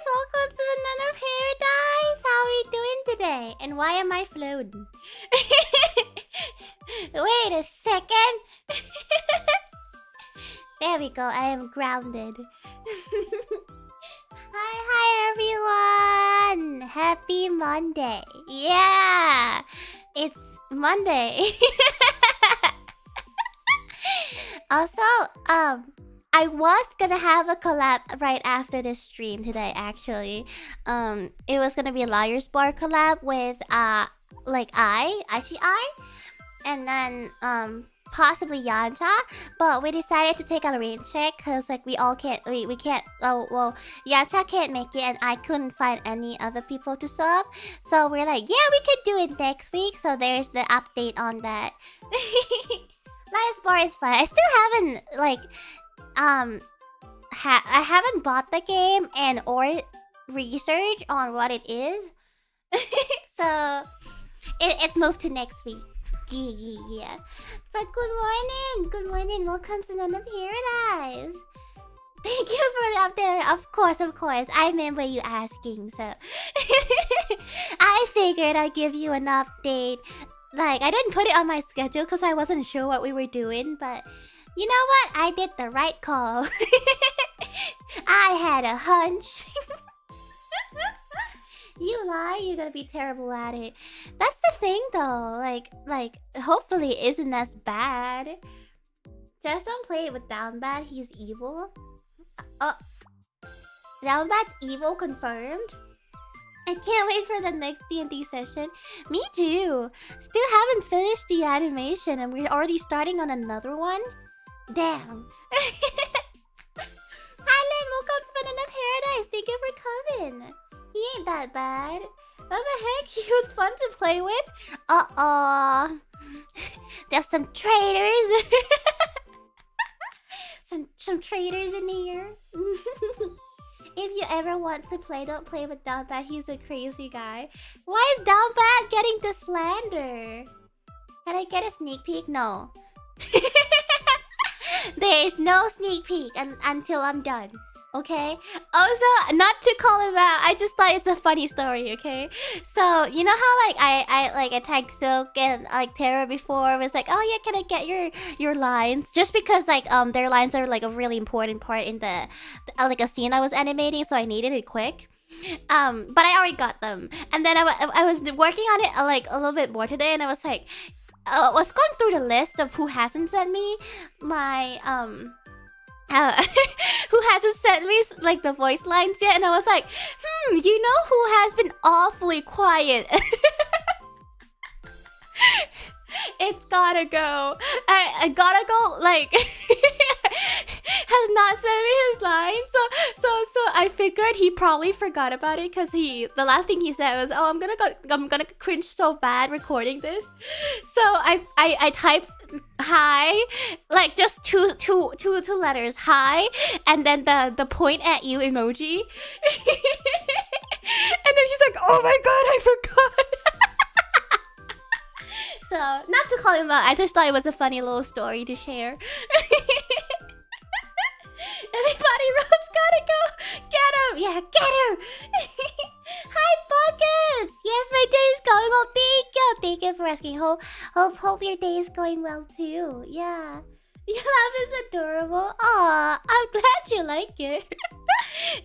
welcome to Banana Paradise! How are we doing today? And why am I floating? Wait a second! There we go, I am grounded. Hi everyone! Happy Monday! Yeah! It's Monday! Also, I was gonna have a collab right after this stream today, actually. It was gonna be a Liar's Bar collab with, like ICI, and then, possibly Yancha, but we decided to take a rain check because, like, we can't, oh, well, Yancha can't make it and I couldn't find any other people to sub. So we're like, yeah, we could do it next week, so there's the update on that. Liar's Bar is fun. I still haven't, like, I haven't bought the game and or research on what it is. So it's moved to next week. Yeah. But good morning, welcome to None of Paradise. Thank you for the update. Of course, I remember you asking, so I figured I'd give you an update. Like, I didn't put it on my schedule because I wasn't sure what we were doing, but you know what? I did the right call. I had a hunch. You lie, you're gonna be terrible at it. That's the thing though, like hopefully it isn't as bad. Just don't play it with Downbat, he's evil. Downbat's evil confirmed. I can't wait for the next D&D session. Me too. Still haven't finished the animation and we're already starting on another one? Damn. Hi Lynn, welcome to Bunana Paradise. Thank you for coming. He ain't that bad. What the heck? He was fun to play with? Uh-oh. There's some traitors. some traitors in here. If you ever want to play, don't play with Downbat. He's a crazy guy. Why is Downbat getting the slander? Can I get a sneak peek? No. There's no sneak peek until I'm done. Okay? Also, not to call him out, I just thought it's a funny story, okay? So, you know how like I tagged Silk and like Tara before, was like, oh yeah, can I get your lines? Just because like their lines are like a really important part in the like a scene I was animating, so I needed it quick. But I already got them. And then I was working on it like a little bit more today, and I was like, I was going through the list of who hasn't sent me my who hasn't sent me like the voice lines yet, and I was like, you know who has been awfully quiet? It's gotta go. I gotta go. Like has not sent me his line, so I figured he probably forgot about it, because the last thing he said was, oh, I'm gonna cringe so bad recording this. So I typed hi, like just two letters, hi, and then the point at you emoji. And then he's like, oh my god, I forgot. So, not to call him out, I just thought it was a funny little story to share. Everybody, Rose gotta go! Get him! Yeah, get him! Hi, Buckets! Yes, my day is going well. Thank you! Thank you for asking. Hope your day is going well too. Yeah. Your laugh is adorable. Aw, I'm glad you like it.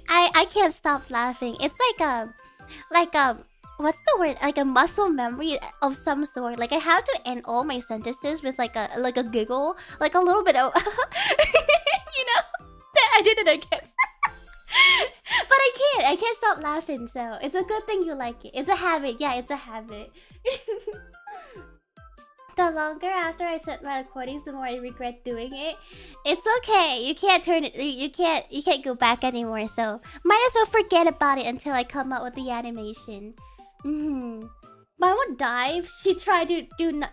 I can't stop laughing. It's like what's the word? Like a muscle memory of some sort. Like I have to end all my sentences with like a giggle, like a little bit of, you know. I did it again. But I can't stop laughing. So it's a good thing you like it. It's a habit. Yeah, it's a habit. The longer after I set my recordings, the more I regret doing it. It's okay. You can't turn it. You can't go back anymore. So might as well forget about it until I come up with the animation. Mama dive. She tried to do not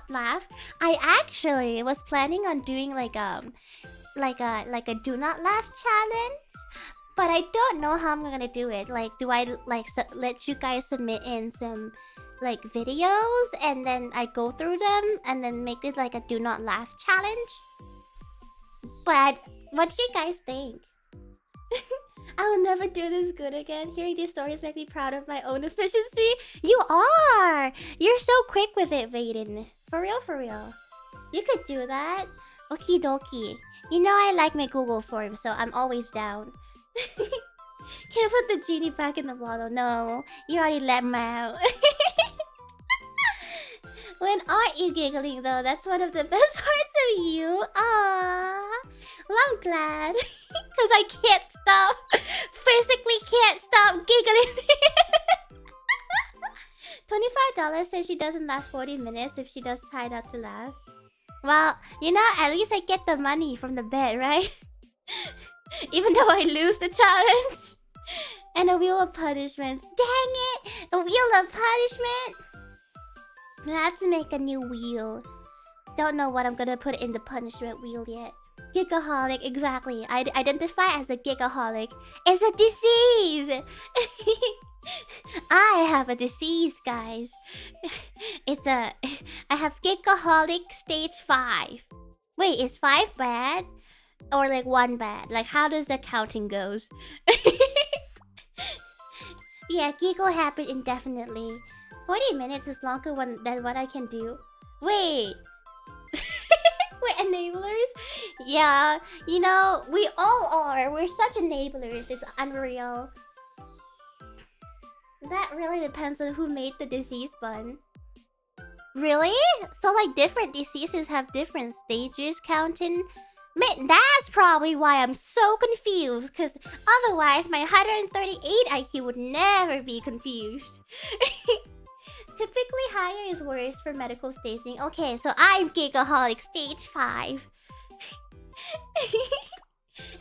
laugh. I actually was planning on doing like a do not laugh challenge, but I don't know how I'm gonna do it. Like, do I like let you guys submit in some like videos and then I go through them and then make it like a do not laugh challenge? But what do you guys think? I will never do this good again. Hearing these stories make me proud of my own efficiency. You are! You're so quick with it, Vaden. For real, for real. You could do that. Okie dokie. You know I like my Google form, so I'm always down. Can't put the genie back in the bottle. No, you already let him out. When aren't you giggling though? That's one of the best parts of you. Aww. Well, I'm glad. Because I can't stop. Physically can't stop giggling. $25 says she doesn't last 40 minutes if she does try not to laugh. Well, you know, at least I get the money from the bet, right? Even though I lose the challenge. And a wheel of punishments. Dang it! A wheel of punishment! I have to make a new wheel. Don't know what I'm gonna put in the punishment wheel yet. Gigaholic, exactly. I identify as a gigaholic. It's a disease! I have a disease, guys. I have gigaholic stage 5. Wait, is 5 bad? Or like 1 bad? Like how does the counting goes? Yeah, giggle happen indefinitely. 40 minutes is longer than what I can do. Wait. We're enablers? Yeah, you know, we all are. We're such enablers. It's unreal. That really depends on who made the disease bun. Really? So like different diseases have different stages counting That's probably why I'm so confused, because otherwise my 138 IQ would never be confused. Typically higher is worse for medical staging. Okay, so I'm Gigaaholic stage 5.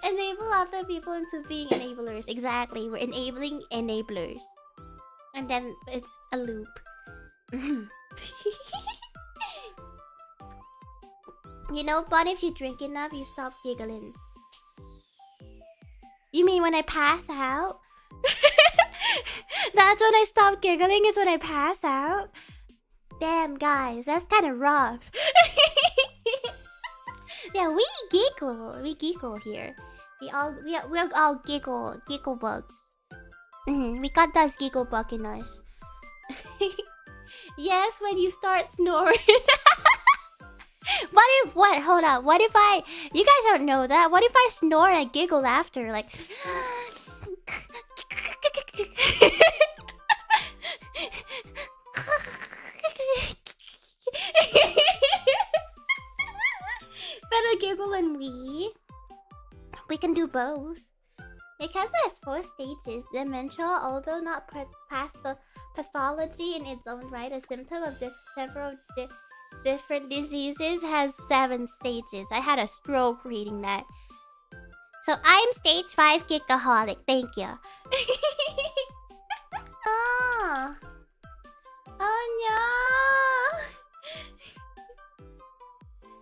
Enable other people into being enablers. Exactly, we're enabling enablers. And then it's a loop. You know, Bun, if you drink enough, you stop giggling. You mean when I pass out? That's when I stop giggling, is when I pass out? Damn, guys, that's kind of rough. Yeah, we giggle here. We're all giggle bugs. We got that giggle bug in us. Yes, when you start snoring. What? Hold up. What if I... You guys don't know that. What if I snore and I giggle after? Like... Better giggle and we can do both. Yeah, cancer has 4 stages. Dementia, although not pathology in its own right, a symptom of several different diseases, has 7 stages. I had a stroke reading that. So I'm stage 5 Gigaaholic. Thank you. Oh. Oh no.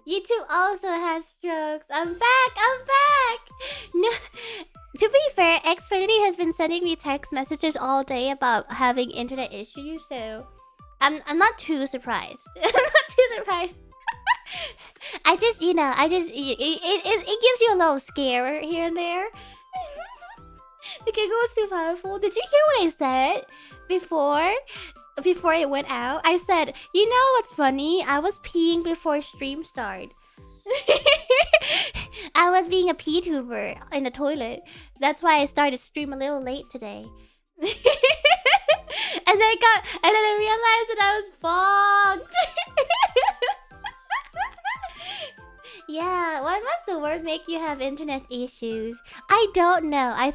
YouTube also has strokes. I'm back. No. To be fair, Xfinity has been sending me text messages all day about having internet issues, so I'm not too surprised. I'm not too surprised. It gives you a little scare here and there. The giggle was too powerful. Did you hear what I said before it went out? I said, you know what's funny? I was peeing before stream started. I was being a PTuber in the toilet. That's why I started stream a little late today. and then I realized that I was fogged. Yeah, why must the word make you have internet issues? I don't know. I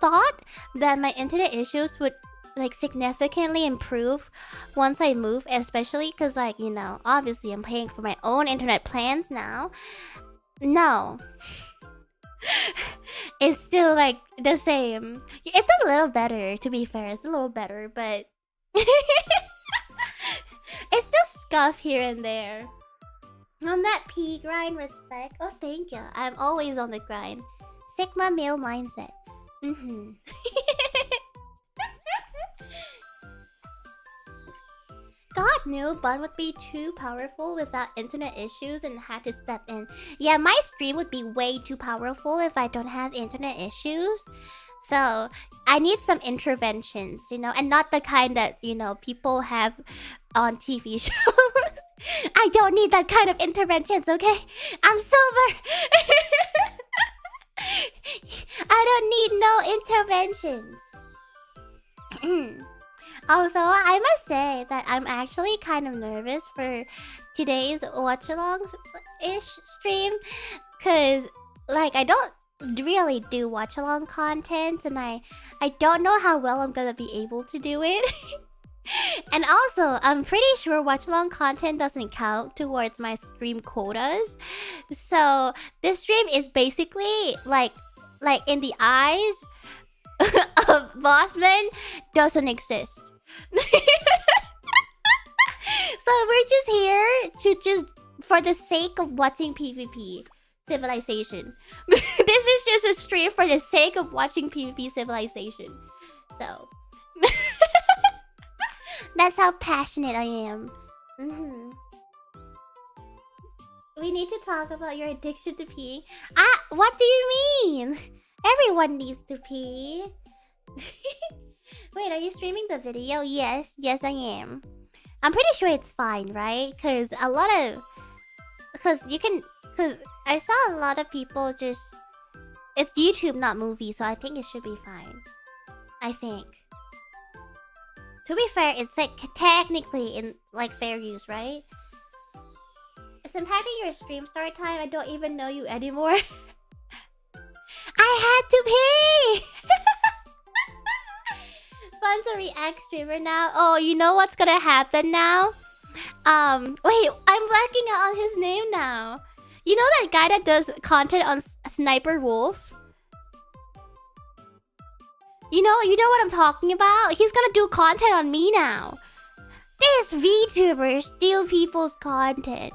thought that my internet issues would like significantly improve once I move, especially because, like, you know, obviously I'm paying for my own internet plans now. No. It's still like the same. It's a little better, to be fair. It's a little better, but it's still scuff here and there. On that P grind, respect. Oh, thank you. I'm always on the grind. Sigma male mindset. God knew Bun would be too powerful without internet issues and had to step in. Yeah, my stream would be way too powerful if I don't have internet issues. So, I need some interventions, you know, and not the kind that, you know, people have on TV shows. I don't need that kind of interventions, okay? I'm sober. I don't need no interventions. Although, I must say that I'm actually kind of nervous for today's Watchalong-ish stream. Because, like, I don't really do Watchalong content. And I don't know how well I'm going to be able to do it. And also, I'm pretty sure Watchalong content doesn't count towards my stream quotas. So, this stream is basically, like in the eyes of Bossman, doesn't exist. So we're just here to for the sake of watching PvP Civilization. This is just a stream for the sake of watching PvP Civilization. So that's how passionate I am. We need to talk about your addiction to peeing. What do you mean? Everyone needs to pee. Wait, are you streaming the video? Yes, I am. I'm pretty sure it's fine, right? Because I saw a lot of people just... It's YouTube, not movie, so I think it should be fine. I think. To be fair, it's like technically in like fair use, right? It's impacting your stream start time. I don't even know you anymore. I had to pay! Fun to react streamer now. Oh, you know what's gonna happen now? Wait, I'm blacking out on his name now. You know that guy that does content on Sniper Wolf? You know what I'm talking about? He's gonna do content on me now. This VTuber steal people's content.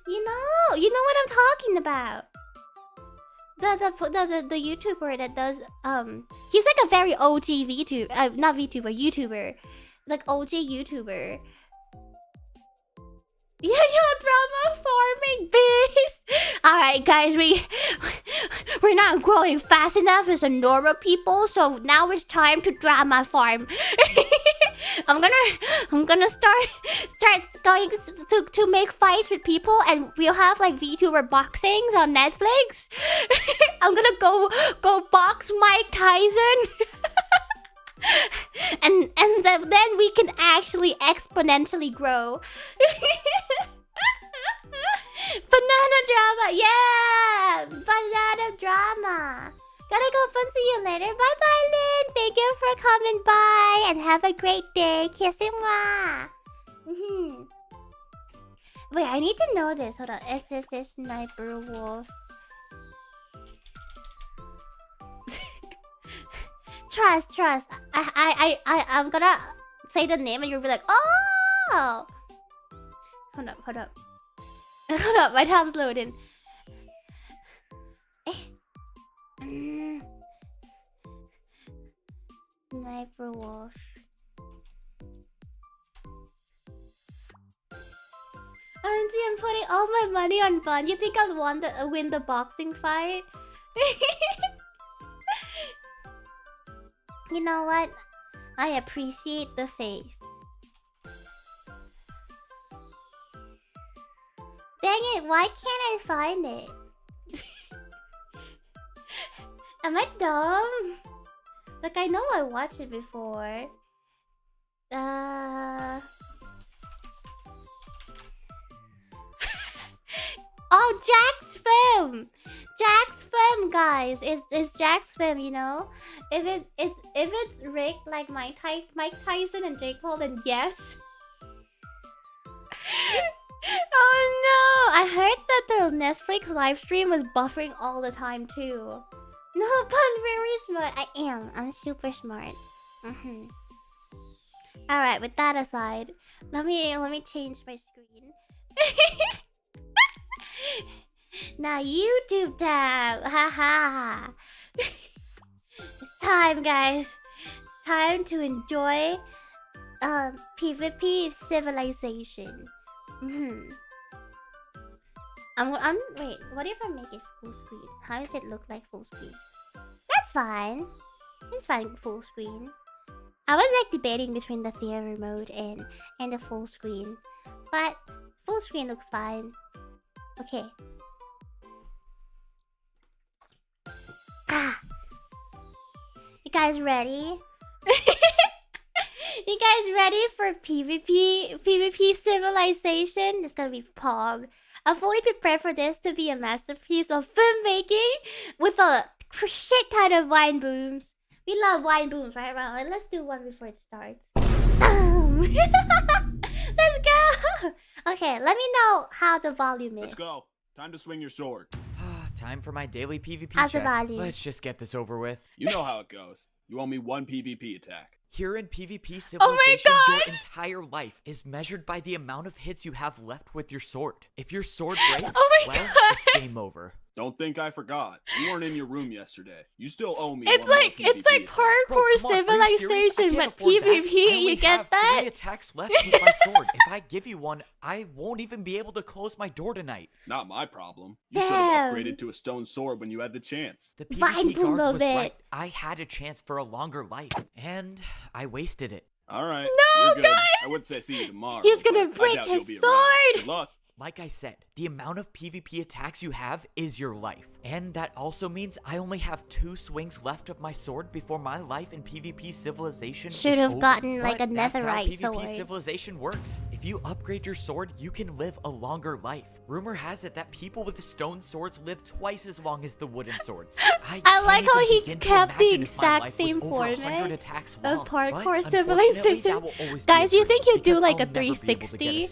You know what I'm talking about. The YouTuber that does he's like a very OG VTuber, not VTuber, YouTuber, like OG YouTuber. Yeah, drama farming beast. All right, guys, we're not growing fast enough as a normal people, so now it's time to drama farm. I'm gonna start going to make fights with people, and we'll have like VTuber boxings on Netflix. I'm gonna go box Mike Tyson. and then we can actually exponentially grow. Banana drama, yeah! Banana drama. Gotta go fun, see you later. Bye bye, Lynn. Thank you for coming by and have a great day. Kiss and mwah. Wait, I need to know this. Hold on. SSS Sniper Wolf. Trust. I'm gonna say the name and you'll be like, oh! Hold up. Hold up, my tab's loading. Sniper Wolf. Auntie, I'm putting all my money on Bun. You think I'll win the boxing fight? You know what? I appreciate the faith. Dang it, why can't I find it? Am I dumb? Like, I know I watched it before. Oh, Jack's film! Jack's film, guys. It's Jack's film, you know? If it's rigged like Mike Tyson and Jake Paul, then yes. Oh no! I heard that the Netflix livestream was buffering all the time too. No, Bun, very smart. I am. I'm super smart. Alright, with that aside, let me change my screen. Now YouTube time. Haha. It's time, guys. It's time to enjoy PvP civilization. Wait, what if I make it full screen? How does it look like full screen? That's fine. It's fine full screen. I was like debating between the theater mode and the full screen, but full screen looks fine. Okay. You guys ready? You guys ready for PvP civilization? It's gonna be Pog. I'm fully prepared for this to be a masterpiece of filmmaking with a shit ton of wine booms. We love wine booms, right? Well, let's do one before it starts. Let's go! Okay, let me know how the volume is. Let's go. Time to swing your sword. Time for my daily PvP How's the check. volume? Let's just get this over with. You know how it goes. You owe me one PvP attack. Here in PvP civilization, your entire life is measured by the amount of hits you have left with your sword. If your sword breaks, it's game over. Don't think I forgot. You weren't in your room yesterday. You still owe me. It's like parkour civilization, but PvP. You get that? 3 attacks left with my sword. If I give you one, I won't even be able to close my door tonight. Not my problem. You should have upgraded to a stone sword when you had the chance. The PvP guard was right. I had a chance for a longer life, and I wasted it. All right. No, you're good. guys! I would say see you tomorrow. He's gonna break his sword. Good luck. Like I said, the amount of PvP attacks you have is your life. And that also means I only have 2 swings left of my sword before my life in PvP civilization should have over. gotten like a But that's how netherite PvP sword. civilization works. If you upgrade your sword, you can live a longer life. Rumor has it that people with stone swords live twice as long as the wooden swords. I like how he kept the exact same format of parkour civilization. Guys, you think he'd do like a 360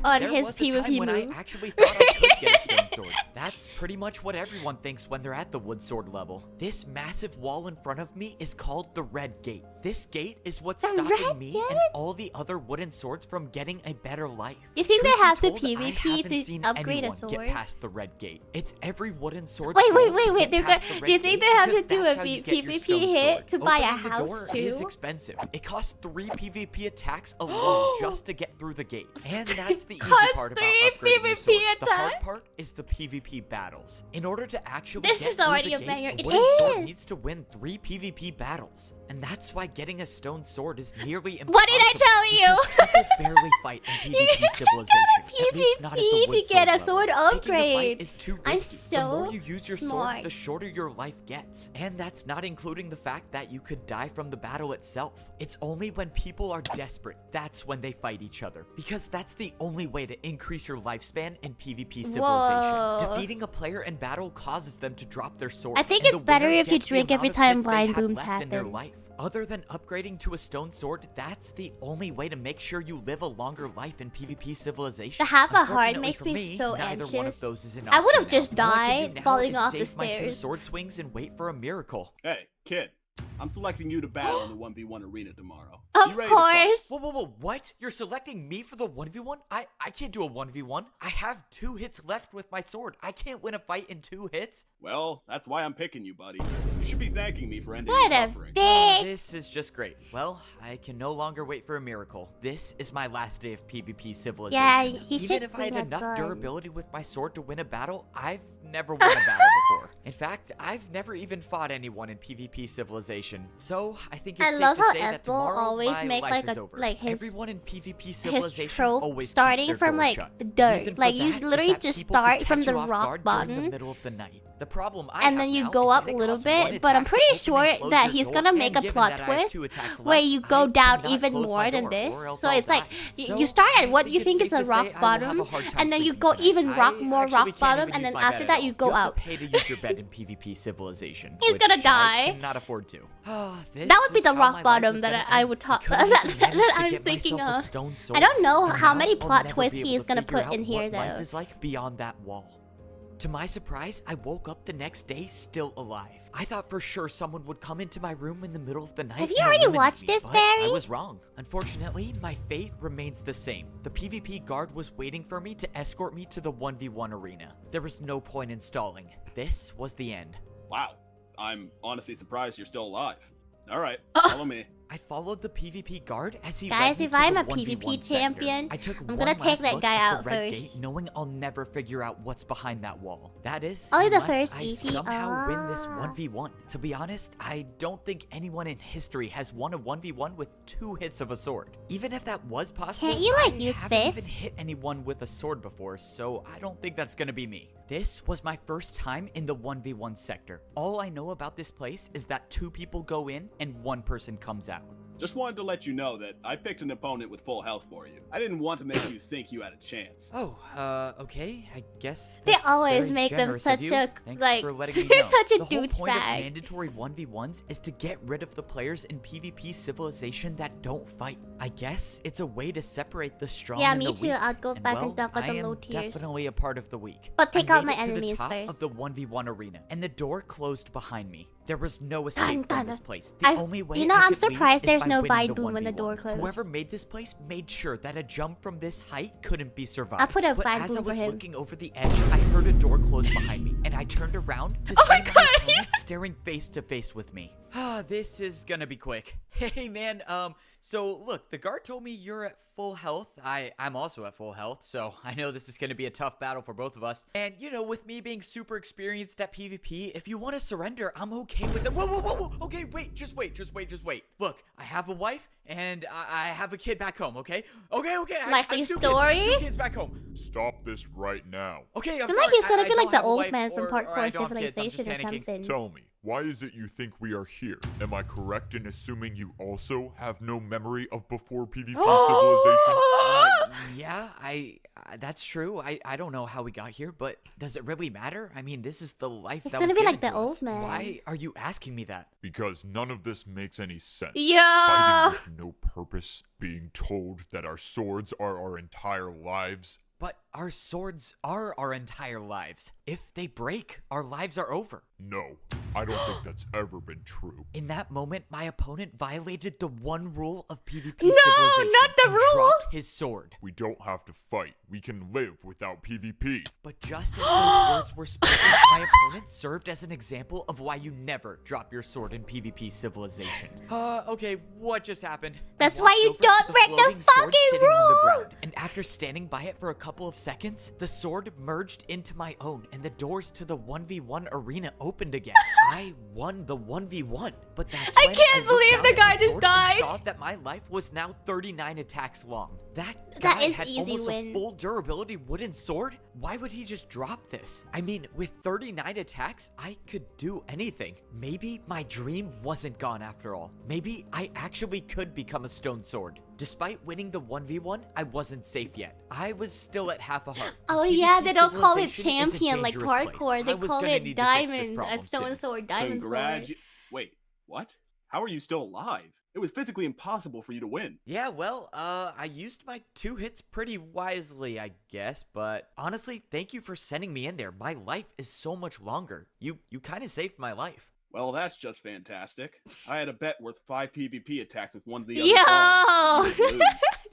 on his PvP move? I actually thought I could get a stone sword. That's pretty much what everyone thinks when they're at the wood sword level. This massive wall in front of me is called the Red Gate. This gate is what's stopping me and all the other wooden swords from getting a better life. You think they have to PvP to upgrade a sword? Get past the Red Gate. It's every wooden sword. Wait. Do you think they have to do a PvP hit to buy a house door too? Is expensive. It costs 3 PvP attacks alone just to get through the gate. And that's the easy part about upgrading your sword. The hard part is the PvP battles. In order to actually get through the gate, the wooden sword needs to win 3 PvP battles. And that's why getting a stone sword is nearly impossible. What did I tell you? People barely fight in PvP civilization. At least not at the wood to get a sword sword level. upgrade. Is too risky. I'm so the more you use your smart. sword, the shorter your life gets. And that's not including the fact that you could die from the battle itself. It's only when people are desperate, that's when they fight each other. Because that's the only way to increase your lifespan in PvP civilization. Whoa. Defeating a player in battle causes them to drop their sword. I think it's better if you drink every time blind booms happen. Other than upgrading to a stone sword, that's the only way to make sure you live a longer life in PvP civilization. The half a heart makes me so neither anxious. One of those is an I would have option just now. died falling off the Save my 2 stairs. sword swings and wait for a miracle. Hey, kid. I'm selecting you to battle in the 1v1 arena tomorrow. Of course. Whoa, what? You're selecting me for the 1v1? I can't do a 1v1. I have 2 hits left with my sword. I can't win a fight in 2 hits. Well, that's why I'm picking you, buddy. You should be thanking me for ending What your a suffering. This is just great. Well, I can no longer wait for a miracle. This is my last day of PvP civilization. Yeah, he should Even if I bring had a enough gun. durability with my sword to win a battle, I've never won a battle before. In fact, I've never even fought anyone in PvP civilization. So, I think it's I safe love to how say that Ethel tomorrow always my make life like is a over. like his Everyone in PvP civilization trope always starting keeps their from door like shut. dirt. Reason for Like you that is literally that just people could start from catch the you off rock guard during bottom. the middle of the night. The problem And then you go up a little bit, but I'm pretty sure that he's gonna make a plot twist where you go down even more than this. So it's like you start at what you think is a rock bottom, and then you go even more rock bottom, and then after that you go up. Pay to use your bed in PvP civilization. He's gonna die. I cannot afford to. That would be the rock bottom that I would talk that I'm thinking of. I don't know how many plot twists he is gonna put in here though. Life is like beyond that wall. To my surprise, I woke up the next day still alive. I thought for sure someone would come into my room in the middle of the night. Have you and already eliminate watched me, this, but Barry? I was wrong. Unfortunately, my fate remains the same. The PvP guard was waiting for me to escort me to the 1v1 arena. There was no point in stalling. This was the end. Wow. I'm honestly surprised you're still alive. All right, follow me. I followed the PvP guard as he Guys, led me if to I'm the a 1v1 PvP sector. champion, I took I'm one gonna take last that look guy at out the red first. gate, knowing I'll never figure out what's behind that wall. That is, Only the unless first I EP. somehow win this 1v1. To be honest, I don't think anyone in history has won a 1v1 with 2 hits of a sword. Even if that was possible, Can't you, like, I use haven't even fists? hit anyone with a sword before, so I don't think that's gonna be me. This was my first time in the 1v1 sector. All I know about this place is that 2 people go in and 1 person comes out. Just wanted to let you know that I picked an opponent with full health for you. I didn't want to make you think you had a chance. Oh, okay. I guess They that's always very make them generous of such you. a Thanks like for letting me know. such a The whole point of douchebag. mandatory 1v1s is to get rid of the players in PvP civilization that don't fight. I guess it's a way to separate the strong Yeah, and me the too. weak. I'll go And back well, and talk with I the low am tiers. definitely a part of the weak. But take I out made my it to the enemies top first. of the 1v1 arena, and the door closed behind me. There was no Dun, escape from dun. this place. The I- only way you know, I I'm could leave surprised is there's by no winning vine the boom when the 1v1. door closed. Whoever made this place made sure that a jump from this height couldn't be survived. I'll put a But vine as boom I for was him. looking over the edge, I heard a door close behind me, and I turned around to see my opponent staring face to face with me. This is gonna be quick. Hey man, so look, the guard told me you're at full health. I'm also at full health, so I know this is gonna be a tough battle for both of us. And you know, with me being super experienced at PvP, if you want to surrender, I'm okay with it. Whoa. Okay, wait, just wait. Look, I have a wife and I have a kid back home, okay? Okay. Like I a have 2 story? Kids, 2 kids back home. Stop this right now. Okay, I'm I feel sorry. like he's gonna I be like don't the have a old wife man from or I Parkour don't have kids, I'm just Civilization or panicking. something. Tell me, why is it you think we are here? Am I correct in assuming you also have no memory of before PvP civilization? Yeah, that's true. I don't know how we got here, but does it really matter? I mean, this is the life It's that gonna was be given like the to old us. man. Why are you asking me that? Because none of this makes any sense. Yeah. Fighting with no purpose, being told that our swords are our entire lives. But our swords are our entire lives. If they break, our lives are over. No, I don't think that's ever been true. In that moment, my opponent violated the one rule of PvP No, civilization not the and rule! dropped his sword. We don't have to fight. We can live without PvP. But just as those words were spoken, my opponent served as an example of why you never drop your sword in PvP civilization. Okay, what just happened? That's I why walked you over to don't the break the floating sword fucking sitting on the rule! ground, and after standing by it for a couple of seconds, the sword merged into my own, and the doors to the 1v1 arena opened again. I won the 1v1, but that's I when can't looked believe down the at guy my just sword and died. saw that my life was now 39 attacks long. That That guy is had easy almost win. a full durability wooden sword. Why would he just drop this? I mean, with 39 attacks, I could do anything. Maybe my dream wasn't gone after all. Maybe I actually could become a stone sword. Despite winning the 1v1, I wasn't safe yet. I was still at half a heart. Oh PvP yeah, they don't call it civilization is a champion like dangerous place. parkour. I They was call gonna it need to fix this diamond, problem a stone soon. sword, diamond sword. Wait, what? How are you still alive? It was physically impossible for you to win. Yeah, well, I used my 2 hits pretty wisely, I guess, but honestly, thank you for sending me in there. My life is so much longer. You kind of saved my life. Well, that's just fantastic. I had a bet worth 5 PvP attacks with one of the other Yo! pawns. You would lose,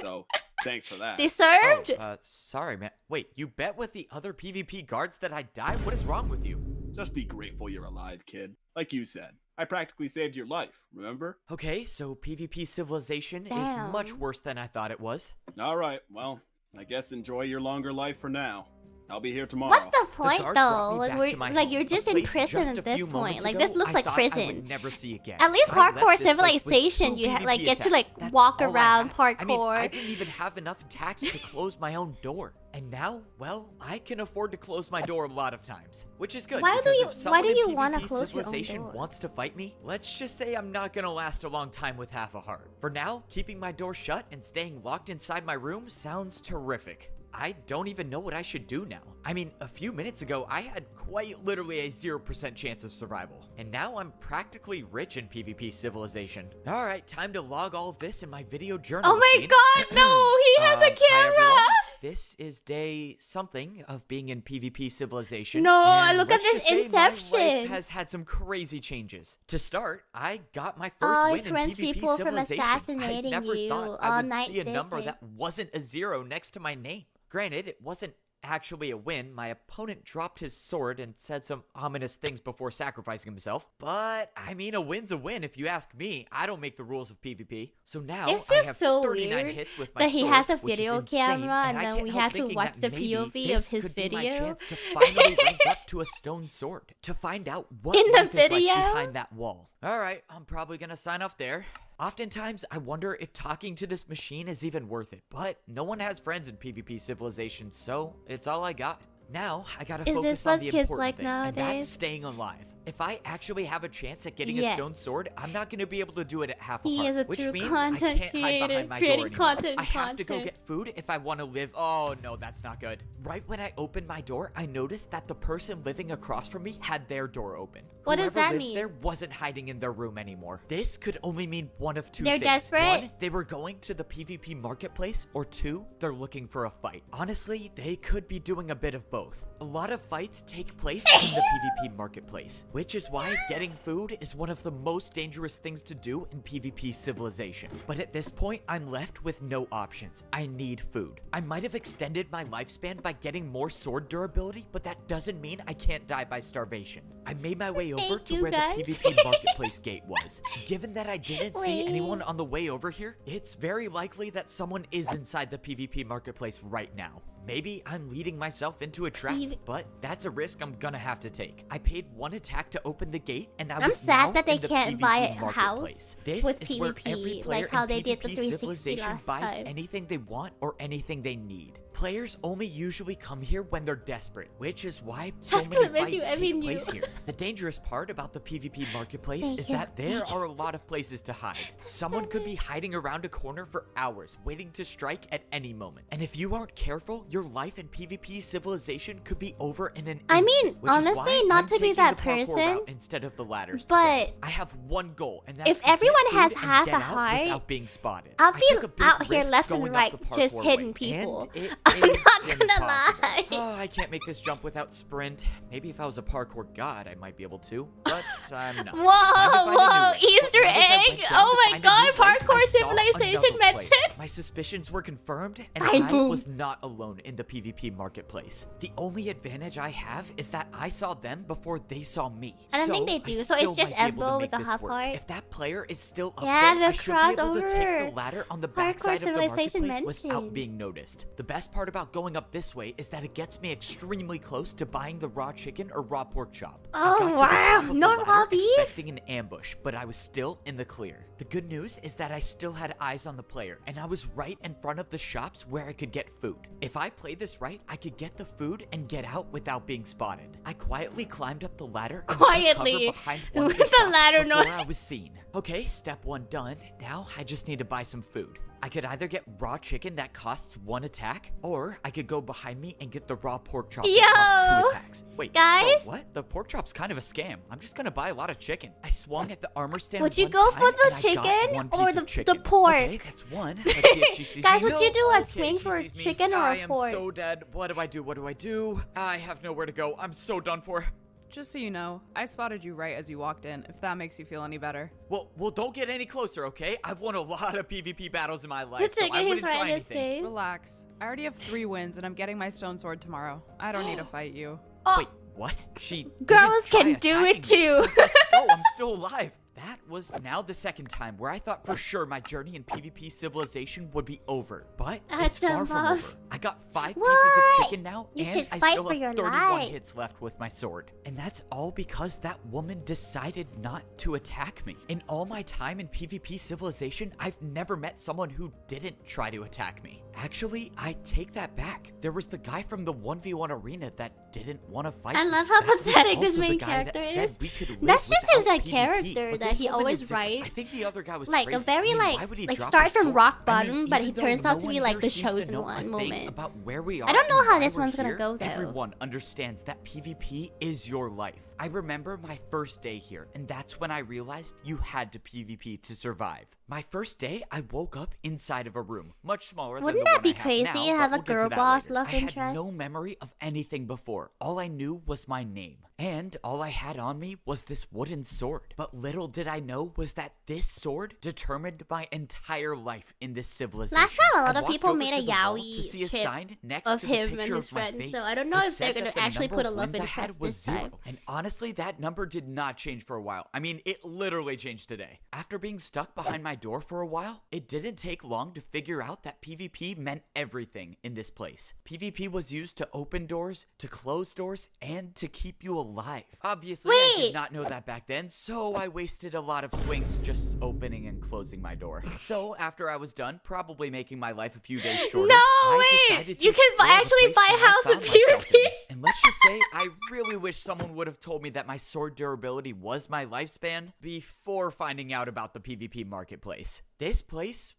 so thanks for that. Deserved? Sorry, man. Wait, you bet with the other PvP guards that I died? What is wrong with you? Just be grateful you're alive, kid. Like you said, I practically saved your life, remember? Okay, so PvP civilization Damn. is much worse than I thought it was. Alright, well, I guess enjoy your longer life for now. I'll be here tomorrow. What's the point guard though? brought me Like, back to my like home, you're a just in place prison just a at this few point. moments Like ago this looks I like thought I would prison. never see again. At least I parkour left this place with civilization, 2 you like PvP get to attacks. like That's walk all I around had. parkour. I mean, I didn't even have enough attacks to close my own door. And now, well, I can afford to close my door a lot of times, which is good. Why do because you- if someone why do in you PvP wanna close your own civilization door? wants to fight me, let's just say I'm not gonna last a long time with half a heart. For now, keeping my door shut and staying locked inside my room sounds terrific. I don't even know what I should do now. I mean, a few minutes ago, I had quite literally a 0% chance of survival. And now I'm practically rich in PvP civilization. Alright, time to log all of this in my video journal. Oh my machine. god, no! He has a Hi, camera! everyone. This is day something of being in PvP civilization. No, and look at let's this just say my Inception. life has had some crazy changes. To start, I got my first Oh, win it in prevents PvP people from civilization. assassinating I never you, thought I would all-night see a number visits. that wasn't a 0 next to my name. Granted, it wasn't actually a win. My opponent dropped his sword and said some ominous things before sacrificing himself. But, I mean, a win's a win if you ask me. I don't make the rules of PvP. So now It's I just have so 39 weird hits with my that he sword, has a which is video insane, camera and I then can't we help have to thinking watch that the maybe POV this of his could be my video. chance to finally rank up to a stone sword. To find out what In the life is like video? behind that wall. Alright, I'm probably gonna sign off there. Oftentimes, I wonder if talking to this machine is even worth it, but no one has friends in PvP civilization, so it's all I got. Now, I gotta Is focus this on what the kids important like thing, and nowadays? that's staying alive. If I actually have a chance at getting a stone Yes. sword, I'm not gonna be able to do it at half a He heart, is a which true means content I can't hide creator, behind my creating door anymore. content I have to go content. get food if I want to live. Oh no, that's not good. Right when I opened my door, I noticed that the person living across from me had their door open. What does Whoever that lives mean? there wasn't hiding in their room anymore. This could only mean one of 2 They're things. desperate? 1, they were going to the PvP marketplace, or 2, they're looking for a fight. Honestly, they could be doing a bit of both. A lot of fights take place in the PvP marketplace, which is why getting food is one of the most dangerous things to do in PvP civilization. But at this point, I'm left with no options. I need food. I might have extended my lifespan by getting more sword durability, but that doesn't mean I can't die by starvation. I made my way over Thank to you, where guys. the PvP marketplace gate was. Given that I didn't see Wait. anyone on the way over here, it's very likely that someone is inside the PvP marketplace right now. Maybe I'm leading myself into a trap, but that's a risk I'm gonna have to take. I paid 1 attack to open the gate, and I'm was sad now that they in the can't PvP buy a marketplace. house This with is where every PvP, player like how in they did the PvP 360 civilization last buys time. anything they want or anything they need. Players only usually come here when they're desperate, which is why so many fights take place here. The dangerous part about the PvP marketplace is that there are a lot of places to hide. Someone could be hiding around a corner for hours, waiting to strike at any moment. And if you aren't careful, your life in PvP civilization could be over in an instant. I mean, which is honestly, why not I'm to be taking that the parkour person, route instead of the ladders but today. I have one goal, and that's if to get everyone food has and half get a out heart, without being spotted. I'll I be took a big out here risk left and going up right, the just parkour hitting way, people. and it I'm is not gonna impossible. lie. Oh, I can't make this jump without sprint. Maybe if I was a parkour god, I might be able to, but I'm not. Whoa, Easter But as I egg! went down Oh to my find a god, new light, parkour I saw civilization another player. mentioned! My suspicions were confirmed, and Fine, I boom. was not alone in the PvP marketplace. The only advantage I have is that I saw them before they saw me. I don't think they I do, so it's still just might be able to Embo make with the this hot work. part. If that player is still up Yeah, there, I the should be able to take crossover. the ladder on the Parkour backside of the civilization marketplace without mentioned. being noticed. The best part about going up this way is that it gets me extremely close to buying the raw chicken or raw pork chop. I Oh, got to the wow. top of the No ladder raw beef? expecting an ambush, but I was still in the clear. The good news is that I still had eyes on the player, and I was right in front of the shops where I could get food. If I played this right, I could get the food and get out without being spotted. I quietly climbed up the ladder and took Quietly, cover behind one of with the the shops ladder before noise. I was seen. Okay, step 1 done. Now I just need to buy some food. I could either get raw chicken that costs 1 attack, or I could go behind me and get the raw pork chop that costs 2 attacks. Wait, guys? what? The pork chop's kind of a scam. I'm just gonna buy a lot of chicken. I swung at the armor stand. Would you one go time, for and the I got chicken one or piece the of chicken. pork? Okay, that's one. Let's see if she sees Guys, me. would you No. do a Okay, swing she for sees me. chicken or I a am pork? so dead. What do I do? What do I do? I have nowhere to go. I'm so done for. Just so you know, I spotted you right as you walked in, if that makes you feel any better. Well, don't get any closer, okay? I've won a lot of PvP battles in my The life, so I chicken, he's wouldn't right try in his anything. face. Relax. I already have 3 wins, and I'm getting my stone sword tomorrow. I don't need to fight you. Oh, Wait, what? She girls didn't try can do it attacking me. too. Let's go, I'm still alive. That was now the second time where I thought for sure my journey in PvP civilization would be over, but it's far jump from off. over. I got 5 pieces What? of chicken now, You and should I fight still for have your 31 life. hits left with my sword. And that's all because that woman decided not to attack me. In all my time in PvP civilization, I've never met someone who didn't try to attack me. Actually, I take that back. There was the guy from the 1v1 arena that didn't want to fight I me. love how That was pathetic this also the main guy character that said is. we could live That's just his, without like, PvP, character but that this he woman always is different. writes. I think the other guy was Like, a crazy. very, I mean, like- why would he like, drop start his from sword? rock I mean, bottom, but he even though turns no out to be, one like, here the seems to chosen know one a thing moment. about where we are I don't know and how why this we're one's gonna here. go, though. Everyone understands that PvP is your life. I remember my first day here, and that's when I realized you had to PvP to survive. My first day, I woke up inside of a room, much smaller Wouldn't than that the be one I crazy have to now, have but a we'll get to girl that boss later. love I had interest? no memory of anything before. All I knew was my name, and all I had on me was this wooden sword. But little did I know was that this sword determined my entire life in this civilization. Last time, a lot I of walked people over made to a the wall yaoi to see a chip sign next of to the him and picture his of my friends, face. so I don't know It if they're said gonna that the actually number put a of love wins I had interest was this time. 0. And honestly, that number did not change for a while. I mean, it literally changed today. After being stuck behind my door for a while, it didn't take long to figure out that PvP meant everything in this place. PvP was used to open doors, to close doors, and to keep you alive. Obviously, I Wait. did not know that back then, so I wasted a lot of swings just opening and closing my door. So after I was done, probably making my life a few days shorter, No, I wait. decided to You can explore the actually place buy a that I house with found myself PvP. in. And let's just say, I really wish someone would have told me that my sword durability was my lifespan before finding out about the PvP marketplace. This place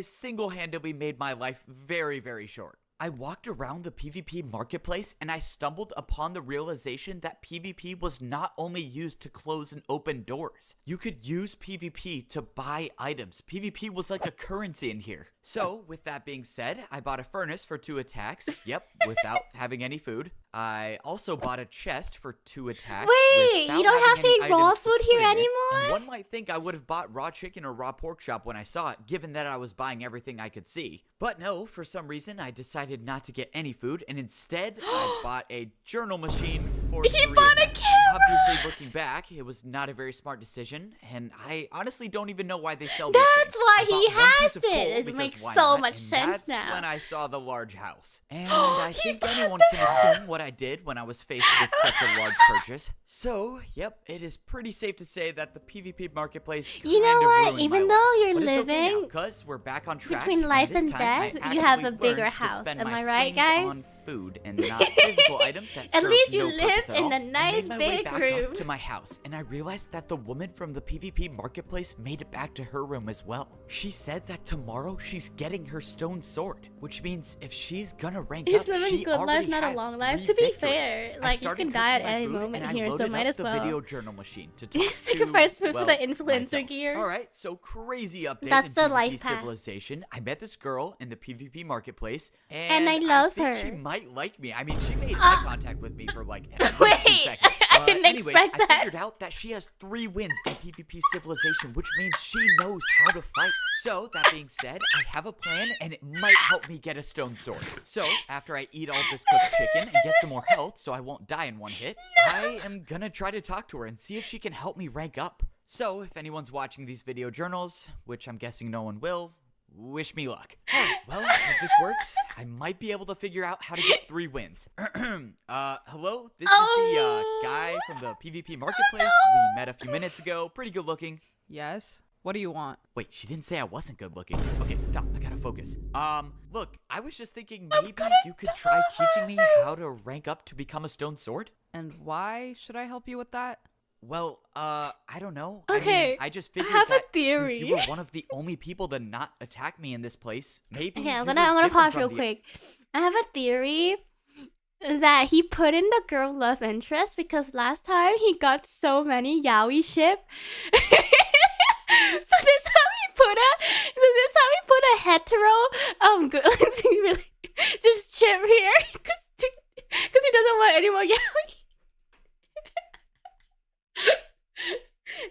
single-handedly made my life very, very short. I walked around the PvP marketplace and I stumbled upon the realization that PvP was not only used to close and open doors. You could use PvP to buy items. PvP was like a currency in here. So, with that being said, I bought a furnace for 2 attacks. Yep, without having any food. I also bought a chest for 2 attacks. Wait, without you don't have having any to eat raw items to food here put in it. anymore? And one might think I would have bought raw chicken or raw pork chop when I saw it, given that I was buying everything I could see. But no, for some reason, I decided not to get any food, and instead, I bought a journal machine for He 3 bought a attacks. camera! Obviously, looking back, it was not a very smart decision, and I honestly don't even know why they sell these That's things. why I he bought one piece has of coal it. It because makes why so not? much And sense that's now. when I saw the large house. And I think anyone can assume what I did when I was faced with such a large purchase. So, yep, it is pretty safe to say that the PvP marketplace You know kind of what? ruined my Even life. though you're But it's okay now, living 'cause we're back on track, between life this and time I death, you have actually a bigger learned to house. spend Am my I right, swings guys? on food and not physical items that At serve least you no live purpose at in all. a I made nice my way big back room. up to my house, and I realized that the woman from the PvP marketplace made it back to her room as well. She said that tomorrow she's getting her stone sword, which means if she's gonna rank He's up, living she a good life, already not a has long life. 3 To be victories. fair, I like, you started can die cooking at my any food, moment and I here, so loaded might up as the well. video journal machine to talk Sacrifice food for well, the influencer myself. gear. All right, so crazy update That's in the PvP life path. Civilization. I met this girl in the PvP marketplace, And I love think she her. might like me. I mean, she made eye contact with me for like at least 2 Wait, seconds. I didn't anyways, expect I that. figured out that she has 3 wins in PvP Civilization, which means she knows how to fight. So, that being said, I have a plan, and it might help me get a stone sword. So, after I eat all this cooked chicken and get some more health so I won't die in one hit, I am gonna try to talk to her and see if she can help me rank up. So, if anyone's watching these video journals, which I'm guessing no one will, wish me luck. Well, if this works, I might be able to figure out how to get 3 wins. Hello? This is the guy from the PvP marketplace we met a few minutes ago. Pretty good looking. Yes? What do you want? Wait, she didn't say I wasn't good looking. Okay, stop. I gotta focus. Look, I was just thinking maybe you could try teaching me how to rank up to become a stone sword. And why should I help you with that? Well, I don't know. Okay, I mean, I just figured have a that theory. since you were one of the only people to not attack me in this place, maybe Okay, I'm you gonna were pause different real from the- quick. I have a theory that he put in the girl love interest because last time he got so many yaoi ship. So this time he put a hetero girl really just chip here because he doesn't want any more yaoi.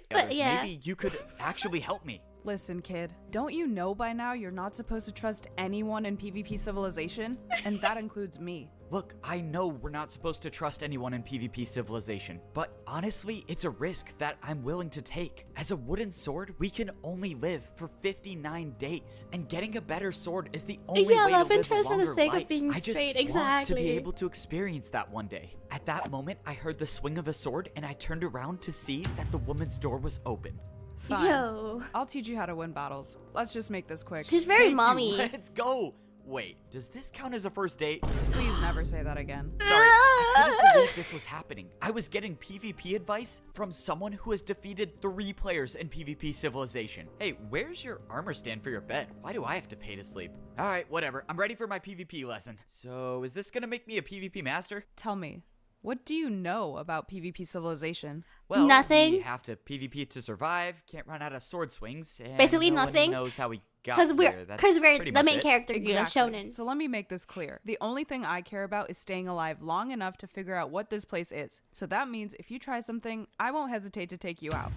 But others. yeah. Maybe you could actually help me. Listen, kid, don't you know by now you're not supposed to trust anyone in PvP Civilization? And that includes me. Look, I know we're not supposed to trust anyone in PvP Civilization, but honestly, it's a risk that I'm willing to take. As a wooden sword, we can only live for 59 days, and getting a better sword is the only Yeah, way to love live a interest for the longer sake of life. being I just straight, want to exactly. be able to experience that one day. At that moment, I heard the swing of a sword, and I turned around to see that the woman's door was open. Fine. Yo. I'll teach you how to win battles. Let's just make this quick. She's very Thank you, mommy. Let's go. Wait, does this count as a first date? Please never say that again. Sorry, I couldn't believe this was happening. I was getting PvP advice from someone who has defeated 3 players in PvP Civilization. Hey, where's your armor stand for your bed? Why do I have to pay to sleep? Alright, whatever. I'm ready for my PvP lesson. So, is this gonna make me a PvP master? Tell me, what do you know about PvP Civilization? Well, Nothing. we have to PvP to survive, can't run out of sword swings, and Basically no nothing. one knows how we got Because here. That's we're pretty the much main it. character, you know, shonen. So let me make this clear. The only thing I care about is staying alive long enough to figure out what this place is. So that means if you try something, I won't hesitate to take you out.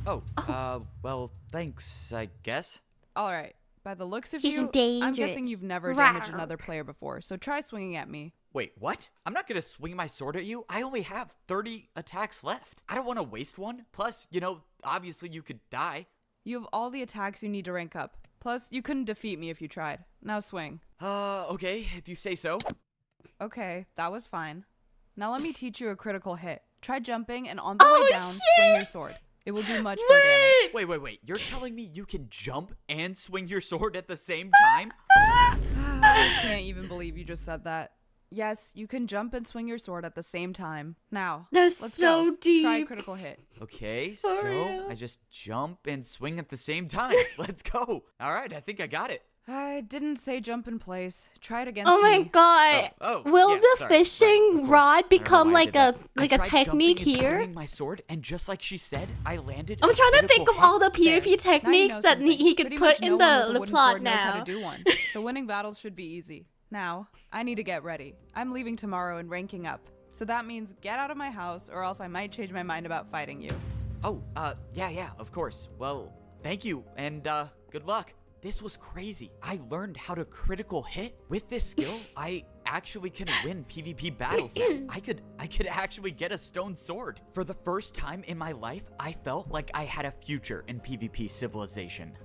Well, thanks, I guess. All right. By the looks of He's you, I'm dangerous. guessing you've never damaged Rawr. another player before. So try swinging at me. Wait, what? I'm not gonna swing my sword at you. I only have 30 attacks left. I don't want to waste one. Plus, you know, obviously you could die. You have all the attacks you need to rank up. Plus, you couldn't defeat me if you tried. Now swing. Okay, if you say so. Okay, that was fine. Now let me teach you a critical hit. Try jumping and on the way down, shit! swing your sword. It will do much more damage. Wait. You're telling me you can jump and swing your sword at the same time? I can't even believe you just said that. Yes, you can jump and swing your sword at the same time. Now, That's let's so go. deep. Try a critical hit. Okay, For so real? I just jump and swing at the same time. Let's go. All right, I think I got it. I didn't say jump in place. Try it against Oh my me. god. Oh, Will yeah, the sorry. Right, fishing of course. rod I don't know become why I like did a that. like I a tried technique jumping and here? swinging my sword, and just like she said, I landed. I'm a trying to think critical of all the There. PvP Now you techniques know that something. he could Pretty put much in no one with a the wooden plot sword knows how now. to do one. So winning battles should be easy. Now, I need to get ready. I'm leaving tomorrow and ranking up. So that means get out of my house or else I might change my mind about fighting you. Oh, yeah, of course. Well, thank you, and good luck. This was crazy. I learned how to critical hit. With this skill, I actually can win PvP battles now. I could actually get a stone sword. For the first time in my life, I felt like I had a future in PvP civilization.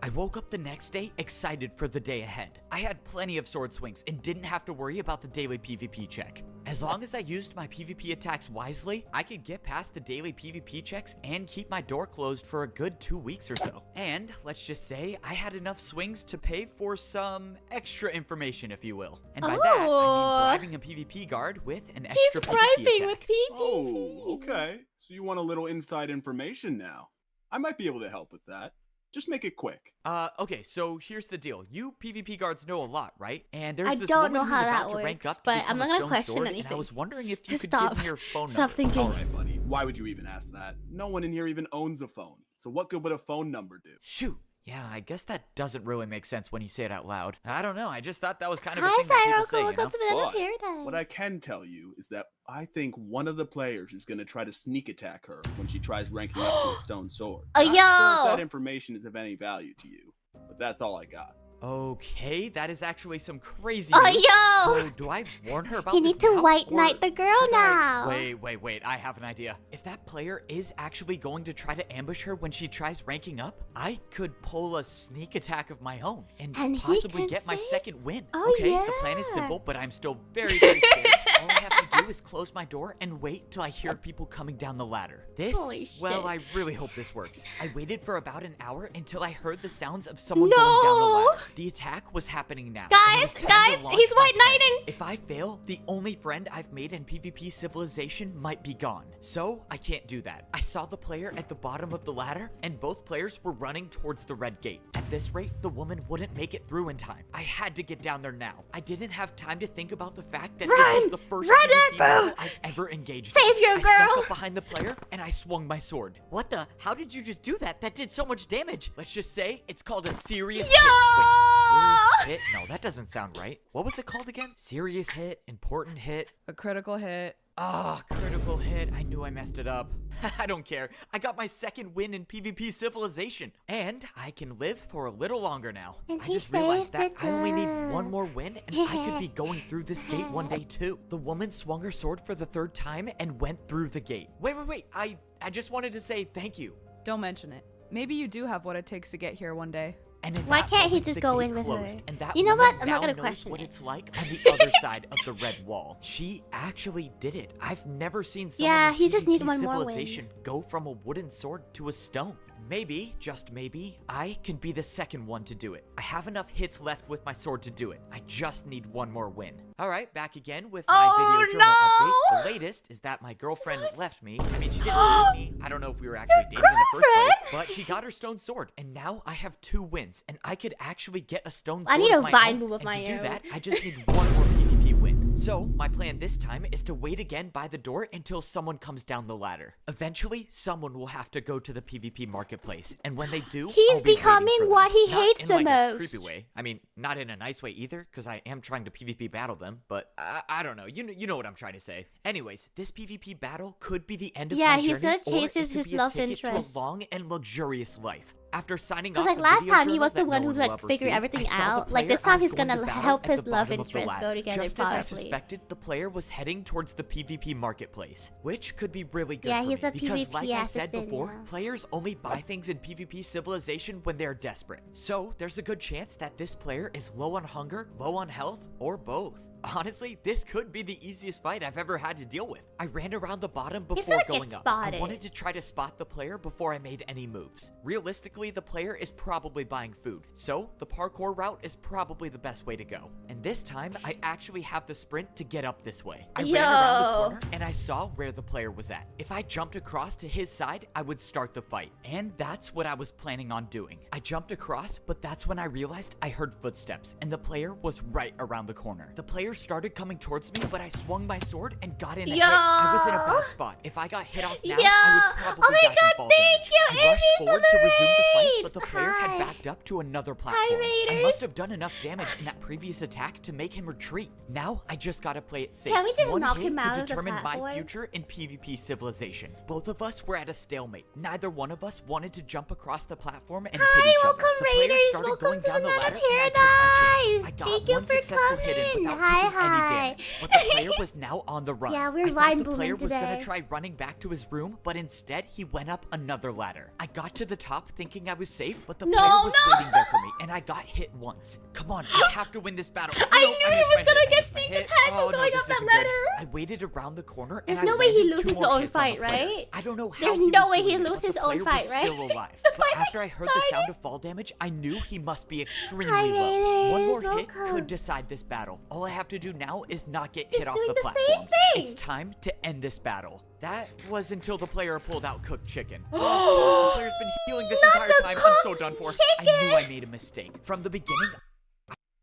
I woke up the next day excited for the day ahead. I had plenty of sword swings and didn't have to worry about the daily PvP check. As long as I used my PvP attacks wisely, I could get past the daily PvP checks and keep my door closed for a good 2 weeks or so. And let's just say I had enough swings to pay for some extra information, if you will. And by that, I mean bribing a PvP guard with an extra He's PvP bribing attack. with PvP. Oh, okay. So you want a little inside information now. I might be able to help with that. Just make it quick. Okay, so here's the deal. You PvP guards know a lot, right? And there's I this don't woman know who's how about that to rank works, up to but I'm become not a gonna stone question sword, and anything. I was wondering if you could Stop. give me your phone Stop number. thinking. All right, buddy. Why would you even ask that? No one in here even owns a phone. So what good would a phone number do? Shoot. Yeah, I guess that doesn't really make sense when you say it out loud. I don't know. I just thought that was kind of a Hi, thing that people say, Cyril. you know? Welcome to Banana But Paradise. what I can tell you is that I think one of the players is going to try to sneak attack her when she tries ranking up to a stone sword. Oh, Not sure if yo! that information is of any value to you, but that's all I got. Okay, that is actually some crazy Oh, news. yo! So, do I warn her about You this need to now, white or knight the girl should I- now. Wait. I have an idea. If that player is actually going to try to ambush her when she tries ranking up, I could pull a sneak attack of my own and And he possibly can get my save? second win. Oh, okay, the plan is yeah. simple, but I'm still very, very scared. All I have to do is close my door and wait till I hear people coming down the ladder. This, Holy well, shit. I really hope this works. I waited for about an hour until I heard the sounds of someone going down the No! ladder. The attack was happening now. and it was time to launch he's my white plan. knighting. If I fail, the only friend I've made in PvP civilization might be gone. So, I can't do that. I saw the player at the bottom of the ladder, and both players were running towards the red gate. At this rate, the woman wouldn't make it through in time. I had to get down there now. I didn't have time to think about the fact that this Run! was the first Run, PvP Boo! battle I've ever engaged Save in. your I snuck girl! up behind the player, and I swung my sword. What the? How did you just do that? That did so much damage. Let's just say it's called a serious hit. Wait, serious hit? No, that doesn't sound right. What was it called again? Serious hit, important hit. A critical hit. Ah, critical hit. I knew I messed it up. I don't care. I got my second win in PvP civilization. And I can live for a little longer now. And I he just realized that saved the I only need girl. one more win and I could be going through this gate one day too. The woman swung her sword for the third time and went through the gate. Wait. I just wanted to say thank you. Don't mention it. Maybe you do have what it takes to get here one day. And in Why that can't he moment, just the go gate in with her? closed, and that You know woman what? I'm not now gonna knows question what it. it's like on the other side of the red wall. She actually did it. I've never seen someone Yeah, in he just PvP needs one more win. civilization go from a wooden sword to a stone. Maybe, just maybe, I can be the second one to do it. I have enough hits left with my sword to do it. I just need one more win. All right, back again with my video journal update. The latest is that my girlfriend left me. I mean, she didn't leave me. I don't know if we were actually dating in the first place, but she got her stone sword, and now I have 2 wins, and I could actually get a stone sword I need of a my Vine own. move of And my to do own. that, I just need one more PvP win. So, my plan this time is to wait again by the door until someone comes down the ladder. Eventually, someone will have to go to the PvP marketplace, and when they do, He's I'll be waiting becoming for them. what he Not hates in the like a most. creepy way. I mean, not in a nice way either, because I am trying to PvP battle them, but I don't know. You know what I'm trying to say. Anyways, this PvP battle could be the end of Yeah, my he's journey, gonna or chase it his could be a love ticket interest. to a long and luxurious life. After signing Because off like the last video time he journal was the that one no who's will like ever figuring see, everything I saw the out. Like this player I time was he's going gonna to battle help at his the love bottom of the interest ladder. go together Just as I possibly. suspected, the player was heading towards the PvP marketplace, which could be really good Yeah, for he's me a because PvP like I said assassin, before, yeah. players only buy things in PvP civilization when they're desperate. So, there's a good chance that this player is low on hunger, low on health, or both. Honestly, this could be the easiest fight I've ever had to deal with. I ran around the bottom He's before gonna get going up. spotted. I wanted to try to spot the player before I made any moves. Realistically, the player is probably buying food, so the parkour route is probably the best way to go. And this time, I actually have the sprint to get up this way. I ran around the Yo. corner and I saw where the player was at. If I jumped across to his side, I would start the fight. And that's what I was planning on doing. I jumped across, but that's when I realized I heard footsteps and the player was right around the corner. The player started coming towards me, but I swung my sword and got in a hit. I was in a bad spot. If I got hit off now, I would probably Oh my die god, from fall thank damage. you, I rushed Amy, for forward the to resume the fight, raid. but the player Hi. had backed up to another platform. I raiders. must have done enough damage in that previous attack to make him retreat. Now I just gotta play it safe. Can we just One knock hit him out could of the determine my platform? future in PvP civilization. Both of us were at a stalemate. Neither one of us wanted to jump across the platform and hit Hi, each welcome, other. The player raiders. started Welcome going to down the Banana ladder, and I took my chance. I got Thank you one for successful hit in coming. without Hi, taking any hi. damage. But the player was now on the run. Yeah, we're I thought Vine the player booming was gonna today. try running back to his room, but instead he went up another ladder. I got to the top thinking I was safe, but the No, player was no. waiting there for me, and I got hit once. Come on, I have to win this battle. I No, knew he missed was my gonna hit. I get missed my sneak hit. attack Oh, from no, going this up that isn't good. ladder. I waited around the corner, There's and no I way he landed loses 2 his more own hits on the fight, player. right? I don't know how There's he no was way he doing it, but loses the his own player was fight, right? still alive. That's But why after I heard the sound of fall damage, I knew he must be extremely Hi, low. One more raiders. hit Welcome. could decide this battle. All I have to do now is not get He's hit off doing the the same platforms. thing. It's time to end this battle. That was until the player pulled out cooked chicken. The player's been healing this Not entire the time. I'm so cooked done for. I chicken. knew I made a mistake. From the beginning,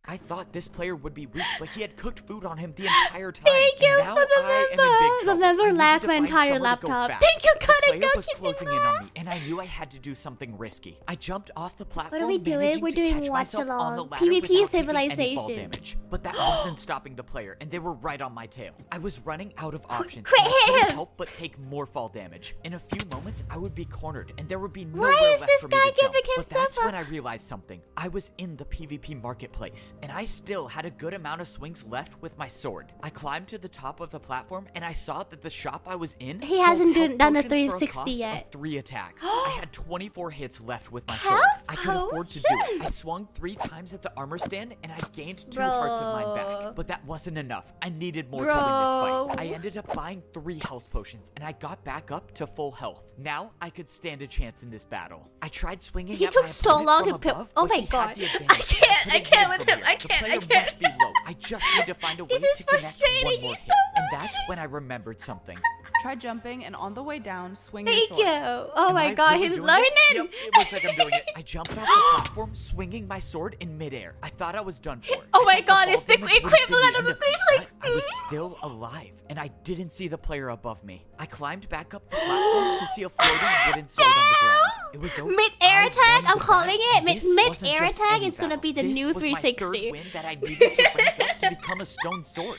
I thought this player would be weak, but he had cooked food on him the entire time. Thank you and now for the I am in big member. The trouble. member I needed lagged to my find entire somewhere to go laptop. fast. Thank you, The Connor. player Go was kiss closing in your on me, and I knew I had to do something risky. I jumped off the platform. What are we doing? managing We're to doing catch myself on the Watchalong. ladder PvP without taking any fall civilization. damage. But that wasn't stopping the player, and they were right on my tail. I was running out of options. Quit and I couldn't him! help but take more fall damage. In a few moments, I would be cornered, and there would be Why nowhere is left this for me guy to jump. giving But that's himself when a- I realized something. I was in the PvP marketplace, and I still had a good amount of swings left with my sword. I climbed to the top of the platform, and I saw that the shop I was in He sold hasn't health done the potions for a 360 cost of yet. 3 attacks. I had 24 hits left with my sword. Health I could afford to do it. potions? I swung 3 times at the armor stand, and I gained 2 hearts of mine Bro. back. But that wasn't enough. I needed more to Bro. win this fight. I ended up buying 3 health potions, and I got back up to full health. Now I could stand a chance in this battle. I tried swinging He at took my so opponent long from to pick- above, oh but my he had God. the I advantage. can't- I couldn't can't hit with from him. here. I can't- The I player can't. must be low. I just need to find a way This is to connect one frustrating more me hit. so And much. that's when I remembered something. Try jumping, and on the way down, swing Thank your sword. you. Oh Am my I god, really he's doing learning. this? Yep, it looks like I'm doing it. I jumped off the platform, swinging my sword in midair. I thought I was done for. Oh I my thought God, the it's fall the damage would have been equivalent the of end the it, but I was 360. still alive, and I didn't see the player above me. I climbed back up the platform to see a floating wooden sword on the ground. It was over. Mid-air I attack? won I'm the calling battle, it. and this Mid-air wasn't just attack any is gonna battle. be the This new was my 360. third win that I needed to rank up to become a stone sword.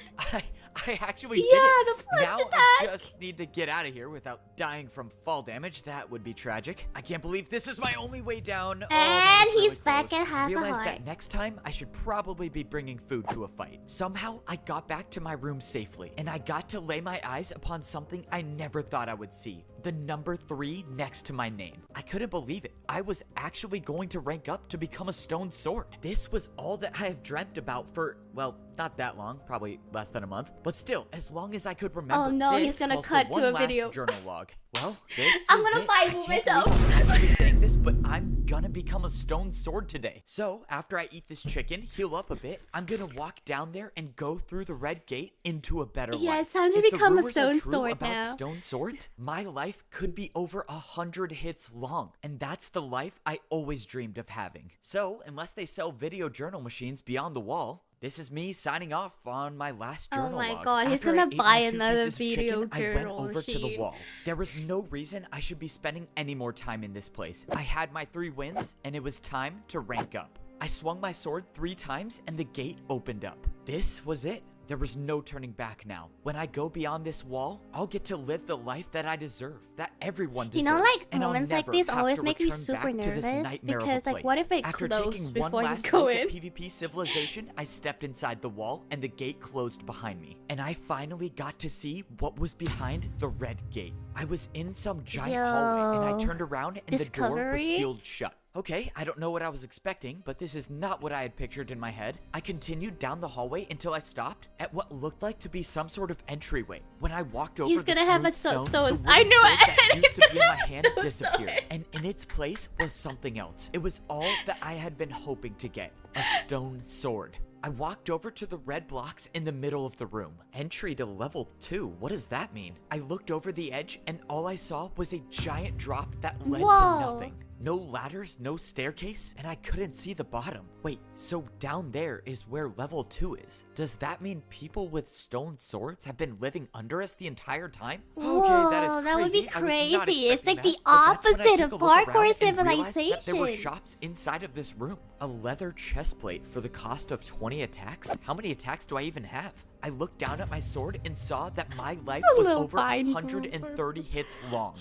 I actually did Yeah, it. the punch Now I attack. just need to get out of here without dying from fall damage. That would be tragic. I can't believe this is my only way down. Oh, that And was really he's back close. at half I a realized heart. that next time I should probably be bringing food to a fight. Somehow I got back to my room safely, and I got to lay my eyes upon something I never thought I would see. The number 3 next to my name. I couldn't believe it. I was actually going to rank up to become a stone sword. This was all that I have dreamt about for, well, not that long, probably less than a month, but still, as long as I could remember. Oh no, This he's gonna calls for cut one to a last video. journal log. Well, this I'm is gonna it. fight I can't myself. believe I'm actually saying this, but I'm gonna become a stone sword today. So, after I eat this chicken, heal up a bit, I'm gonna walk down there and go through the red gate into a better life. Yeah, it's time to If the become a rumors are stone true sword about now. stone swords, my life could be over 100 hits long, and that's the life I always dreamed of having. So, unless they sell video journal machines beyond the wall, this is me signing off on my last Oh journal my log. God, he's After I gonna ate buy my 2 another pieces of video chicken, I went journal over to the machine. wall. There was no reason I should be spending any more time in this place. I had my 3 wins, and it was time to rank up. I swung my sword 3 times, and the gate opened up. This was it. There was no turning back now. When I go beyond this wall, I'll get to live the life that I deserve, that everyone deserves. You know, like, and I'll moments like never this have always to make me return super back to this nervous, nightmare of a because, like, what place. if it After closed taking before one you last go look in? at PvP civilization, I stepped inside the wall, and the gate closed behind me. And I finally got to see what was behind the red gate. I was in some giant hallway, and I Yo. turned around, and the door was Discovery? sealed shut. Okay, I don't know what I was expecting, but this is not what I had pictured in my head. I continued down the hallway until I stopped at what looked like to be some sort of entryway. When I walked over He's the gonna have smooth a stone, so- the so- I wooden knew sword it. that used to be in my He's hand so disappeared, sorry. and in its place was something else. It was all that I had been hoping to get, a stone sword. I walked over to the red blocks in the middle of the room. Entry to level 2, what does that mean? I looked over the edge, and all I saw was a giant drop that led Whoa. to nothing. No ladders, no staircase, and I couldn't see the bottom. Wait, so down there is where level 2 is. Does that mean people with stone swords have been living under us the entire time? Whoa, that is crazy. that would be I was not crazy. It's like expecting the that, but that's when I opposite took of a look around parkour and realized that there were civilization. shops inside of this room. A leather chest plate for the cost of 20 attacks? How many attacks do I even have? I looked down at my sword and saw that my life A was little over fine 130 hits long.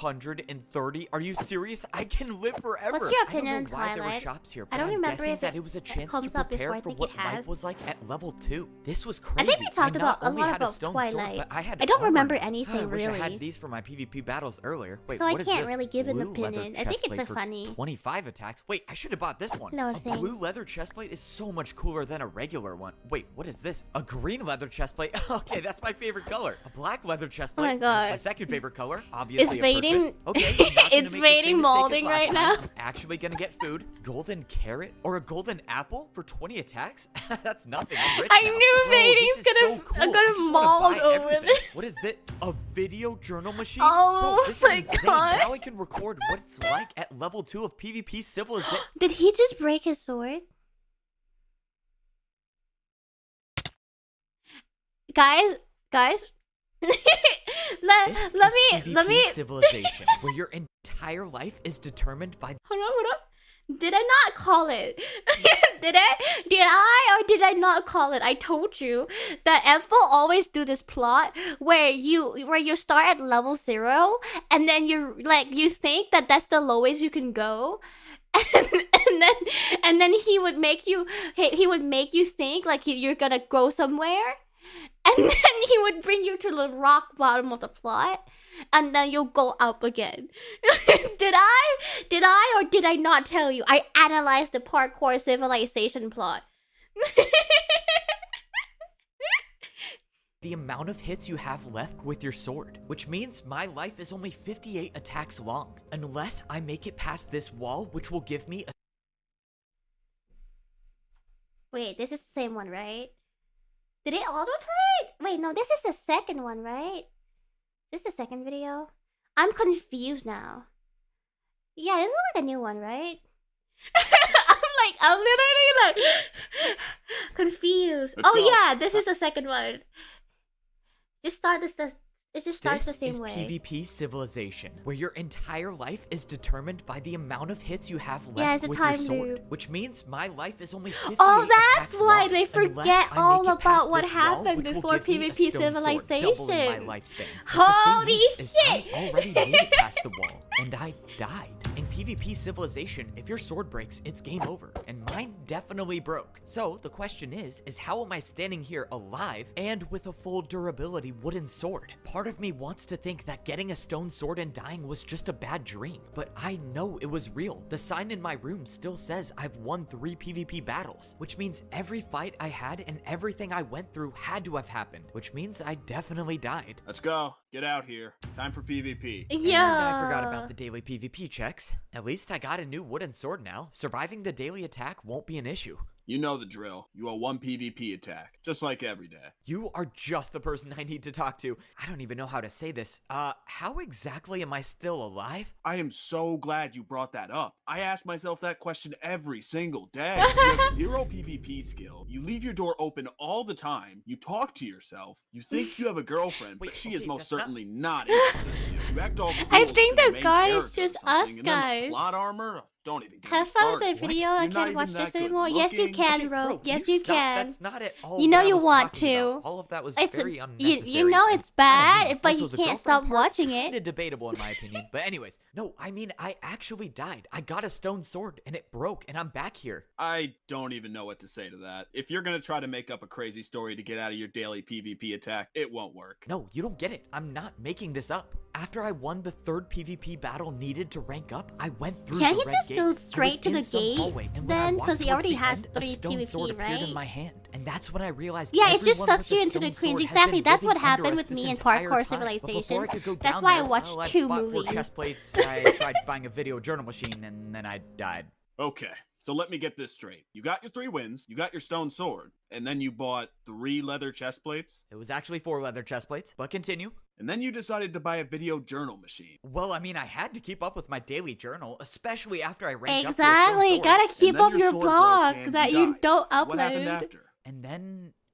130? Are you serious? I can live forever. What's your I don't know opinion on why there were Twilight? shops here, I but don't I'm remember guessing if that it it was a chance comes to up before. prepare I for think what it life has. was like at level 2. This was crazy. I think we talked I not about a only lot had a about stone sword, Twilight. but I had I don't armor. remember I anything wish I really. had these for my PvP battles earlier. Wait, So I what is can't this? really give an Blue leather opinion. I think chest it's plate a for funny. 25 attacks. Wait, I should have bought this one. No A thing. blue leather chest plate is so much cooler than a regular one. Wait, what is this? A green leather chest plate? Okay, that's my favorite color. A black leather chest Oh plate. my God. That's my second favorite color. Obviously, It's a fading. purchase. Okay, I'm not gonna It's make the same fading mistake as molding last right time. now. I'm actually gonna get food. Golden carrot or a golden apple for 20 attacks? That's nothing. I'm rich I now. knew Bro, fading's this is gonna- so cool. gonna I just wanna mold buy over everything. this. What is this? A video journal machine? Oh Bro, this my is insane. God. Now I can record what it's like at level 2 of PvP Civilization. Did he just break his sword? Guys, This let is me PvP Civilization, where your entire life is determined by hold on. Did I not call it? Did I or did I not call it? I told you that F will always do this plot where you start at level 0 and then you think that that's the lowest you can go. And then he would make you think like you're gonna go somewhere, and then he would bring you to the rock bottom of the plot, and then you'll go up again. Did I or did I not tell you? I analyzed the parkour civilization plot. the amount of hits you have left with your sword, which means my life is only 58 attacks long, unless I make it past this wall, which will give me a... Wait, this is the same one, right? Did it autoplay? Wait, no, this is the second one, right? This is the second video? I'm confused now. Yeah, this is like a new one, right? I'm literally like confused. Let's Oh go. yeah, this is the second one. Just start this. It just starts This the same is way. PvP Civilization, where your entire life is determined by the amount of hits you have left Yeah, it's a with time your sword, loop. which means my life is only 58 Oh, that's attacks why long, they unless forget I all make it past about what this wall, happened which will before give me a PvP stone sword, doubling Civilization. my lifespan. But Holy the thing is I shit! already made it past the wall, and I died. In PvP Civilization, if your sword breaks, it's game over, and mine definitely broke. So the question is how am I standing here alive and with a full durability wooden sword? Part of me wants to think that getting a stone sword and dying was just a bad dream, but I know it was real. The sign in my room still says I've won 3 PvP battles, which means every fight I had and everything I went through had to have happened, which means I definitely died. Let's go. Get out here. Time for PvP. Yeah. And I forgot about the daily PvP checks. At least I got a new wooden sword now. Surviving the daily attack won't be an issue. You know the drill. You owe 1 PvP attack, just like every day. You are just the person I need to talk to. I don't even know how to say this. How exactly am I still alive? I am so glad you brought that up. I ask myself that question every single day. You have 0 PvP skill. You leave your door open all the time. You talk to yourself. You think you have a girlfriend, Wait, but she okay, is most that's not- certainly not interested in you. You act all cool I to think the the main guy is character or just something, us and then the guys. plot armor? Don't even get me Have fun with started. the video. What? I You're not can't watch even this that good anymore. Yes, you looking? can, Okay, bro. can Yes, you you stop? can. That's not at all. You know what I you was want talking about. to. All of that was It's very you unnecessary. know and it's bad, kinda mean. but Also, you the can't girlfriend stop part, watching kinda it. debatable in my opinion. But anyways, no, I mean I actually died. I got a stone sword and it broke, and I'm back here. I don't even know what to say to that. If you're gonna try to make up a crazy story to get out of your daily PvP attack, it won't work. No, you don't get it. I'm not making this up. After I won the 3rd PvP battle needed to rank up, I went through Can't the he red just gate. go I was straight to in the some gate hallway, and when I then? walked 'Cause he towards already the has end, 3 a stone sword PvP, appeared right? in my hand, and that's when I realized Yeah, it just everyone sucks with you a into the stone cringe. sword has Exactly, been that's what living under happened us with this me in entire Parkour time. But Civilization. before I could go That's down why I there, watched I 2 bought 4 movies. chest plates. I tried buying a video journal machine, and then I died. Okay, so let me get this straight. You got your 3 wins, you got your stone sword, and then you bought 3 leather chest plates? It was actually 4 leather chest plates, but continue. And then you decided to buy a video journal machine. Well, I mean, I had to keep up with my daily journal, especially after I ranked up to a Exactly. stone You sword. gotta keep then up your your sword broke vlog and that you you died. don't What happened upload. after?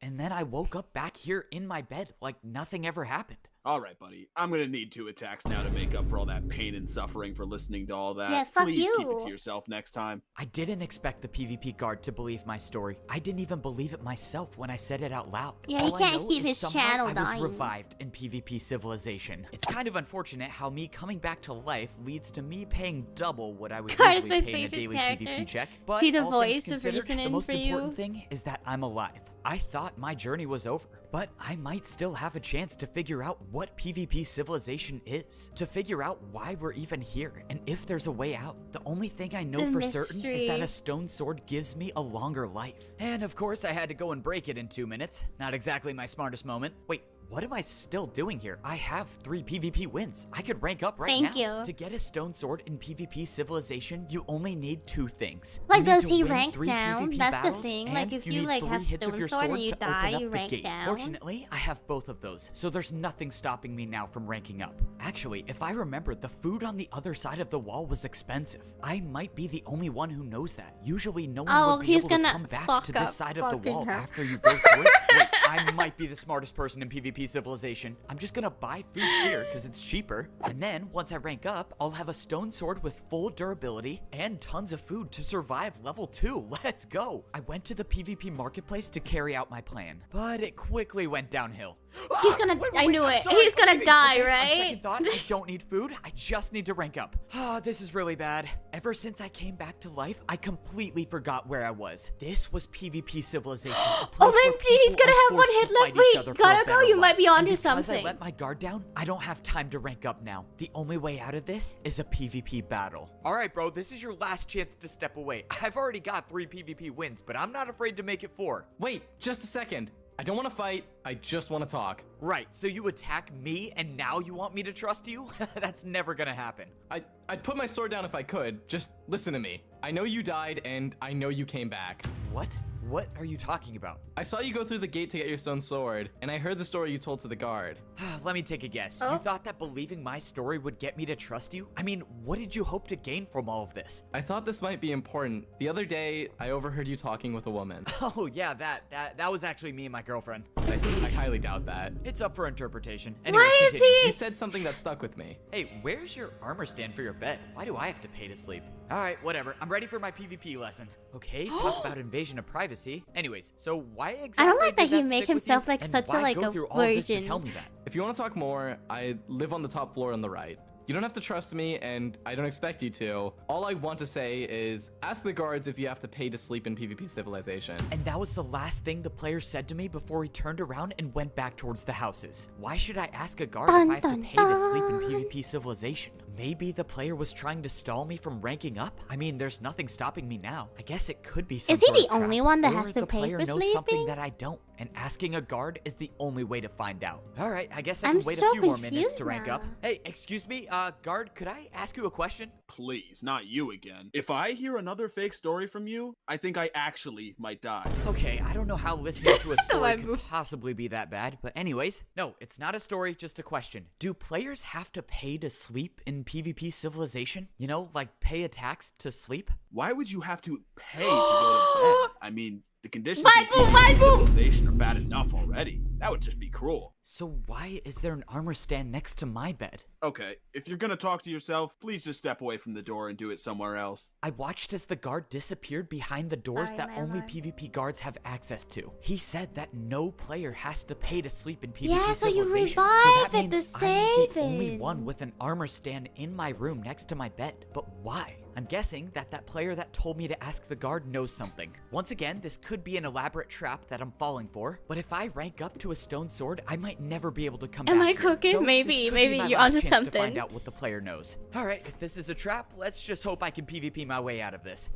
And then I woke up back here in my bed like nothing ever happened. Alright, buddy. I'm gonna need 2 attacks now to make up for all that pain and suffering for listening to all that. Yeah, fuck Please keep it you. to yourself next time. I didn't expect the PvP guard to believe my story. I didn't even believe it myself when I said it out loud. Yeah, he All I can't know keep is his somehow channel I was dying. revived in PvP Civilization. It's kind of unfortunate how me coming back to life leads to me paying double what I would Guard is usually my pay in a favorite daily character. PvP check. But See the all things voice of considered, reasoning the most for you? important thing is that I'm alive. I thought my journey was over, but I might still have a chance to figure out what PvP Civilization is, to figure out why we're even here, and if there's a way out. The only thing I know The for certain is mystery. that a stone sword gives me a longer life. And of course, I had to go and break it in 2 minutes. Not exactly my smartest moment. Wait, what am I still doing here? I have 3 PvP wins. I could rank up right Thank now. you. To get a stone sword in PvP Civilization, you only need 2 things. Like, You need does to he win rank 3 down? PvP That's the battles, thing. and Like, if you, need like, 3 have hits of stone your sword and sword you to die, open you up the rank gate. down. Fortunately, I have both of those, so there's nothing stopping me now from ranking up. Actually, if I remember, the food on the other side of the wall was expensive. I might be the only one who knows that. Usually, no one Oh, would be he's able to gonna come back stock to up this side of the fucking wall her. after you go through it. Wait, I might be the smartest person in PvP Civilization. I'm just gonna buy food here because it's cheaper, and then once I rank up, I'll have a stone sword with full durability and tons of food to survive level 2. Let's go. I went to the PvP marketplace to carry out my plan, but it quickly went downhill. He's gonna- Wait, I knew I'm it. sorry, He's gonna I'm leaving. die, Okay, on right? second thought, I don't need food. I just need to rank up. Ah, this is really bad. Ever since I came back to life, I completely forgot where I was. This was PvP Civilization. a place where OMG, he's people gonna are have one forced hit to left. fight each Wait, other for a gotta go. better You might life. be And onto because I something. let my guard down, I don't have time to rank up now. The only way out of this is a PvP battle. All right, bro, this is your last chance to step away. I've already got 3 PvP wins, but I'm not afraid to make it 4. Wait, just a second. I don't want to fight. I just want to talk. Right, so you attack me and now you want me to trust you? That's never gonna happen. I'd put my sword down if I could. Just listen to me. I know you died and I know you came back. What? What are you talking about? I saw you go through the gate to get your stone sword, and I heard the story you told to the guard. Let me take a guess. Oh. You thought that believing my story would get me to trust you? I mean, what did you hope to gain from all of this? I thought this might be important. The other day, I overheard you talking with a woman. Oh yeah, that was actually me and my girlfriend. I highly doubt that. It's up for interpretation. Why Anyways, is continue. he- You said something that stuck with me. Hey, where's your armor stand for your bed? Why do I have to pay to sleep? Alright, whatever. I'm ready for my PvP lesson. Okay, talk about invasion of privacy. Anyways, so why exactly I don't like did that he stick make with himself you, like and such a why like go a through all of this to virgin. tell me that? If you want to talk more, I live on the top floor on the right. You don't have to trust me, and I don't expect you to. All I want to say is, ask the guards if you have to pay to sleep in PvP Civilization. And that was the last thing the player said to me before he turned around and went back towards the houses. Why should I ask a guard Dun, if I have to dun, pay to sleep in dun. PvP Civilization? Maybe the player was trying to stall me from ranking up? I mean, there's nothing stopping me now. I guess it could be some Is he sort the of trap. only one that Or has to the pay player for knows something sleeping? that I don't, and asking a guard is the only way to find out. All right, I guess I I'm can wait so a few more minutes confused to rank up. now. Hey, excuse me, guard, could I ask you a question? Please, not you again. If I hear another fake story from you, I think I actually might die. Okay, I don't know how listening to a story I could move. possibly be that bad, but anyways, no, it's not a story, just a question. Do players have to pay to sleep in PvP Civilization? You know, like pay a tax to sleep? Why would you have to pay to go to bed? I mean, the conditions in Bible, PvP Bible! Civilization are bad enough already. That would just be cruel. So why is there an armor stand next to my bed? Okay, if you're gonna talk to yourself, please just step away from the door and do it somewhere else. I watched as the guard disappeared behind the doors Sorry, that my only alarm. PvP guards have access to. He said that no player has to pay to sleep in PvP Yeah, so you Civilization. revive that it to means I'm save the only it. one with an armor stand in my room next to my bed. But why? I'm guessing that that player that told me to ask the guard knows something. Once again, this could be an elaborate trap that I'm falling for, but if I rank up to a stone sword, I might never be able to come Am back I here. cooking? So Maybe- this could be maybe my you're last onto chance to something. find out what the player knows. Alright, if this is a trap, let's just hope I can PvP my way out of this.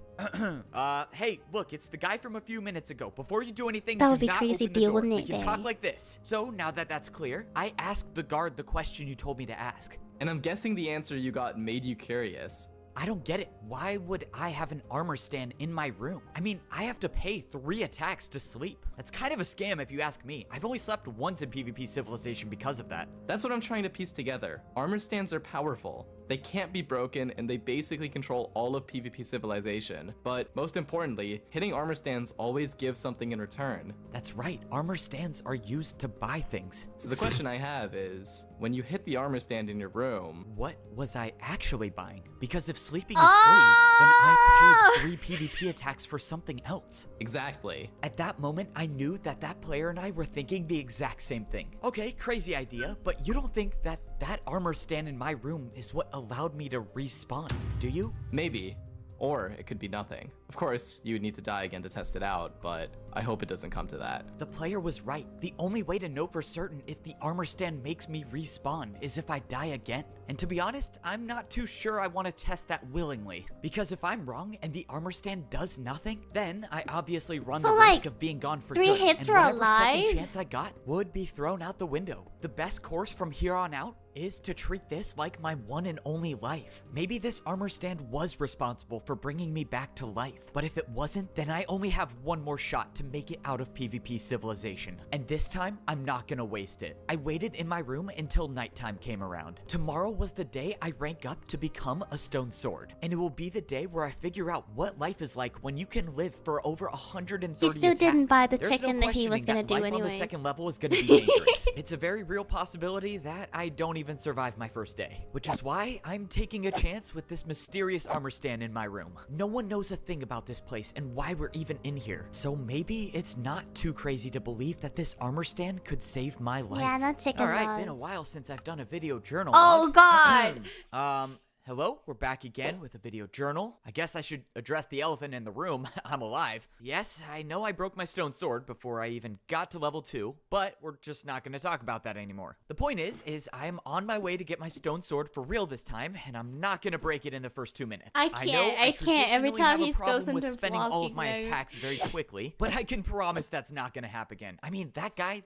Hey, look, it's the guy from a few minutes ago. Before you do anything, That do would be not crazy open the deal, door. wouldn't We it, can talk babe? like this. So, now that that's clear, I asked the guard the question you told me to ask. And I'm guessing the answer you got made you curious. I don't get it. Why would I have an armor stand in my room? I mean, I have to pay 3 attacks to sleep. That's kind of a scam if you ask me. I've only slept once in PvP Civilization because of that. That's what I'm trying to piece together. Armor stands are powerful. They can't be broken, and they basically control all of PvP Civilization. But most importantly, hitting armor stands always gives something in return. That's right, armor stands are used to buy things. So the question I have is, when you hit the armor stand in your room, what was I actually buying? Because if sleeping is free, then I paid 3 PvP attacks for something else. exactly. At that moment, I knew that that player and I were thinking the exact same thing. Okay, crazy idea, but you don't think that that armor stand in my room is what allowed me to respawn, do you? Maybe. Or it could be nothing. Of course, you would need to die again to test it out, but I hope it doesn't come to that. The player was right. The only way to know for certain if the armor stand makes me respawn is if I die again. And to be honest, I'm not too sure I want to test that willingly. Because if I'm wrong and the armor stand does nothing, then I obviously run the risk of being gone for 3 good. hits And for whatever alive? second chance I got would be thrown out the window. The best course from here on out is to treat this like my one and only life. Maybe this armor stand was responsible for bringing me back to life, but if it wasn't, then I only have one more shot to make it out of PvP Civilization. And this time, I'm not gonna waste it. I waited in my room until nighttime came around. Tomorrow was the day I rank up to become a stone sword, and it will be the day where I figure out what life is like when you can live for over 130 He still attacks. didn't buy the There's chicken no that he was questioning gonna do life on the anyways. second level is gonna be dangerous. It's a very real possibility that I don't even survive my first day, which is why I'm taking a chance with this mysterious armor stand in my room. No one knows a thing about this place and why we're even in here, so maybe it's not too crazy to believe that this armor stand could save my life. Yeah, not chicken Alright, log. been a while since I've done a video journal. Oh log. god! Hello, we're back again with a video journal. I guess I should address the elephant in the room. I'm alive. Yes, I know I broke my stone sword before I even got to level 2, but we're just not going to talk about that anymore. The point is I'm on my way to get my stone sword for real this time, and I'm not going to break it in the first 2 minutes. I can't. Every traditionally time have a he problem goes with into spending all of vlogging my mode. attacks very quickly, but I can promise that's not going to happen again. I mean, that guy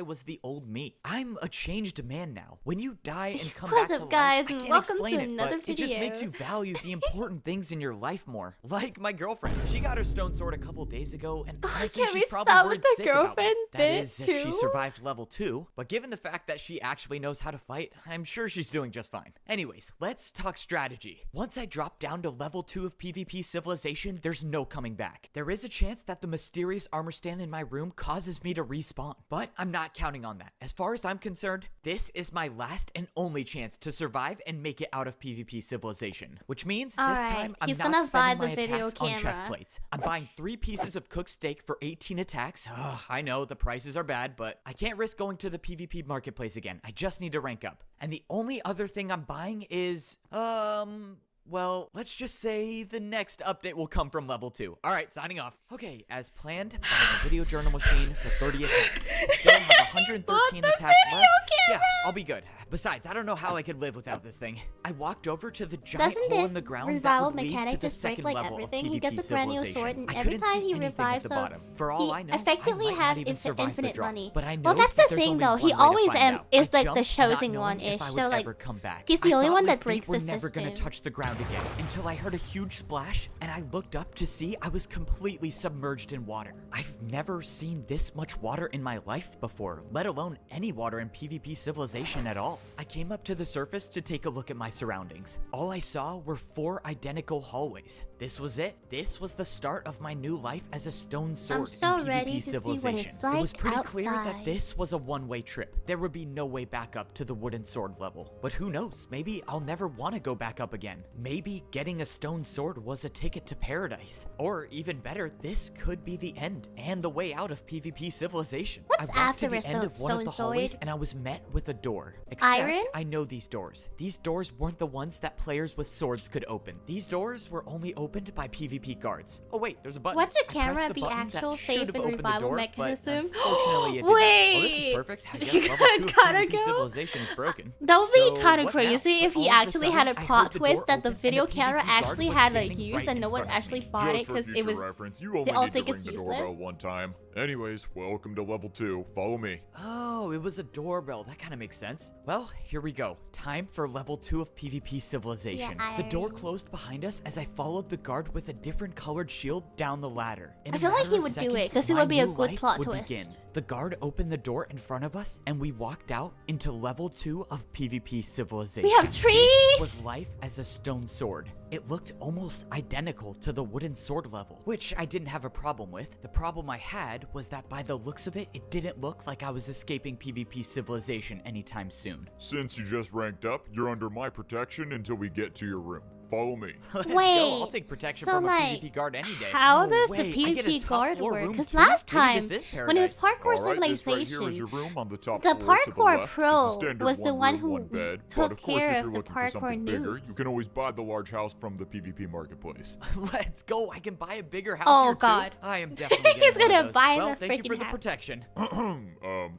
was the old me. I'm a changed man now. When you die and come What's back up, to life, guys, I and can't welcome explain to it, another but it just makes you video. value the important things in your life more. Like my girlfriend. She got her stone sword a couple days ago, and honestly, can we she's probably stop worried with the sick about me. girlfriend That bit, is, if she too? survived level 2. But given the fact that she actually knows how to fight, I'm sure she's doing just fine. Anyways, let's talk strategy. Once I drop down to level 2 of PvP Civilization, there's no coming back. There is a chance that the mysterious armor stand in my room causes me to respawn, but I'm not counting on that. As far as I'm concerned, this is my last and only chance to survive and make it out of PvP Civilization, which means this Alright, time I'm he's not gonna buy spending my the video attacks on chest camera. plates. I'm buying 3 pieces of cooked steak for 18 attacks. Ugh, I know the prices are bad, but I can't risk going to the PvP marketplace again. I just need to rank up. And the only other thing I'm buying is, well, let's just say the next update will come from level 2. Alright, signing off. Okay, as planned, buying a video journal machine for 30 attacks. Still have 113 attacks left. Yeah, I'll be good. Besides, I don't know how I could live without this thing. I walked over to the giant Doesn't hole this in the ground revival that would lead mechanic to the just break, second like, level everything? of He PvP gets a brand new sword, Civilization. and I every couldn't time see he anything at revives, the so bottom. For all he I know, effectively I might have not even survive the infinite drop. money. But I know Well, that's that the there's thing, only though. one He way to always find out. is I like the jumped, not chosen knowing one if ish. I So would like ever come back. he's the I only thought one my that breaks feet were the never gonna system. touch the ground again until I heard a huge splash and I looked up to see I was completely submerged in water. I've never seen this much water in my life before, let alone any water in PvP Civilization at all. I came up to the surface to take a look at my surroundings. All I saw were 4 identical hallways. This was it. This was the start of my new life as a stone sword so in ready PvP to see what Civilization. it's It was like pretty clear that outside. this was a one-way trip. There would be no way back up to the wooden sword level. But who knows? Maybe I'll never want to go back up again. Maybe getting a stone sword was a ticket to paradise. Or even better, this could be the end and the way out of PvP Civilization. What's I walked after to a the end of one of the stone hallways sword? and I was met with a door. Except Iron? I know these doors. These doors weren't the ones that players with swords could open. These doors were only opened by PvP guards. Oh wait, there's a button. Watch a I pressed camera the be button that actual should safe have and opened the revival door, mechanism? But unfortunately, it did not. Well, this is Wait. perfect. I guess level 2 of Gotta PvP go. Civilization is broken. That would be So kind of what crazy now? if he All of a actually had a sudden, I heard plot the twist door that the open and video PvP camera PvP guard actually was had a standing use right and in no one front of actually me. bought it Just for because it future was. reference, you only all need think to it's ring the doorbell useless. one time. Anyways, welcome to level 2. Follow me. Oh, it was a doorbell. That kind of makes sense. Well, here we go. Time for level 2 of PvP Civilization. Yeah, The door closed behind us as I followed the guard with a different colored shield down the ladder. In I a feel like matter he of would do it, seconds, 'cause it my would be a new good life plot would twist. begin. The guard opened the door in front of us, and we walked out into level 2 of PvP Civilization. We have trees! This was life as a stone sword. It looked almost identical to the wooden sword level, which I didn't have a problem with. The problem I had was that by the looks of it, it didn't look like I was escaping PvP Civilization anytime soon. Since you just ranked up, you're under my protection until we get to your room. Follow me. Let's Wait, go. I'll take protection so, from a like, PvP guard any day. How No does way. the I get a PvP top guard floor work? room Because too? last Maybe time, this is when it was paradise. Parkour All right, this right here is Civilization, your room on the top the floor to the Parkour left. It's a Pro standard was the one room, who one bed. took But of course, care if of you're the looking for Parkour something bigger, news. you can always buy the large house from the PvP marketplace. Let's go. I can buy a bigger house Oh, here too. God. I am definitely He's getting one gonna of those. buy well, the thank you for freaking the house. protection.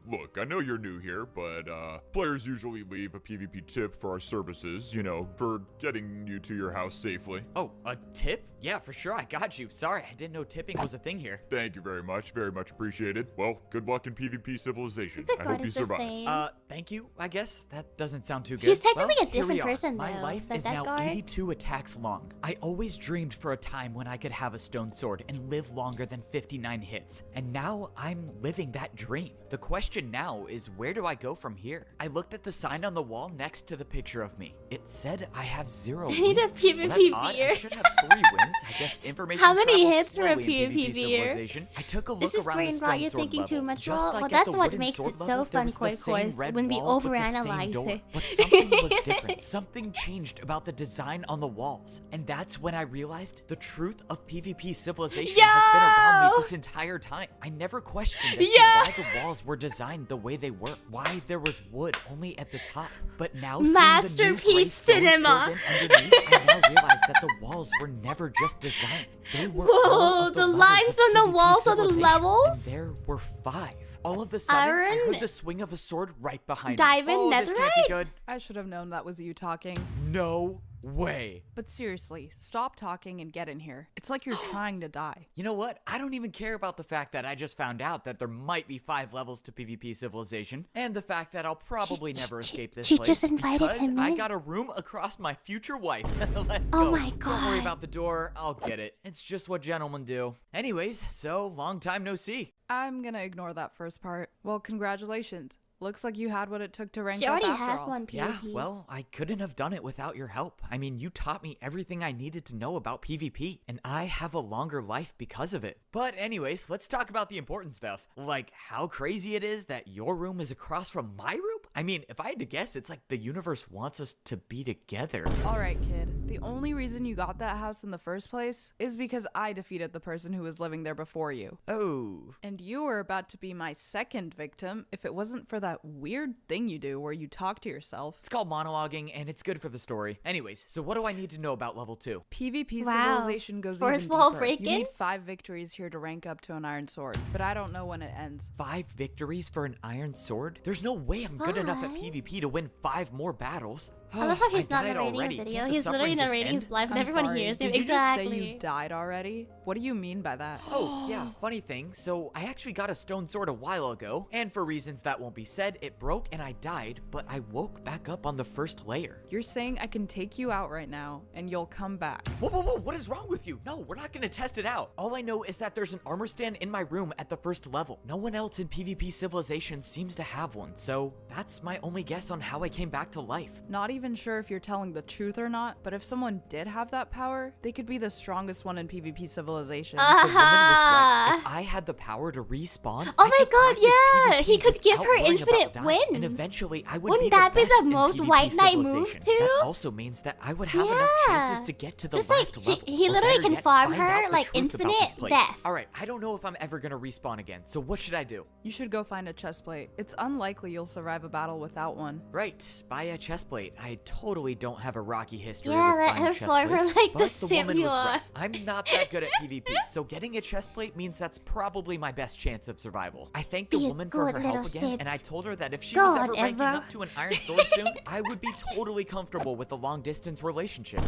Look, I know you're new here, but players usually leave a PvP tip for our services, you know, for getting you to your house safely. Oh, a tip? Yeah, for sure. I got you. Sorry, I didn't know tipping was a thing here. Thank you very much appreciated. Well, good luck in PvP Civilization. The I guard hope you is the survive. same. Thank you, I guess. That doesn't sound too good. He's technically Well, a here we different are. person, My though, life than is that now guard. 82 attacks long. I always dreamed for a time when I could have a stone sword and live longer than 59 hits. And now I'm living that dream. The question now is, where do I go from here? I looked at the sign on the wall next to the picture of me. It said I have 0 I need a wins. PvP Well, that's odd. I beer. should have 3 wins. I guess information How many travels hits for a slowly in PvP beer? Civilization. I took a look This is around the brain stone rot. You're sword thinking too level. much, Just Well, like at that's the what wooden makes sword it level, so there fun, was the Koi same Koi, red when we wall with the same overanalyze door. it. But something was different. Something changed about the design on the walls. And that's when I realized the truth of PvP Civilization has been around me this entire time. I never questioned as to why the walls were designed the way they were. Why there was wood only at the top. But now seeing the new Masterpiece gray stones cinema. filled in underneath, I now realize that the walls were never just designed. They were all Whoa, of the levels lines of on the PvP walls are the Civilization, levels? And there were 5. All of a sudden, I Iron, heard the swing of a sword right behind diamond, me. Oh, this can't be netherite? good. I should have known that was you talking. No way. But seriously, stop talking and get in here. It's like you're trying to die. You know what? I don't even care about the fact that I just found out that there might be 5 levels to PvP Civilization, and the fact that I'll probably never escape this she place. just invited because him I in. got a room across my future wife. Let's Oh go. my Don't worry God. about the door. I'll get it. It's just what gentlemen do. Anyways, so long time no see. I'm gonna ignore that first part. Well, congratulations. Looks like you had what it took to rank She up already after has all. one PvP. Yeah, well, I couldn't have done it without your help. I mean, you taught me everything I needed to know about PvP, and I have a longer life because of it. But anyways, let's talk about the important stuff. Like how crazy it is that your room is across from my room? I mean, if I had to guess, it's like the universe wants us to be together. Alright, kid. The only reason you got that house in the first place is because I defeated the person who was living there before you. Oh. And you were about to be my second victim if it wasn't for that weird thing you do where you talk to yourself. It's called monologuing, and it's good for the story. Anyways, so what do I need to know about level 2? PvP Wow. Civilization goes Fourth even wall deeper. break-in? You need 5 victories here to rank up to an iron sword, but I don't know when it ends. 5 victories for an iron sword? There's no way I'm good enough at What? PvP to win 5 more battles. I love how he's not died narrating already. the video. Can't the He's literally suffering just narrating end? his life, and I'm everyone sorry, hears him. did Exactly. you just say you died already? What do you mean by that? Oh, yeah, funny thing. So, I actually got a stone sword a while ago, and for reasons that won't be said, it broke and I died, but I woke back up on the first layer. You're saying I can take you out right now and you'll come back. Whoa, whoa, whoa, what is wrong with you? No, we're not gonna test it out. All I know is that there's an armor stand in my room at the first level. No one else in PvP Civilization seems to have one, so that's my only guess on how I came back to life. Not even sure if you're telling the truth or not, but if someone did have that power, they could be the strongest one in PvP Civilization. The woman was right. Uh-huh. If I had the power to respawn, Oh I my could God, practice yeah! He PvP could give without her worrying about infinite dying, and wins. eventually I would Wouldn't be that be best the in most PvP White Knight move, Civilization. too? That also means that I would have enough chances to get to the Just last like, level. he or literally better can yet, farm find her, out the like, truth about infinite this place. death. All right, I don't know if I'm ever gonna respawn again. So what should I do? You should go find a chest plate. It's unlikely you'll survive a battle without one. Right, buy a chest plate. I totally don't have a rocky history Yeah, with let finding her chest form her plates, like the but simp woman you was are. right. I'm not that good at PvP, so getting a chest plate means that's probably my best chance of survival. I thanked the Be a woman for her good help little again, simp. and I told her that if she Go was on, ever ranking Emma. up to an iron sword soon, I would be totally comfortable with a long-distance relationship.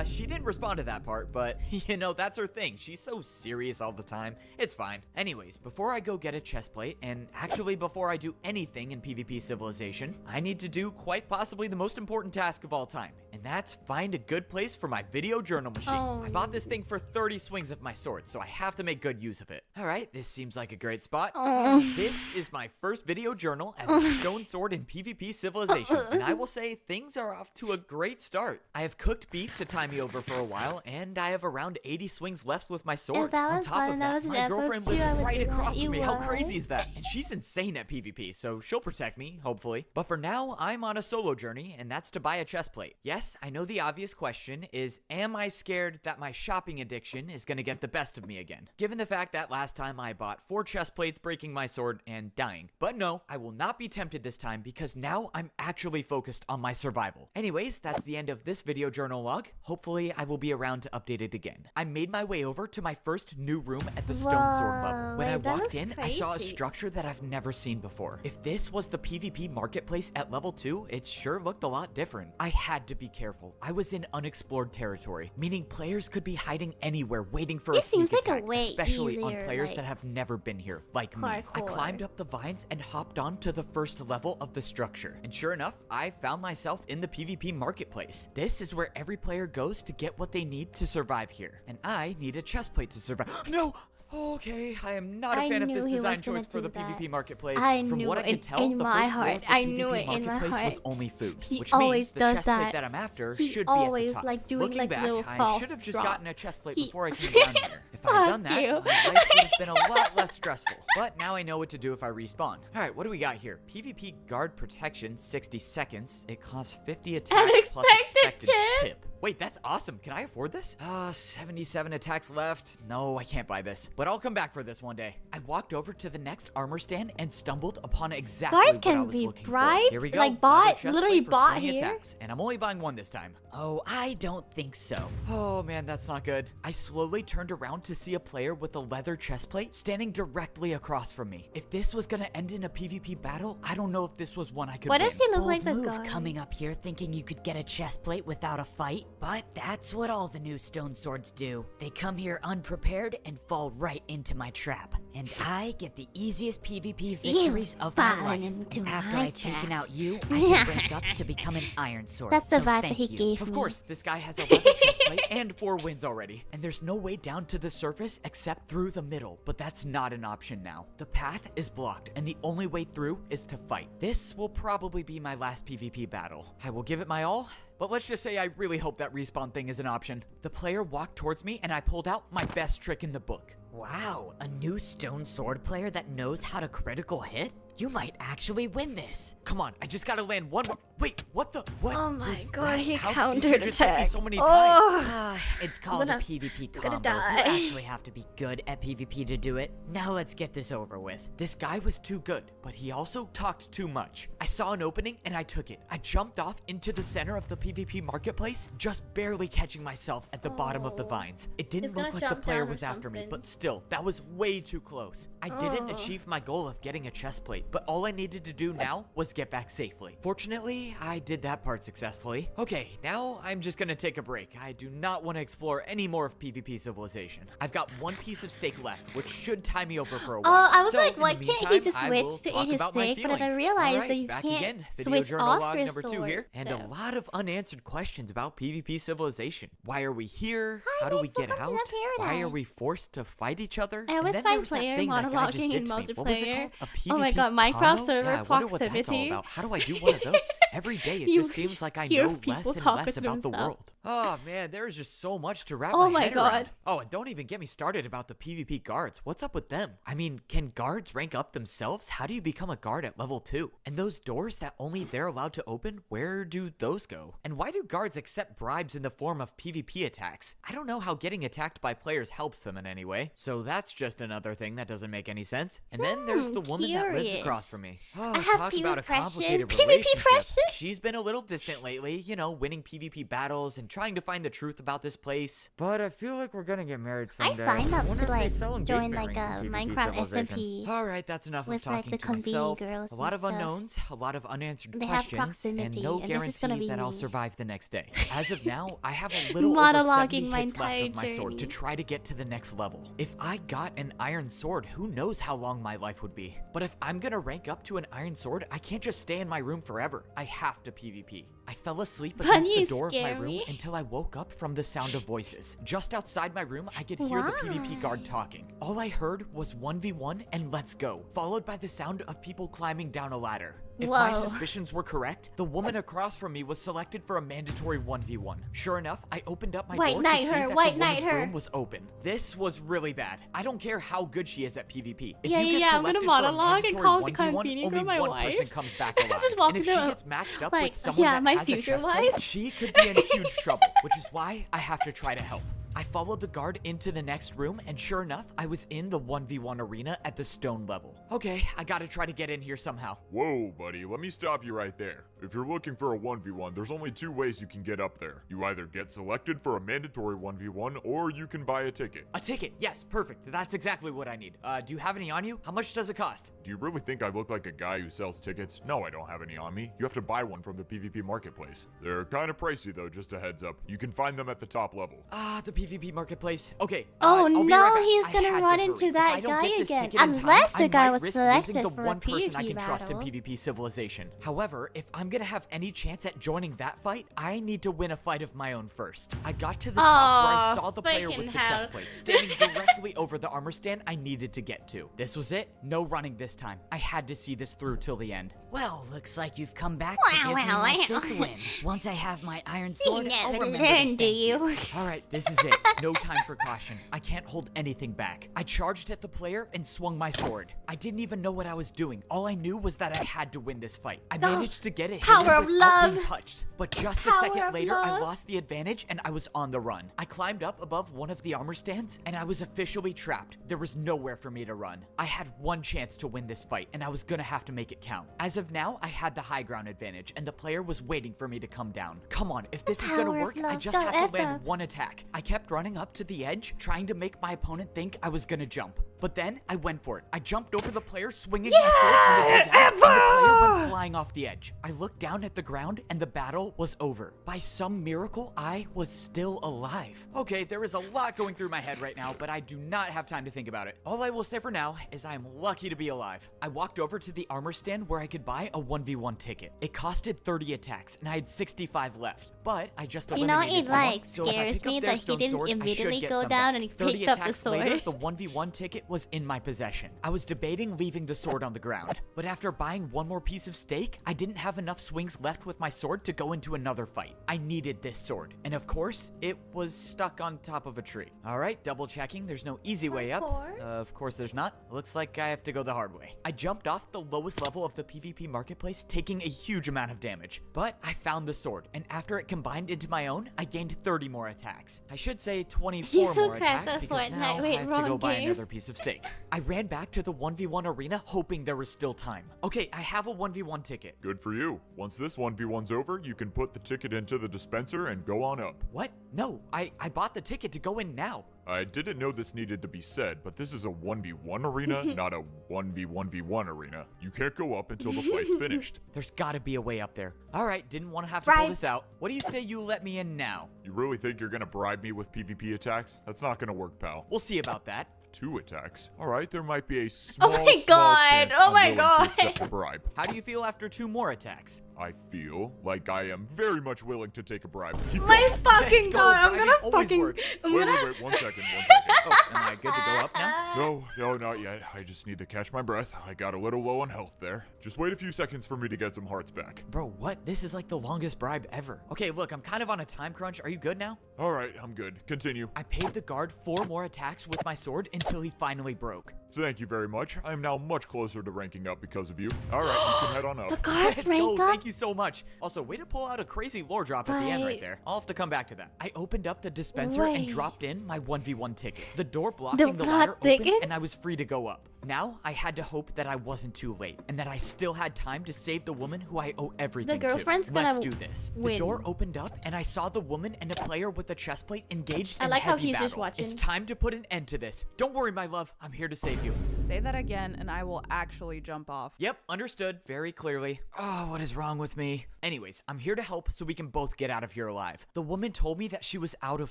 She didn't respond to that part, but, you know, that's her thing. She's so serious all the time. It's fine. Anyways, before I go get a chest plate, and actually before I do anything in PvP Civilization, I need to do quite possibly the most important task of all time, and that's find a good place for my video journal machine. Oh. I bought this thing for 30 swings of my sword, so I have to make good use of it. Alright, this seems like a great spot. Oh. This is my first video journal as a stone sword in PvP Civilization, and I will say things are off to a great start. I have cooked beef to tie me over for a while, and I have around 80 swings left with my sword. that On was top fun, of that that, was an my girlfriend episode, I lives would right do that. across You from me. How would. crazy is that? And she's insane at PvP, so she'll protect me, hopefully. But for now, I'm on a solo journey, and that's to buy a chest plate. Yes, I know the obvious question is, am I scared that my shopping addiction is gonna get the best of me again? Given the fact that last time I bought 4 chest plates, breaking my sword, and dying. But no, I will not be tempted this time because now I'm actually focused on my survival. Anyways, that's the end of this video journal log. Hopefully, I will be around to update it again. I made my way over to my first new room at the stone sword level. Whoa, When I like, that walked looks in, I saw a crazy. structure that I've never seen before. If this was the PvP marketplace at level 2, it sure looked a lot different. I had to be careful. I was in unexplored territory, meaning players could be hiding anywhere waiting for This a sneak seems like a attack, way especially on easier, players like, that have never been here, like me. I parkour. climbed up the vines and hopped on to the first level of the structure. And sure enough, I found myself in the PvP marketplace. This is where every player goes to get what they need to survive here. And I need a chest plate to survive. No! Okay, I am not a I fan of knew this he was design gonna choice for do the that. PvP marketplace. I From knew what I it could tell, in the my first floor heart. of the I PvP knew it in my marketplace was heart. only food, He which always means the does chest that. plate that I'm after He should be always, at the top. like, doing, Looking like, back, little I false should have just drop. gotten a chest plate He- before I came down here. If I had done Fuck that, you. my life would have been a lot less stressful. But now I know what to do if I respawn. Alright, what do we got here? PvP guard protection, 60 seconds. It costs 50 attacks plus Unexpected expected tip? tip. Wait, that's awesome. Can I afford this? 77 attacks left. No, I can't buy this. But I'll come back for this one day. I walked over to the next armor stand and stumbled upon exactly Guard what can I was be looking bright, for. Here we go. like Another bought- chest literally plate for bought 20 here. attacks, and I'm only buying one this time. Oh, I don't think so. Oh man, that's not good. I slowly turned around to see a player with a leather chest plate standing directly across from me. If this was gonna end in a PvP battle, I don't know if this was one I could Why win. does he look Bold like the move guy? coming up here thinking you could get a chest plate without a fight, but that's what all the new stone swords do. They come here unprepared and fall right into my trap. And I get the easiest PvP victories of my fall life. into After my I've taken trap. out you, I can rank up to become an iron sword. That's the so vibe that thank he you. gave Of me. course, this guy has a leather chest plate and 4 wins already. And there's no way down to the surface except through the middle, but that's not an option now. The path is blocked, and the only way through is to fight. This will probably be my last PvP battle. I will give it my all, but let's just say I really hope that respawn thing is an option. The player walked towards me, and I pulled out my best trick in the book. Wow, a new stone sword player that knows how to critical hit? You might actually win this. Come on, I just gotta land one more. Wait, what the? What? Oh my was god, that? he How did you just hit me counterattacked. so many Oh. times? It's called a gonna- PvP I'm gonna combo. die. You actually have to be good at PvP to do it. Now let's get this over with. This guy was too good, but he also talked too much. I saw an opening and I took it. I jumped off into the center of the PvP marketplace, just barely catching myself at the bottom of the Oh. vines. It didn't He's look gonna like the jump player down or was after me, something. but still, that was way too close. I didn't Oh. achieve my goal of getting a chest plate, but all I needed to do now was get back safely. Fortunately, I did that part successfully. Okay, now I'm just gonna take a break. I do not want to explore any more of PvP Civilization. I've got one piece of steak left, which should tie me over for a while. Oh, I was So, like, in why the can't he meantime, just I will switch to talk eat his about my steak? But then I feelings. realized Alright, that you back can't again. Video switch journal off log your number 2 sword, here, and so. a lot of unanswered questions about PvP Civilization. Why are we here? How do we thanks for get coming out? to Why are Paradise. we forced to fight each other? I And always then find there was that player thing that guy just monologuing did in to me. What was it multiplayer. called? A PvP Oh my god, Minecraft combo? server Yeah, I wonder what that's all proximity. about. How do I do one of those? Every day it You just seems like I hear know less people and talking less to about the themselves. world. Oh man, there's just so much to wrap Oh my my head around. God. Oh, and don't even get me started about the PvP guards. What's up with them? I mean, can guards rank up themselves? How do you become a guard at level 2? And those doors that only they're allowed to open, where do those go? And why do guards accept bribes in the form of PvP attacks? I don't know how getting attacked by players helps them in any way. So that's just another thing that doesn't make any sense. And then there's the woman that lives across from me. Oh, I have talk PvP about a pressure. complicated PvP relationship. pressure? She's been a little distant lately, you know, winning PvP battles and trying to find the truth about this place. But I feel like we're gonna get married I someday. signed up Wonder to if they like sell join engagement like a rings in PvP Minecraft civilization. SMP. Alright, that's enough of with, like, talking the to convening myself. girls A lot and of stuff. unknowns, a lot of unanswered They have questions, proximity, and no and this is gonna guarantee be that I'll me. survive the next day. As of now, I have a little over Monologuing 70 my hits left entire of my sword to journey. try to get to the next level. If I got an iron sword, who knows how long my life would be. But if I'm gonna rank up to an iron sword, I can't just stay in my room forever. I have to PvP. I fell asleep against Bunny, the you door of my scare room me. until I woke up from the sound of voices. Just outside my room, I could hear the PvP guard talking. All I heard was 1v1 and let's go, followed by the sound of people climbing down a ladder. If my Whoa. suspicions were correct, the woman across from me was selected for a mandatory 1v1. Sure enough, I opened up my White door knight to see her, that white the knight woman's her. room was open. This was really bad. I don't care how good she is at PvP. If Yeah, you get yeah, I'm gonna selected for a monologue and mandatory call the 1v1, convening only girl my one wife. person comes back alive. Just walk And if she through, gets matched up like, with someone yeah, that my has a future chest plate, wife. she could be in huge trouble, which is why I have to try to help. I followed the guard into the next room, and sure enough, I was in the 1v1 arena at the stone level. Okay, I gotta try to get in here somehow. Whoa, buddy, let me stop you right there. If you're looking for a 1v1, there's only 2 ways you can get up there. You either get selected for a mandatory 1v1, or you can buy a ticket. A ticket, yes, perfect. That's exactly what I need. Do you have any on you? How much does it cost? Do you really think I look like a guy who sells tickets? No, I don't have any on me. You have to buy one from the PvP marketplace. They're kind of pricey though, just a heads up. You can find them at the top level. The PvP marketplace. Okay. Oh I'll be no, right back. he's I gonna had to run hurry. into If that I don't guy get this again. ticket in time, Unless the I guy might was risk selected losing the for a one person I PvP can trust in battle. PvP Civilization. However, if I'm gonna have any chance at joining that fight, I need to win a fight of my own first. I got to the top where I saw the player with freaking the hell. chest plate standing directly over the armor stand I needed to get to. This was it. No running this time. I had to see this through till the end. Well, looks like you've come back Wow, to give me wow, my wow. 5th win. Once I have my iron You sword, I'll never remember to learn, do thank you? All right, this is it. No time for caution. I can't hold anything back. I charged at the player and swung my sword. I didn't even know what I was doing. All I knew was that I had to win this fight. I managed to get it Power hidden of without being love. touched. But just a Power second of later, I love. lost the advantage and I was on the run. I climbed up above one of the armor stands and I was officially trapped. There was nowhere for me to run. I had one chance to win this fight and I was gonna have to make it count. As of now, I had the high ground advantage and the player was waiting for me to come down. Come on, if this is gonna Power of work, I love. just Don't have to F land up. one attack. I kept running up to the edge, trying to make my opponent think I was gonna jump. But then I went for it. I jumped over the player, swinging my sword on the way down, and the player went flying off the edge. I looked down at the ground, and the battle was over. By some miracle, I was still alive. Okay, there is a lot going through my head right now, but I do not have time to think about it. All I will say for now is I am lucky to be alive. I walked over to the armor stand where I could buy a 1v1 ticket. It costed 30 attacks, and I had 65 left. But I just You know, eliminated it someone, like so if I scares pick up me their that he stone didn't sword, I should immediately get go some down back. and he 30 picked up the attacks later, sword. the 1v1 ticket was in my possession. I was debating leaving the sword on the ground, but after buying one more piece of steak, I didn't have enough swings left with my sword to go into another fight. I needed this sword, and of course, it was stuck on top of a tree. All right, double checking, there's no easy way up. Of course there's not. Looks like I have to go the hard way. I jumped off the lowest level of the PvP marketplace, taking a huge amount of damage, but I found the sword, and after it combined into my own, I gained 30 more attacks. I should say 24 He's so more crap attacks at because Fortnite. now Wait, I have to wrong go buy game. another piece of steak. I ran back to the 1v1 arena hoping there was still time. Okay, I have a 1v1 ticket. Good for you. Once this 1v1's over, you can put the ticket into the dispenser and go on up. What? No, I bought the ticket to go in now. I didn't know this needed to be said, but this is a 1v1 arena, not a 1v1v1 arena. You can't go up until the fight's finished. There's gotta be a way up there. All right, didn't want to have to pull Bribe. this out. What do you say you let me in now? You really think you're gonna bribe me with PvP attacks? That's not gonna work, pal. We'll see about that. 2 attacks? Alright, there might be a small, my small God, chance oh I'm my willing God. to accept a bribe. How do you feel after 2 more attacks? I feel like I am very much willing to take a bribe. Keep My going. fucking Let's go, god, I'm bribing gonna always fucking. works. I'm Wait, gonna. wait, wait, 1 second, 1 second. am I good to go up now? No, not yet. I just need to catch my breath. I got a little low on health there. Just wait a few seconds for me to get some hearts back. Bro, what? This is like the longest bribe ever. Okay, look, I'm kind of on a time crunch. Are you good now? All right, I'm good. Continue. I paid the guard 4 more attacks with my sword until he finally broke. Thank you very much. I am now much closer to ranking up because of you. All right, you can head on The up. guards Let's rank go. up. Thank you so much. Also, way to pull out a crazy lore drop at the end right Right. there. I'll have to come back to that. I opened up the dispenser and Wait. dropped in my 1v1 ticket. The door blocking the plot ladder opened thickens? and I was free to go up. Now, I had to hope that I wasn't too late and that I still had time to save the woman who I owe everything girlfriend's to. gonna Let's do this. win. The door opened up and I saw the woman and a player with a chest plate engaged I in like how heavy he's battle. just watching. It's time to put an end to this. Don't worry, my love. I'm here to save you. Say that again, and I will actually jump off. Yep, understood very clearly. Oh, what is wrong with me? Anyways, I'm here to help so we can both get out of here alive. The woman told me that she was out of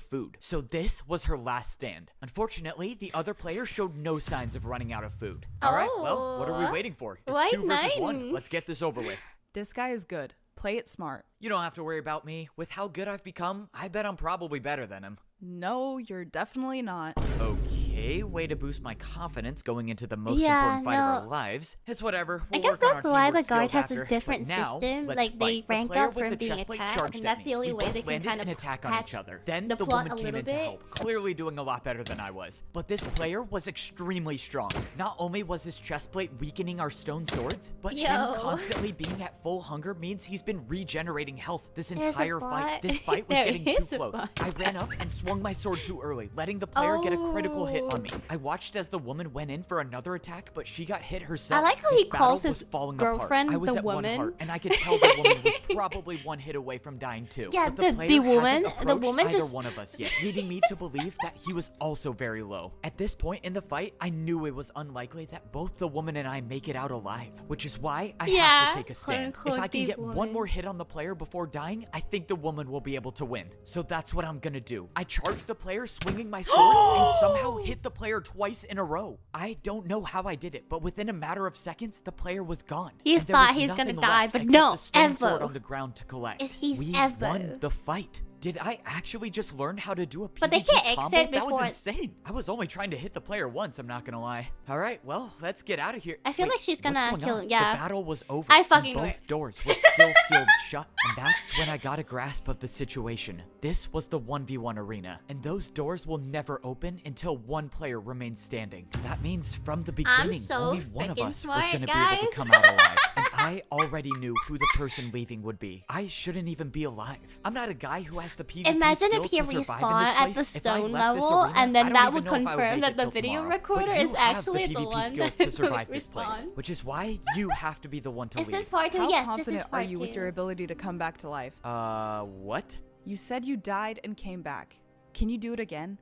food, so this was her last stand. Unfortunately, the other player showed no signs of running out of food. All right, well, what are we waiting for? It's Why 2 versus 1. nine? Let's get this over with. This guy is good. Play it smart. You don't have to worry about me. With how good I've become, I bet I'm probably better than him. No, you're definitely not. Okay, way to boost my confidence going into the most Yeah, important fight of our no. lives. It's whatever. I We'll guess work on our that's why teamwork the guard skills has a after. different But now, system. let's Like, they fight. The rank player up with from the being chestplate attacked, charged and at that's me. the only We way they both can landed kind an of attack on patch each other. Then the the plot woman a came little in to bit. help, clearly doing a lot better than I was. But this player was extremely strong. Not only was his chestplate weakening our stone swords, but him Yo. constantly being at full hunger means he's been regenerating health this There's a entire bot. fight. This fight was There getting too is a close. bot. I ran up and swung my sword too early, letting the player get a critical hit on me. I watched as the woman went in for another attack, but she got hit herself. I like how This he calls battle was his falling girlfriend apart. I was the at 1 woman. heart, and I could tell the woman was probably 1 hit away from dying too. Yeah, but the player woman- hasn't the approached woman either just- one of us yet, leading me to believe that he was also very low. At this point in the fight, I knew it was unlikely that both the woman and I make it out alive, which is why I Yeah, have to take a stand. quote, If I can unquote, get the one woman. more hit on the player before dying, I think the woman will be able to win. So that's what I'm gonna do. I charged the player swinging my sword and somehow hit the player twice in a row. I don't know how I did it, but within a matter of seconds, the player was gone. He and there thought was he was gonna nothing die, left but except no, the stone sword Evo. on the ground to collect. He's We Evo. won the fight. Did I actually just learn how to do a PvP But they can't combo? exit That was before- insane. I was only trying to hit the player once, I'm not gonna lie. All right, well, let's get out of here. I feel Wait, like she's what's gonna going kill on? him, yeah. The battle was over. I and fucking knew both it. doors were still sealed shut, and that's when I got a grasp of the situation. This was the 1v1 arena, and those doors will never open until 1 player remains standing. That means from the beginning, so only one of freaking us was smart, gonna be able guys. to come out alive, and I already knew who the person leaving would be. I shouldn't even be alive. I'm not a guy who has the PvP Imagine if skills he to survive in this respawned at the place. If I stone left this level, arena, and then I don't that even would know if I confirm make that it the till video tomorrow. recorder But you is have actually the PvP one skills that to survive this place, respawned. which is why you have to be the one to Is lead. this part 2? How Yes, this is confident part are you 2. with your ability to come back to life? What? You said you died and came back. Can you do it again?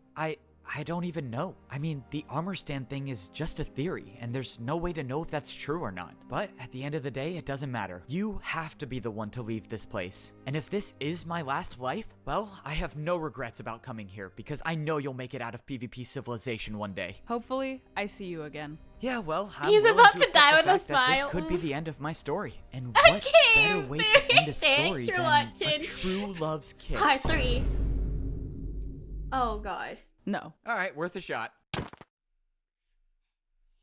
I don't even know. I mean, the armor stand thing is just a theory, and there's no way to know if that's true or not. But at the end of the day, it doesn't matter. You have to be the one to leave this place. And if this is my last life, well, I have no regrets about coming here, because I know you'll make it out of PvP civilization one day. Hopefully, I see you again. Yeah, well, I'm He's willing about to to accept die the with a fact that smile. This could be the end of my story. And I what better can't way to end a Thanks story for than a watching. true love's kiss? Part 3. Oh god. No. All right, worth a shot.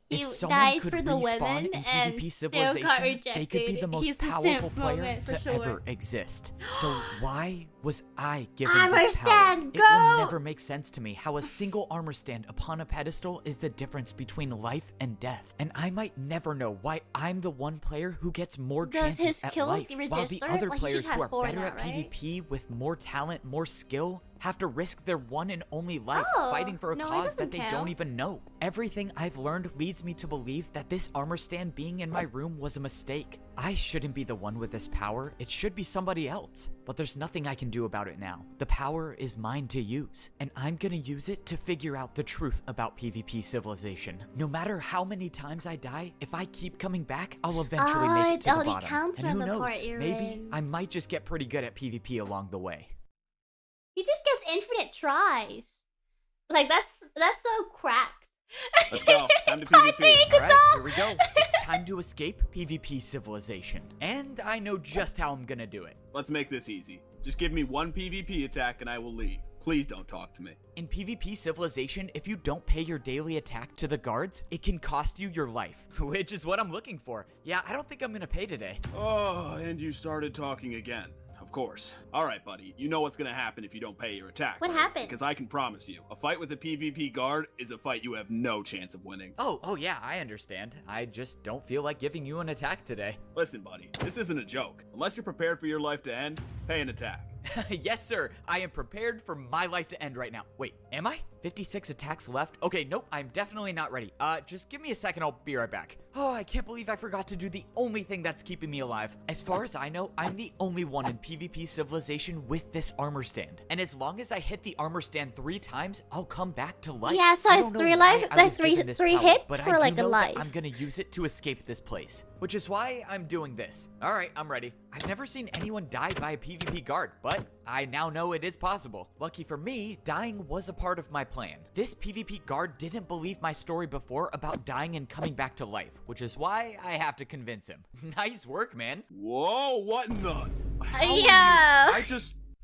If You someone died could for the respawn women in and PvP still civilization, got they could be rejected. the most He's a powerful simp player moment for to sure. ever exist. So why was I given Armor this power? stand, It go! will never make sense to me how a single armor stand upon a pedestal is the difference between life and death. And I might never know why I'm the one player who gets more Does chances his at kill life, while the register? other Like, he players should who have are 4 better now, at right? PvP with more talent, more skill, have to risk their one and only life Oh, fighting for a no, it cause that doesn't they count. don't even know. Everything I've learned leads me to believe that this armor stand being in my room was a mistake. I shouldn't be the one with this power, it should be somebody else. But there's nothing I can do about it now. The power is mine to use, and I'm gonna use it to figure out the truth about PvP civilization. No matter how many times I die, if I keep coming back, I'll eventually Oh, make it it to the only bottom. counts And from who the knows, part you're maybe in. I might just get pretty good at PvP along the way. He just gets infinite tries. Like that's so cracked. Let's go. Time to Part PvP. 3, Alright, Cuss! here we go. It's time to escape PvP civilization. And I know just how I'm gonna do it. Let's make this easy. Just give me 1 PvP attack and I will leave. Please don't talk to me. In PvP Civilization, if you don't pay your daily attack to the guards, it can cost you your life, which is what I'm looking for. Yeah, I don't think I'm gonna pay today. Oh, and you started talking again. Of course. All right, buddy. You know what's gonna happen if you don't pay your attack. What right? happened? Because I can promise you, a fight with a PvP guard is a fight you have no chance of winning. Oh yeah, I understand. I just don't feel like giving you an attack today. Listen, buddy. This isn't a joke. Unless you're prepared for your life to end, pay an attack. Yes, sir. I am prepared for my life to end right now. Wait, am I? 56 attacks left? Okay, nope, I'm definitely not ready. Just give me a second, I'll be right back. Oh, I can't believe I forgot to do the only thing that's keeping me alive. As far as I know, I'm the only one in PvP Civilization with this armor stand. And as long as I hit the armor stand 3 times, I'll come back to life. Yeah, so I it's don't know 3 why life, I like was three given this power, hits but I for do like a know that life. I'm gonna use it to escape this place, which is why I'm doing this. All right, I'm ready. I've never seen anyone die by a PvP guard, but I now know it is possible. Lucky for me, dying was a part of my plan. This PvP guard didn't believe my story before about dying and coming back to life, which is why I have to convince him. Nice work, man. Whoa, what in the? How Yeah.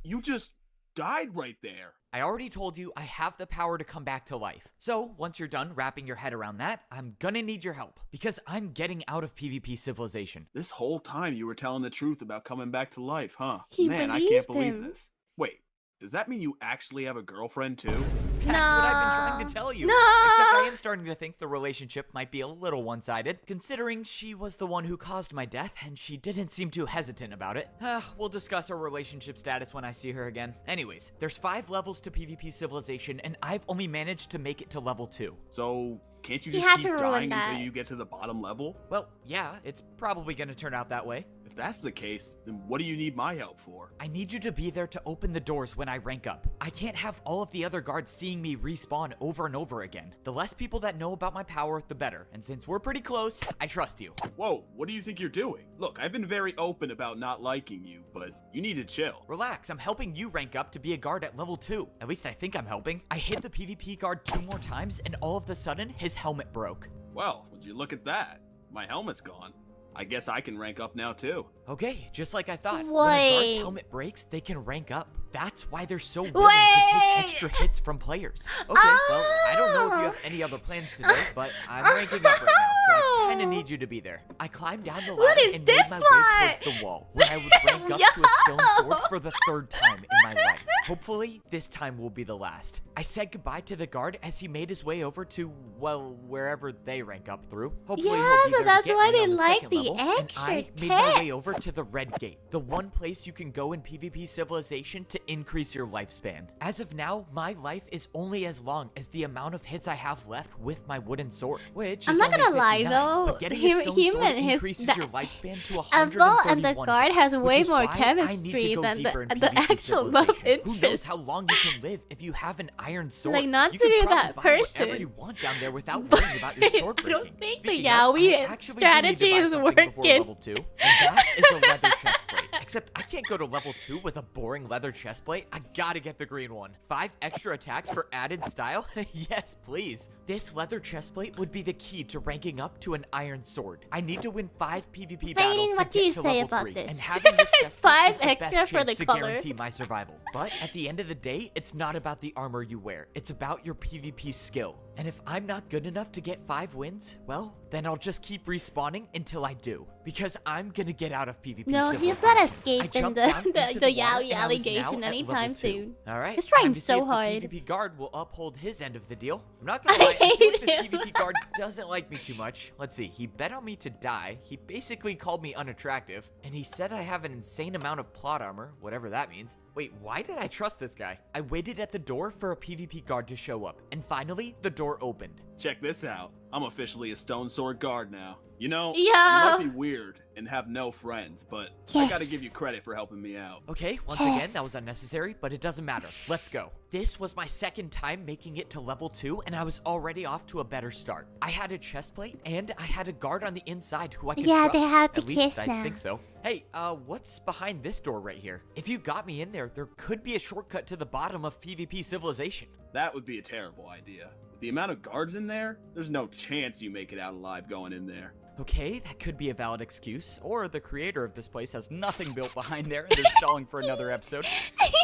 you just died right there. I already told you I have the power to come back to life. So, once you're done wrapping your head around that, I'm gonna need your help. Because I'm getting out of PvP Civilization. This whole time you were telling the truth about coming back to life, huh? He Man, I believed can't believe him. this. Wait, does that mean you actually have a girlfriend too? That's what I've been trying to tell you. No. Except I am starting to think the relationship might be a little one-sided, considering she was the one who caused my death, and she didn't seem too hesitant about it. We'll discuss our relationship status when I see her again. Anyways, there's 5 levels to PvP Civilization, and I've only managed to make it to level 2. So, can't you He just had keep to ruin dying that. until you get to the bottom level? Well, yeah, it's probably gonna turn out that way. If that's the case, then what do you need my help for? I need you to be there to open the doors when I rank up. I can't have all of the other guards seeing me respawn over and over again. The less people that know about my power, the better. And since we're pretty close, I trust you. Whoa, what do you think you're doing? Look, I've been very open about not liking you, but you need to chill. Relax, I'm helping you rank up to be a guard at level 2. At least I think I'm helping. I hit the PvP guard 2 more times, and all of a sudden, his helmet broke. Well, would you look at that? My helmet's gone. I guess I can rank up now too. Okay, just like I thought. When a Wait. guard's helmet breaks, they can rank up. That's why they're so willing to take extra hits from players. Okay, well, I don't know if you have any other plans today, but I'm ranking up right now, so I kind of need you to be there. I climbed down the What ladder is and this made my plot? way towards the wall, where I would rank up to a stone sword for the 3rd time in my life. Hopefully, this time will be the last. I said goodbye to the guard as he made his way over to, well, wherever they rank up through. Hopefully, Yeah, he'll be so there that's to get why me they on the like 2nd the level, and extra I made my way text. over to the red gate, the one place you can go in PvP Civilization to increase your lifespan. As of now, my life is only as long as the amount of hits I have left with my wooden sword, which I'm is not only gonna lie 59, though, but getting a him stone sword and his increases your lifespan to Evo and the 131 guard has hits, way which is more why I need to chemistry go than deeper in the PvP actual love Civilization. Who knows interest. how long you can live if you have an iron sword? Like, not you to can be probably that buy whatever person. you want down there without But worrying about your sword I breaking. don't think Speaking the of, yaoi I actually strategy do need to buy is something before working. level 2, and that is a leather chest plate. Except I can't go to level 2 with a boring leather chest plate. I gotta get the green one. 5 extra attacks for added style? Yes, please. This leather chest plate would be the key to ranking up to an iron sword. I need to win 5 PvP battles to what do you get to say level about 3, this? and having this chest plate 5 is the extra best for chance the to color. guarantee my survival. But at the end of the day, it's not about the armor you wear. It's about your PvP skill. And if I'm not good enough to get 5 wins, well, then I'll just keep respawning until I do. Because I'm gonna get out of PvP No, he's Civilization. not I escaping jumped the down into the water, and yaoi I was now allegation at anytime level 2. soon. All right, He's trying time to see so if the hard. PvP guard will uphold his end of the deal. I'm not gonna I lie, I feel like hate this him. PvP guard doesn't like me too much. Let's see, he bet on me to die. He basically called me unattractive, and he said I have an insane amount of plot armor, whatever that means. Wait, why did I trust this guy? I waited at the door for a PvP guard to show up, and finally, the door opened. Check this out. I'm officially a stone sword guard now. You know, Yo. you might be weird and have no friends, but I gotta Yes. give you credit for helping me out. Okay, once again, that Yes. was unnecessary, but it doesn't matter. Let's go. This was my 2nd time making it to level 2, and I was already off to a better start. I had a chest plate, and I had a guard on the inside who I could Yeah, trust. they have to At least kiss I now. think so. Hey, what's behind this door right here? If you got me in there, there could be a shortcut to the bottom of PvP Civilization. That would be a terrible idea. With the amount of guards in there, there's no chance you make it out alive going in there. Okay, that could be a valid excuse, or the creator of this place has nothing built behind there and they're stalling for another episode.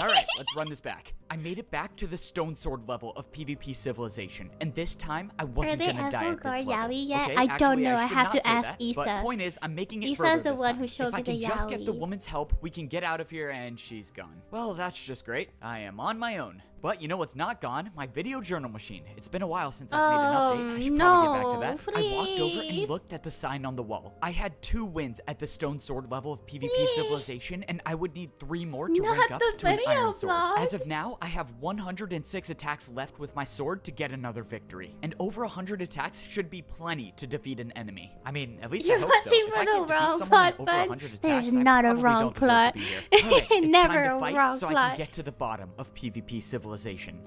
Alright, let's run this back. I made it back to the stone sword level of PvP civilization, and this time I wasn't Are they gonna die ever at this guard level. Yaoi yet? Okay, I don't actually, know. I should have not to say ask that, Issa. But point is, I'm making it Issa's further the this one time. who showed if I me the can just get the yaoi. woman's help, we can get out of here, and she's gone. Well, that's just great. I am on my own. But you know what's not gone? My video journal machine. It's been a while since I've made an update. I should probably get back to that. I walked over and please. looked at the sign on the wall. I had 2 wins at the stone sword level of PvP civilization, and I would need 3 more to Not rank up the to an video iron sword. vlog. As of now, I have 106 attacks left with my sword to get another victory. And over 100 attacks should be plenty to defeat an enemy. I mean, at least You're I hope so. watching If for I the can't defeat wrong someone plot, in over bud. 100 attacks, There's I not a probably wrong don't deserve plot. to be here. Alright, it's Never time a to fight wrong so I plot. can get to the bottom of PvP civilization.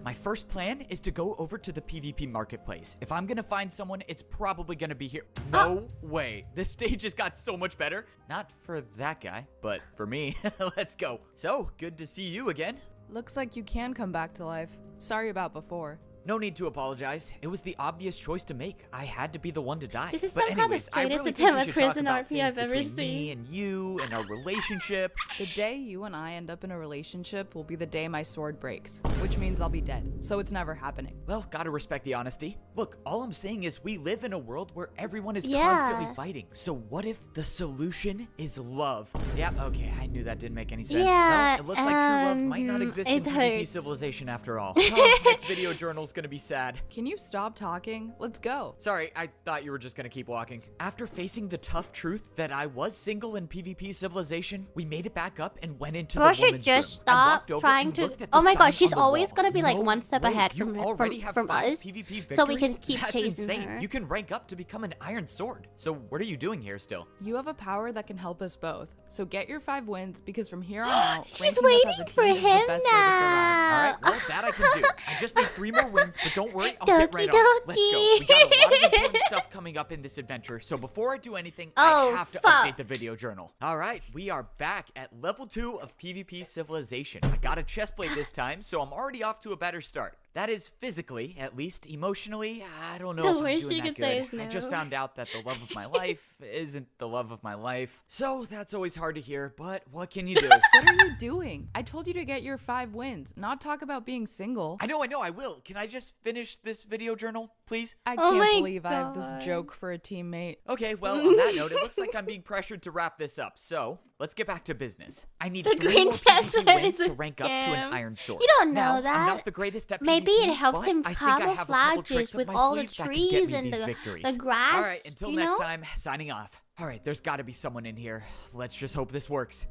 My first plan is to go over to the PvP marketplace. If I'm gonna find someone, it's probably gonna be here. No way. This stage has got so much better. Not for that guy, but for me. Let's go. So, good to see you again. Looks like you can come back to life. Sorry about before. No need to apologize. It was the obvious choice to make. I had to be the one to die. This is But somehow the anyways, I straightest really attempt think we at should prison talk about RP things I've ever between seen. me and you and our relationship. The day you and I end up in a relationship will be the day my sword breaks, which means I'll be dead. So it's never happening. Well, gotta respect the honesty. Look, all I'm saying is we live in a world where everyone is Yeah. constantly fighting. So what if the solution is love? Yeah, okay, I knew that didn't make any sense. Yeah, well, it looks like true love might not exist in it PvP hurts. civilization after all. Oh, next video journal's gonna be sad. Can you stop talking? Let's go. Sorry, I thought you were just gonna keep walking. After facing the tough truth that I was single in PvP civilization, we made it back up and went into Girl the should woman's just room. I stop walked over trying and to. looked at the Oh my sign gosh, she's on the always wall. gonna be like No one step way, ahead you from already have 5 us, PvP so we can victories? keep That's chasing insane. her. You can rank up to become an iron sword. So what are you doing here still? You have a power that can help us both. So get your 5 wins because from here on out, She's ranking up waiting as a team for is the him best way to survive. All now. right, well, that I can do. I just need 3 more wins, but don't worry, I'll get right on it. Let's go. Dokie We got a lot of important stuff coming up in this adventure, so before I do anything, Oh, I have to fuck. update the video journal. All right, we are back at level 2 of PvP civilization. I got a chest plate this time, so I'm already off to a better start. That is physically, at least. Emotionally, I don't know The if I'm worst doing you that could say good. is I just no. found out that the love of my life isn't the love of my life. So that's always hard to hear, but what can you do? What are you doing? I told you to get your 5 wins, not talk about being single. I know, I will. Can I just finish this video journal, please? I Oh can't my believe I have God. this joke for a teammate. Okay, well, on that note, it looks like I'm being pressured to wrap this up. So, let's get back to business. I need The 3 green more chest PvP plate wins is to a rank up to an scam. iron sword. You don't know Now, that. I'm not the greatest at Maybe PvP, it helps but him I think I have a couple camouflage tricks with up my all the sleeve that could get trees me and these the victories. grass. All right, until you next know? time, signing off. All right, there's got to be someone in here. Let's just hope this works.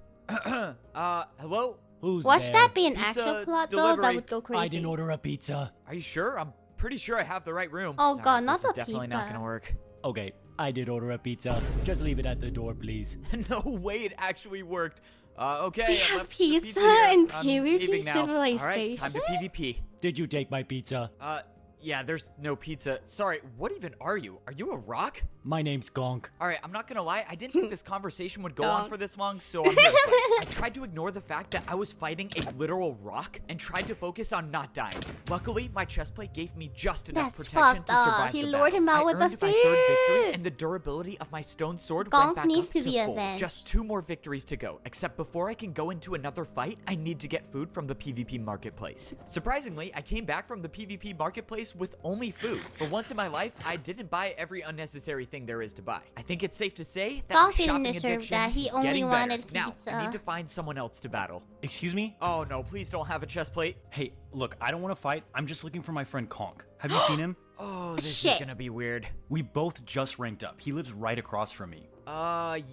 Hello? Who's Watch there? that be an Pizza actual plot though. delivery. That would go crazy. I didn't order a pizza. Are you sure? I'm pretty sure I have the right room. Oh, All God, not this is the definitely not pizza. gonna work. Okay, I did order a pizza. Just leave it at the door, please. No way it actually worked. Okay, I left the Pizza here. and I'm PvP leaving now. All right, time to civilization? PvP. Did you take my pizza? Yeah, there's no pizza. Sorry, what even are you? Are you a rock? My name's Gonk. All right, I'm not gonna lie. I didn't think this conversation would go on Donk. for this long, so I'm here to fight. I tried to ignore the fact that I was fighting a literal rock and tried to focus on not dying. Luckily, my chest plate gave me just enough That's protection fucked to up. survive He the lured battle. him out I with earned a my 3rd victory, food. and the durability of my stone sword Gonk went back needs up to be full. avenged. Just 2 more victories to go. Except before I can go into another fight, I need to get food from the PvP marketplace. Surprisingly, I came back from the PvP marketplace with only food. For once in my life, I didn't buy every unnecessary thing there is to buy. I think it's safe to say that Gonk my didn't shopping deserve addiction that. He is only getting wanted better. Now, I pizza. need to find someone else to battle. Excuse me? Oh no, please don't have a chest plate. Hey, look, I don't want to fight. I'm just looking for my friend Conk. Have you seen him? Oh, this Shit. is gonna be weird. We both just ranked up. He lives right across from me.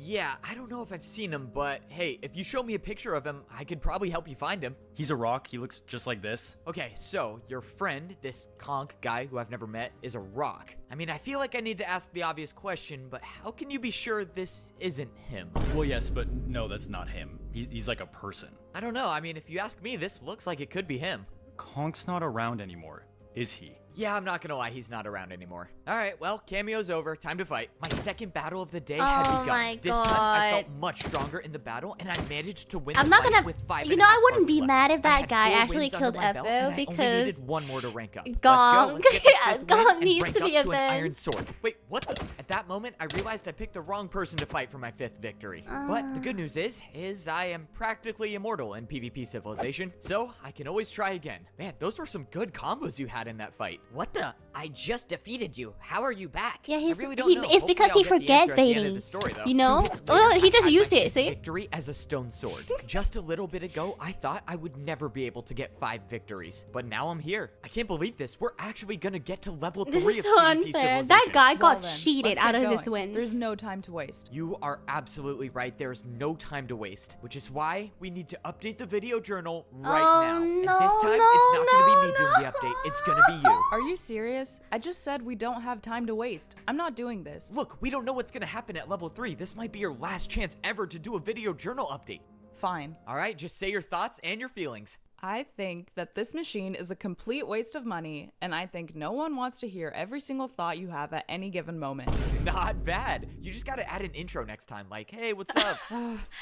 Yeah, I don't know if I've seen him, but hey, if you show me a picture of him, I could probably help you find him. He's a rock. He looks just like this. Okay, so your friend, this Conk guy who I've never met, is a rock. I mean, I feel like I need to ask the obvious question, but how can you be sure this isn't him? Well, yes, but no, that's not him. He's like a person. I don't know. I mean, if you ask me, this looks like it could be him. Conk's not around anymore, is he? Yeah, I'm not gonna lie, he's not around anymore. Alright, well, cameo's over. Time to fight. My second battle of the day Oh had begun. my This time, I God. felt much stronger in the battle, and I managed to win I'm the not fight gonna. with 5 You know, I wouldn't be left. mad if I that had guy 4 actually wins under killed my belt, and Evo I only because needed 1 more to rank up. Gonk. Let's go. Let's get the 5th win Gonk and needs rank to up be to an iron avenged. sword. Wait, what the? At that moment, I realized I picked the wrong person to fight for my 5th victory. But the good news is I am practically immortal in PvP Civilization, so I can always try again. Man, those were some good combos you had in that fight. What the? I just defeated you. How are you back? Yeah, I he's really don't know. it's because he Hopefully I'll get the forget answer at the end of Vading. the story, though. You know? 2 hits Well, later, he just I used find it, see? victory as a stone sword. Just a little bit ago, I thought I would never be able to get 5 victories, but now I'm here. I can't believe this. We're actually gonna get to level 3 This of is so PvP unfair. Civilization. That guy Well got then, cheated let's out get of his going. win. There's no time to waste. You are absolutely right. There is no time to waste, which is why we need to update the video journal right now. And this time, it's not going to be me doing the update. It's going to be you. Are you serious? I just said we don't have time to waste. I'm not doing this. Look, we don't know what's going to happen at level 3. This might be your last chance ever to do a video journal update. Fine. All right, just say your thoughts and your feelings. I think that this machine is a complete waste of money, and I think no one wants to hear every single thought you have at any given moment. Not bad. You just got to add an intro next time, like, hey, what's up?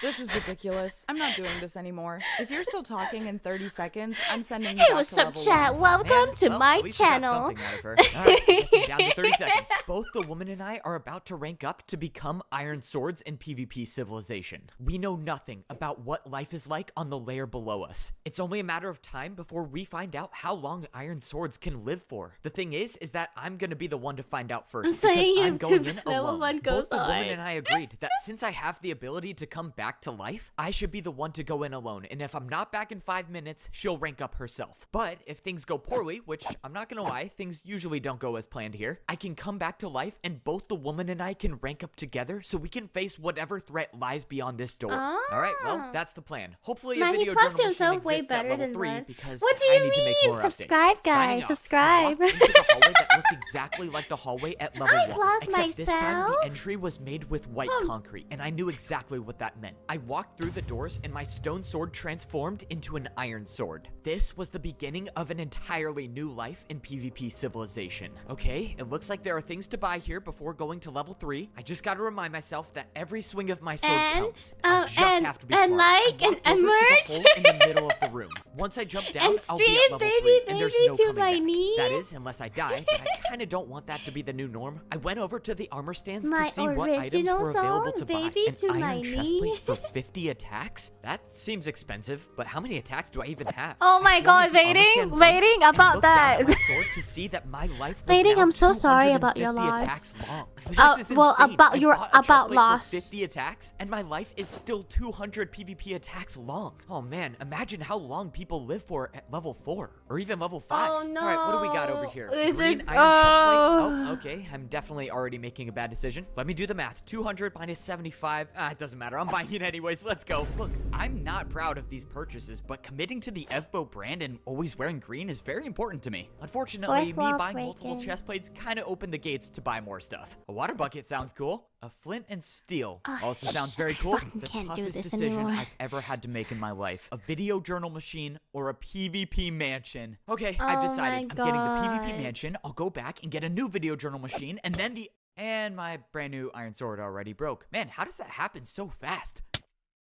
This is ridiculous. I'm not doing this anymore. If you're still talking in 30 seconds, I'm sending you Hey, back what's to up, level chat? 1. Welcome Man, to well, my at least we got channel. something out of her. All right, listen, down to 30 seconds. Both the woman and I are about to rank up to become Iron Swords in PvP Civilization. We know nothing about what life is like on the layer below us. It's only a matter of time before we find out how long Iron Swords can live for. The thing is that I'm gonna be the one to find out first So because I'm going in level alone. 1 goes Both the woman on. and I agreed that since I have the ability to come back to life, I should be the one to go in alone. And if I'm not back in 5 minutes, she'll rank up herself. But if things go poorly, which I'm not gonna lie, things usually don't go as planned here, I can come back to life and both the woman and I can rank up together so we can face whatever threat lies beyond this door. Alright, well, that's the plan. Hopefully a Man, he video plugs journal himself machine way exists at better level than 3 mine. because What do I you need to make mean? more Subscribe, updates. guys. Signing off. Subscribe. I walked into the hallway that looked exactly like the hallway at level I 1. vlog Except this time myself. the entry was made with white concrete, and I knew exactly what that meant. I walked through the doors and my stone sword transformed into an iron sword. This was the beginning of an entirely new life in PvP Civilization. Okay, it looks like there are things to buy here before going to level 3. I just gotta remind myself that every swing of my sword And, counts. I just have to be and smart. like, I and walked over to merch. the hole in the middle of the room. Once I jump down, And I'll be stream, at level 3, baby, and there's baby, no to coming my back. knee. That is, unless I die, but I kinda don't want that to be the new norm. I went over to the armor stands My to see what items original were available song, to buy. baby, An to my iron knee. chestplate for 50 attacks? That seems expensive, but how many attacks do I even have? Oh I my swung God, at the armor Vading, stand once Vading, and about looked down at that. my sword to see that my life was Vading, now I'm so sorry about 250 your loss. attacks long. Oh, This is well, insane. about I your- bought a about chestplate loss. for 50 attacks, and my life is still 200 PvP attacks long. Oh man, imagine how long people live for at level 4 or even level 5. Oh, no. All right, what do we got over here? Is Green it- iron chestplate. Oh, okay. I'm definitely already making a bad decision. Let me do the math. 200 minus 75. It doesn't matter. I'm buying it anyways. Let's go. Look, I'm not proud of these purchases, but committing to the Evbo brand and always wearing green is very important to me. Unfortunately, Fourth me wall buying multiple breaking. chest plates kind of opened the gates to buy more stuff. A water bucket sounds cool. A flint and steel also sounds very cool. fucking The can't do toughest this decision anymore. I've ever had to make in my life. A video journal machine or a PvP mansion. Okay, I've Oh decided. my I'm getting the PvP God. mansion. I'll go back and get a new video journal machine, and then and my brand new iron sword already broke. Man, how does that happen so fast?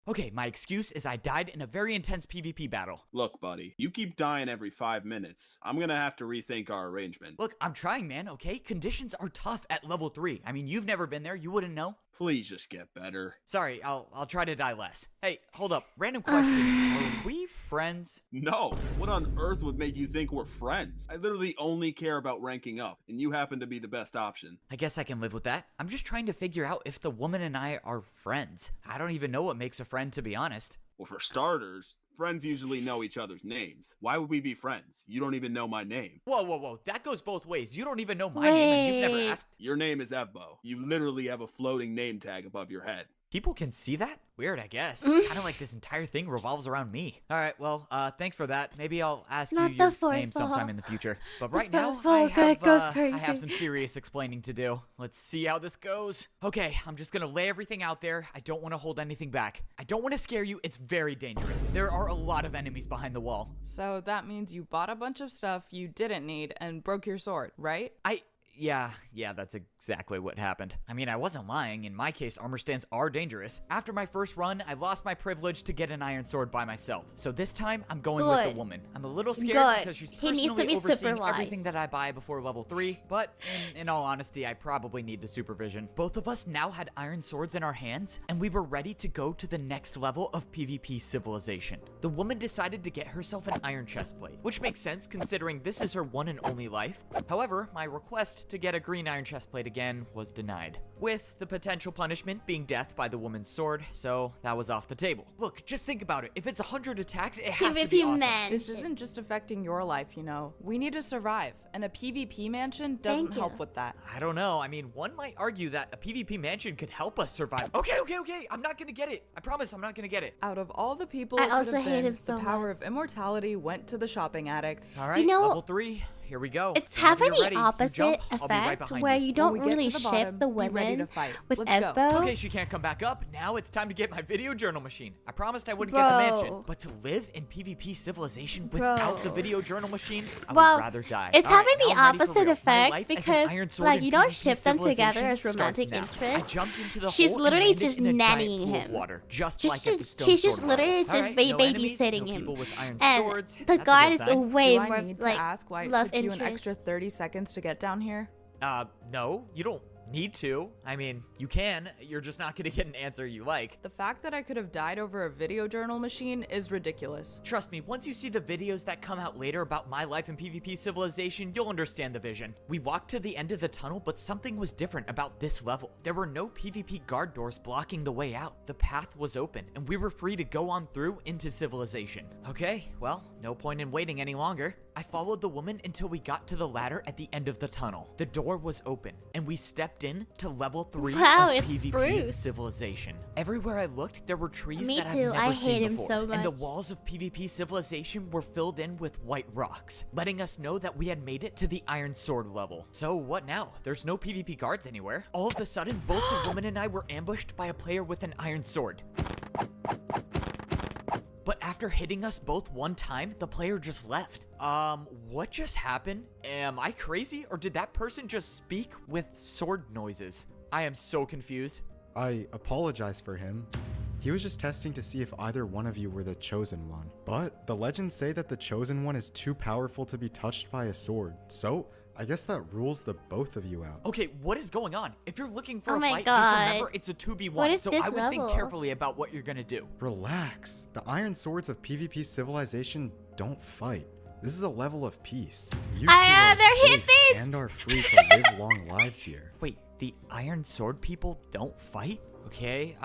Okay, my excuse is I died in a very intense PvP battle. Look, buddy, you keep dying every 5 minutes. I'm gonna have to rethink our arrangement. Look, I'm trying, man, okay? Conditions are tough at level 3. I mean, you've never been there. You wouldn't know. Please just get better. Sorry, I'll try to die less. Hey, hold up. Random question. Are we friends? No, what on earth would make you think we're friends? I literally only care about ranking up, and you happen to be the best option. I guess I can live with that. I'm just trying to figure out if the woman and I are friends. I don't even know what makes a friend, to be honest. Well, for starters, friends usually know each other's names. Why would we be friends? You don't even know my name. Whoa, whoa, whoa. That goes both ways. You don't even know my name, and you've never Wait. asked. Your name is Evbo. You literally have a floating name tag above your head. People can see that? Weird, I guess. Mm. It's kind of like this entire thing revolves around me. All right, well, thanks for that. Maybe I'll ask Not you the your fourth name sometime wall. in the future. But The right now, fourth wall, that goes I crazy. have some serious explaining to do. Let's see how this goes. Okay, I'm just gonna lay everything out there. I don't want to hold anything back. I don't want to scare you. It's very dangerous. There are a lot of enemies behind the wall. So that means you bought a bunch of stuff you didn't need and broke your sword, right? Yeah, that's exactly what happened. I mean, I wasn't lying. In my case, armor stands are dangerous. After my first run, I lost my privilege to get an iron sword by myself. So this time, I'm going with the woman. I'm a little scared because she's He needs to personally be overseeing supervised. everything that I buy before level 3. But in all honesty, I probably need the supervision. Both of us now had iron swords in our hands, and we were ready to go to the next level of PvP civilization. The woman decided to get herself an iron chestplate, which makes sense considering this is her one and only life. However, my request to get a green iron chestplate again was denied, with the potential punishment being death by the woman's sword, so that was off the table. Look, just think about it. If it's 100 attacks, it has to be awesome. This isn't just affecting your life, you know. We need to survive, and a PvP mansion doesn't help with that. I don't know. I mean, one might argue that a PvP mansion could help us survive. Okay. I'm not gonna get it. I promise I'm not gonna get it. Out of all the people I it could also have hate been, him so the power much. of immortality went to the shopping addict. All right, You know, level 3. Here we go. It's Whenever having you're ready, the you opposite jump, I'll be right effect behind where you. you don't When we get really to the ship bottom, the be ready to women fight. with Let's go. Evbo. Okay, she can't come back up. Now it's time to get my video journal machine. I promised I wouldn't Bro. get the mansion. But to live in PvP civilization without the video journal machine, I Well, would rather die. it's All right, having the now I'm ready for opposite real. My effect life as an because, Iron Sword like, in you don't PvP ship them together as civilization romantic starts now. interests. I jumped into the She's hole and literally landed just in a giant nannying pool of him. water, just Just like at the she's Stone just Sword literally level. just All right, no enemies, babysitting no him. people with iron And swords. the That's a guard good is sign. way Do I more need to like ask why it love took you an interest. extra 30 seconds to get down here? No, you don't need to. I mean, you can. You're just not gonna get an answer you like. The fact that I could have died over a video journal machine is ridiculous. Trust me, once you see the videos that come out later about my life in PvP civilization, you'll understand the vision. We walked to the end of the tunnel, but something was different about this level. There were no PvP guard doors blocking the way out. The path was open, and we were free to go on through into civilization. Okay, well, no point in waiting any longer. I followed the woman until we got to the ladder at the end of the tunnel. The door was open, and we stepped in to level 3 Wow, of it's PvP spruce. civilization. Everywhere I looked, there were trees Me that too, I've I never hate seen him before, so and the much. walls of PvP civilization were filled in with white rocks, letting us know that we had made it to the Iron Sword level. So what now? There's no PvP guards anywhere. All of a sudden, both the woman and I were ambushed by a player with an iron sword. But after hitting us both one time, the player just left. What just happened? Am I crazy, or did that person just speak with sword noises? I am so confused. I apologize for him. He was just testing to see if either one of you were the chosen one. But the legends say that the chosen one is too powerful to be touched by a sword. So I guess that rules the both of you out. Okay, what is going on? If you're looking for Oh a my fight, just God. remember it's a 2v1. What is so this I would think level? carefully about what you're gonna do. Relax. The iron swords of PvP civilization don't fight. This is a level of peace. You two they're are safe hippies! and are free to live long lives here. Wait, the Iron Sword people don't fight? Okay,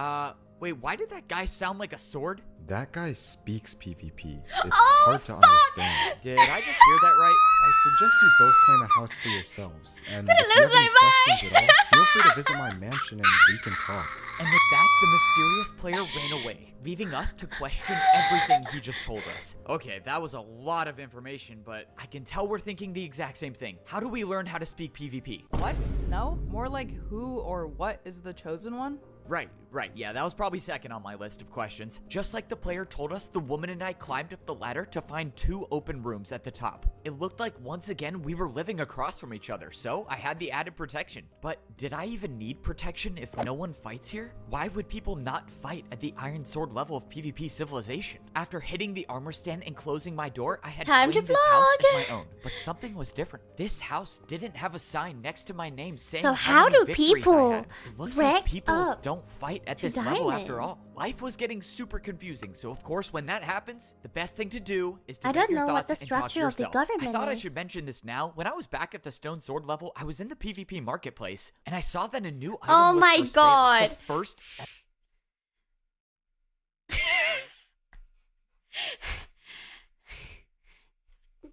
wait, why did that guy sound like a sword? That guy speaks PvP. It's Oh, hard to understand. Did I just hear that right? I suggest you both claim a house for yourselves. And Gonna if you lose have any my questions at all, feel free to visit my mansion and we can talk. And with that, the mysterious player ran away, leaving us to question everything he just told us. Okay, that was a lot of information, but I can tell we're thinking the exact same thing. How do we learn how to speak PvP? What? No? More like who or what is the chosen one? Right. Yeah, that was probably second on my list of questions. Just like the player told us, the woman and I climbed up the ladder to find 2 open rooms at the top. It looked like once again we were living across from each other, so I had the added protection. But did I even need protection if no one fights here? Why would people not fight at the Iron Sword level of PvP civilization? After hitting the armor stand and closing my door, I had Time to claimed this house vlog. as my own. But something was different. This house didn't have a sign next to my name saying So how how many do victories I people had. It looks rank like people up don't fight at to this level after diamond? all. Life was getting super confusing, so of course when that happens, the best thing to do is to I get don't your know what thoughts the and talk to structure of the yourself. government I thought I is. should mention this now. When I was back at the Stone Sword level, I was in the PvP marketplace, and I saw that a new item Oh was my for sale. God. The first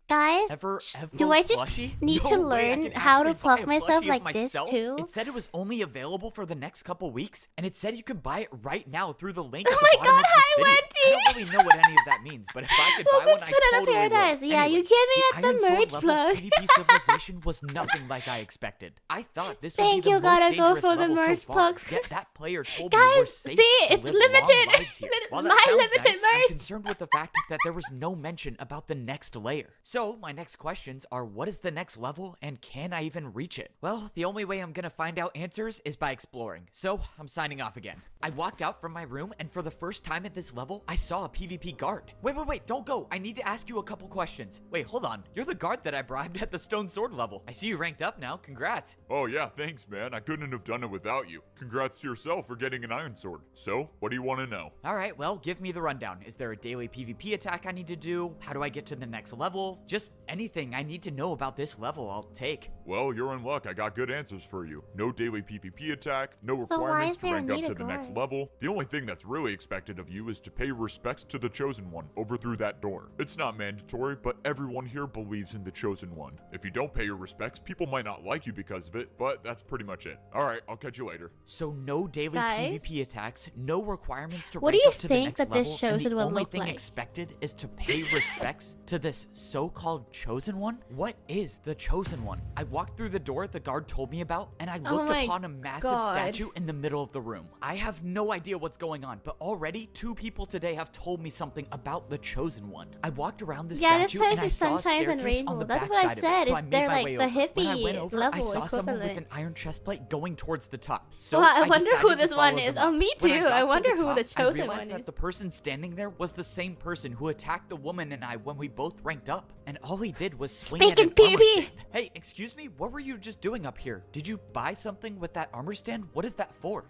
Guys, ever do I just plushie? need No to way, I learn can how to actually buy pluck a myself plushie of like this myself? too? It said it was only available for the next couple weeks, and it said you can buy it right now through the link at Oh the my bottom God, of this hi, video. Wendy! I don't really know what any of that means, but if I could buy Welcome one, to I Banana totally Paradise. would. Yeah, you Anyways, get me at the Iron Sword merch level plug. PvP civilization was nothing like I expected. I thought this would Thank be the you, most gotta go dangerous for the level so merch far. plug. Yet that player told me we're Guys, safe see, to it's live long limited. lives here. While that My sounds limited nice, I'm merch. concerned with the fact that there was no mention about the next layer. So So, my next questions are, what is the next level, and can I even reach it? Well, the only way I'm gonna find out answers is by exploring, so I'm signing off again. I walked out from my room, and for the first time at this level, I saw a PvP guard. Wait, don't go. I need to ask you a couple questions. Wait, hold on. You're the guard that I bribed at the stone sword level. I see you ranked up now. Congrats. Oh yeah, thanks man. I couldn't have done it without you. Congrats to yourself for getting an iron sword. So, what do you want to know? Alright, well, give me the rundown. Is there a daily PvP attack I need to do? How do I get to the next level? Just anything I need to know about this level, I'll take. Well, you're in luck. I got good answers for you. No daily PvP attack, no So why requirements is to there a rank up need to a the next guard? level. The only thing that's really expected of you is to pay respects to the Chosen One over through that door. It's not mandatory, but everyone here believes in the Chosen One. If you don't pay your respects, people might not like you because of it, but that's pretty much it. Alright, I'll catch you later. So no daily Guys? PvP attacks, no requirements to What do rank you up to the think next that this level, Chosen and the One only look thing like? expected is to pay respects to this so-called Chosen One? What is the Chosen One? I walked through the door the guard told me about, and I Oh looked my upon a massive God. statue in the middle of the room. I have no idea what's going on, but already 2 people today have told me something about the Chosen One. I walked around the Yeah, this statue place and I is saw a sunshines and staircase on rainbow. the That's back what I side of said. it, so I It's- made they're my like way the over. When I went hippie over, I level saw someone with an equivalent. iron chest plate going towards the top. So Well, I I wonder who decided to this one follow is. them Oh, up. me When too. got I to wonder who top, the Chosen I realized One that is. the person standing there was the same person who attacked the woman and I when we both ranked up, and all he did was swing at Speaking an armor PvP. stand. Hey, excuse me, what were you just doing up here? Did you buy something with that armor stand? What is that for?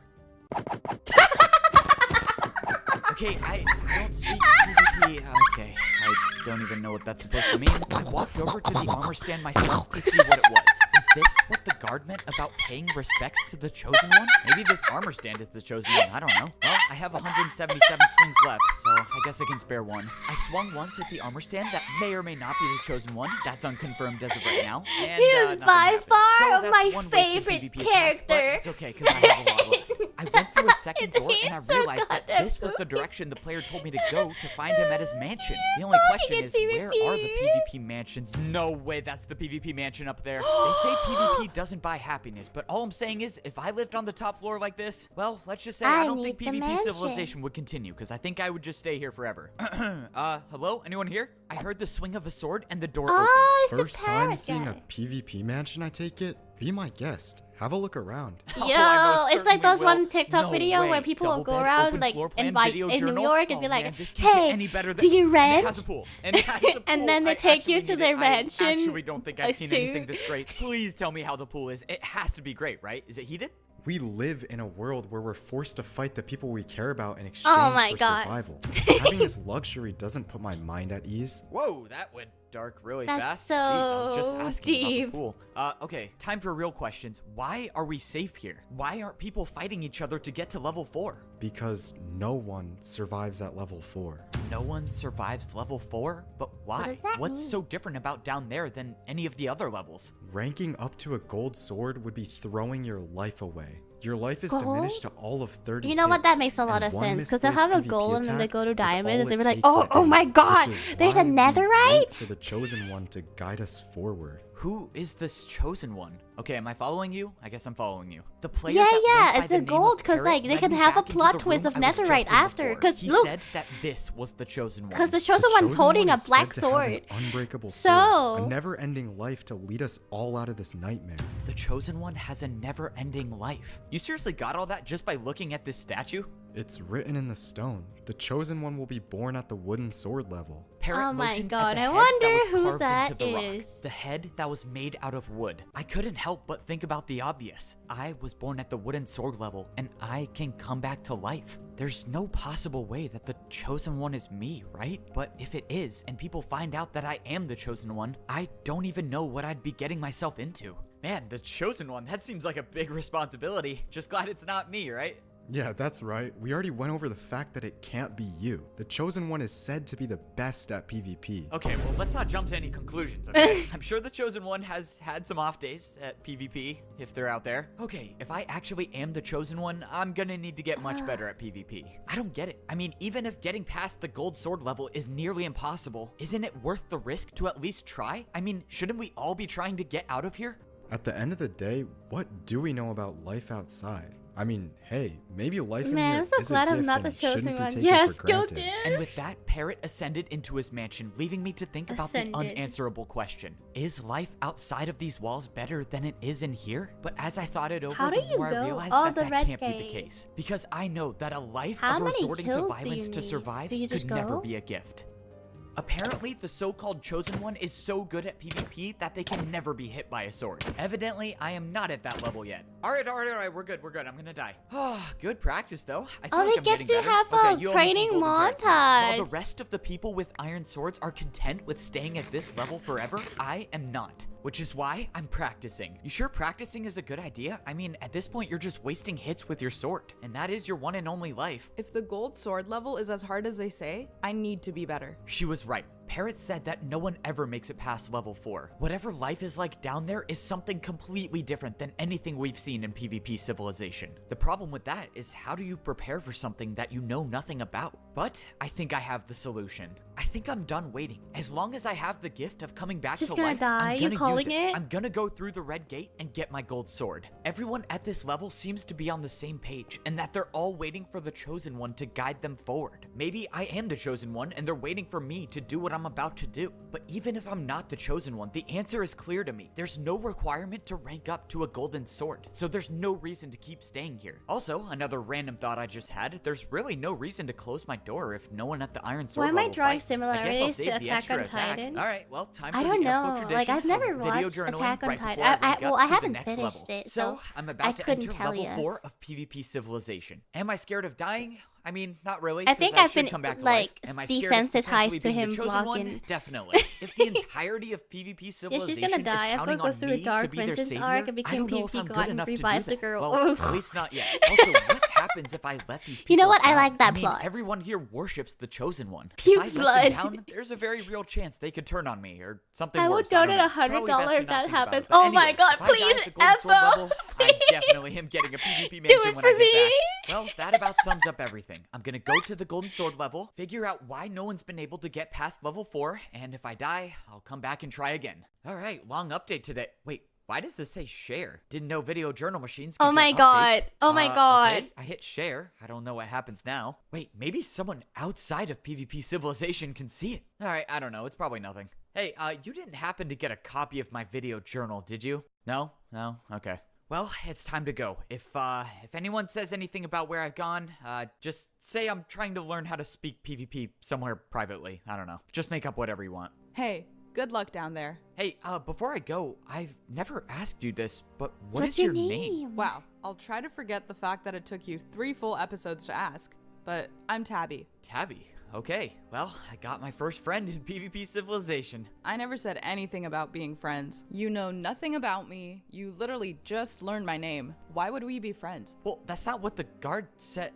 Okay, I don't speak PvP. Okay, I don't even know what that's supposed to mean. I walked over to the armor stand myself to see what it was. Is this what the guard meant about paying respects to the Chosen One? Maybe this armor stand is the Chosen One. I don't know. Well, I have 177 swings left, so I guess I can spare one. I swung once at the armor stand. That may or may not be the Chosen One. That's unconfirmed as of right now. And, He is nothing by happened. far So that's my one wasted favorite PvP attack, but character. it's okay, because I have a lot left. I went through a second door and I He's so realized that goddamn this was the goofy. direction the player told me to go to find him at his mansion. The only question at is, where are the PvP? PvP mansions? No way, that's the PvP mansion up there. They say PvP doesn't buy happiness, but all I'm saying is, if I lived on the top floor like this, well, let's just say I don't think need the PvP mansion. civilization would continue, because I think I would just stay here forever. Hello? Anyone here? I heard the swing of a sword and the door opened. Oh, it's First the time parrot seeing a guy. PvP mansion, I take it? Be my guest. Have a look around. Oh, Yo, I most it's like certainly those one will. TikTok No video way. where people will Double go bed, around open like floor plan, invite video in New journal? York and be Oh, like, man, this can't get "Hey, any better do than- you and rent?" It has a pool. And it has a pool. And then they I take you actually to need their it. mansion. I actually don't think I I've seen anything see. this great. Please tell me how the pool is. It has to be great, right? Is it heated? We live in a world where we're forced to fight the people we care about in exchange my for God. survival. Having this luxury doesn't put my mind at ease. Whoa, that went dark really That's fast. so Jeez, I was just asking about deep. the pool. Okay, time for real questions. Why are we safe here? Why aren't people fighting each other to get to level 4? Because no one survives at level 4. No one survives level 4? But why? does that What's mean? so different about down there than any of the other levels? Ranking up to a gold sword would be throwing your life away. Your life is Gold? diminished to all of 30 You know what? hits, That makes a lot and of one sense because they'll misplaced have a PvP goal and then they attack go to is diamond all and they'll it be like, takes "Oh, to oh end, my which God, is there's a why we netherite?" wait for the Chosen One to guide us forward. Who is this Chosen One? Okay, am I following you? I guess I'm following you. The player Yeah, that went yeah, by it's the a name of gold because Parrot like they led can me have a back into plot the twist room of I was just netherite in after. before. Because He look, said that this was the Chosen One. because the chosen one's Chosen holding One a is said black to have an sword. unbreakable So- sword, a never-ending life to lead us all out of this nightmare. The Chosen One has a never-ending life. You seriously got all that just by looking at this statue? It's written in the stone. The Chosen One will be born at the wooden sword level. Parrot Oh my motioned God, at the I head wonder that was who carved that into the rock. is. The head that was made out of wood. I couldn't help but think about the obvious. I was born at the wooden sword level, and I can come back to life. There's no possible way that the Chosen One is me, right? But if it is, and people find out that I am the Chosen One, I don't even know what I'd be getting myself into. Man, the Chosen One, that seems like a big responsibility. Just glad it's not me, right? Yeah, that's right. We already went over the fact that it can't be you. The Chosen One is said to be the best at PvP. Okay, well, let's not jump to any conclusions, okay? I'm sure the Chosen One has had some off days at PvP, if they're out there. Okay, if I actually am the Chosen One, I'm gonna need to get much better at PvP. I don't get it. I mean, even if getting past the gold sword level is nearly impossible, isn't it worth the risk to at least try? I mean, shouldn't we all be trying to get out of here? At the end of the day, what do we know about life outside? I mean, hey, maybe life in Man, here I'm so is glad a I'm gift not the and shouldn't chosen be one. taken Yes, for go granted. Div. And with that, Parrot ascended into his mansion, leaving me to think about the Ascended. unanswerable question. Is life outside of these walls better than it is in here? But as I thought it over, How do the you more I go? realized Oh, that the that red can't be the gate. case. Because I know that a life How of many resorting to kills do violence you to need? survive Do you just could never go? be a gift. Apparently, the so-called Chosen One is so good at PvP that they can never be hit by a sword. Evidently, I am not at that level yet. Alright, we're good, I'm gonna die. Good practice, though. I feel Oh, like they I'm get getting to better. have Okay, a you owe me some training golden credits now. While the montage. rest of the people with iron swords are content with staying at this level forever, I am not. Which is why I'm practicing. You sure practicing is a good idea? I mean, at this point, you're just wasting hits with your sword. And that is your one and only life. If the gold sword level is as hard as they say, I need to be better. She was right. Parrot said that no one ever makes it past level 4. Whatever life is like down there is something completely different than anything we've seen in PvP Civilization. The problem with that is how do you prepare for something that you know nothing about? But I think I have the solution. I think I'm done waiting. As long as I have the gift of coming back She's to gonna life, die? I'm You gonna calling use it? I'm gonna go through the red gate and get my gold sword. Everyone at this level seems to be on the same page, and that they're all waiting for the Chosen One to guide them forward. Maybe I am the Chosen One, and they're waiting for me to do what I'm about to do. But even if I'm not the Chosen One, the answer is clear to me. There's no requirement to rank up to a golden sword, so there's no reason to keep staying here. Also, another random thought I just had, there's really no reason to close my door if no one at the iron sword Why am I level drawing fights. I guess I'll similarities to save the Attack extra on attack. Titan? All right, well, time I for don't the F-book know. tradition Like, I've never of video watched journaling Attack on right Titan. before I rank Well, up I to the haven't next finished level. it, So so I'm I about to couldn't enter tell level ya. 4 of PvP Civilization. Am I scared of dying? I mean, not really. I think 'cause I've should been, come back to like, life. Am I scared of desensitized potentially to being him the chosen one? vlogging. Definitely. If the entirety of PvP Yeah, Civilization she's gonna is die. I counting goes on through a me to dark be their vengeance savior, arc and I became don't know if PvP I'm good god and enough to do revives that. the girl. Well, Oof. at least not yet. Also, what happens if I let these people You know what? I down? like that mean, plot. Everyone here worships the chosen one. Puke's If I let them blood. down, there's a very real chance they could turn on me or something I will worse. I don't donate know. $100 Probably best to if not that think about it. happens. But Oh my anyways, god, if I die please, at the gold sword Evo, level, I definitely am getting a PvP Do mansion it when for I get me. back. Well, that about sums up everything. I'm gonna go to the golden sword level, figure out why no one's been able to get past level 4, and if I die, I'll come back and try again. Alright, long update today. Wait, why does this say share? Didn't know video journal machines could Oh my get god. updates. Oh my god. Okay, I hit share. I don't know what happens now. Wait, maybe someone outside of PvP Civilization can see it. Alright, I don't know. It's probably nothing. Hey, you didn't happen to get a copy of my video journal, did you? No? No? Okay. Well, it's time to go. If anyone says anything about where I've gone, just say I'm trying to learn how to speak PvP somewhere privately. I don't know. Just make up whatever you want. Hey, good luck down there. Hey, before I go, I've never asked you this, but What's is your name? name? Wow, I'll try to forget the fact that it took you 3 full episodes to ask, but I'm Tabby. Tabby. Okay, well, I got my first friend in PvP Civilization. I never said anything about being friends. You know nothing about me. You literally just learned my name. Why would we be friends? Well, that's not what the guard said.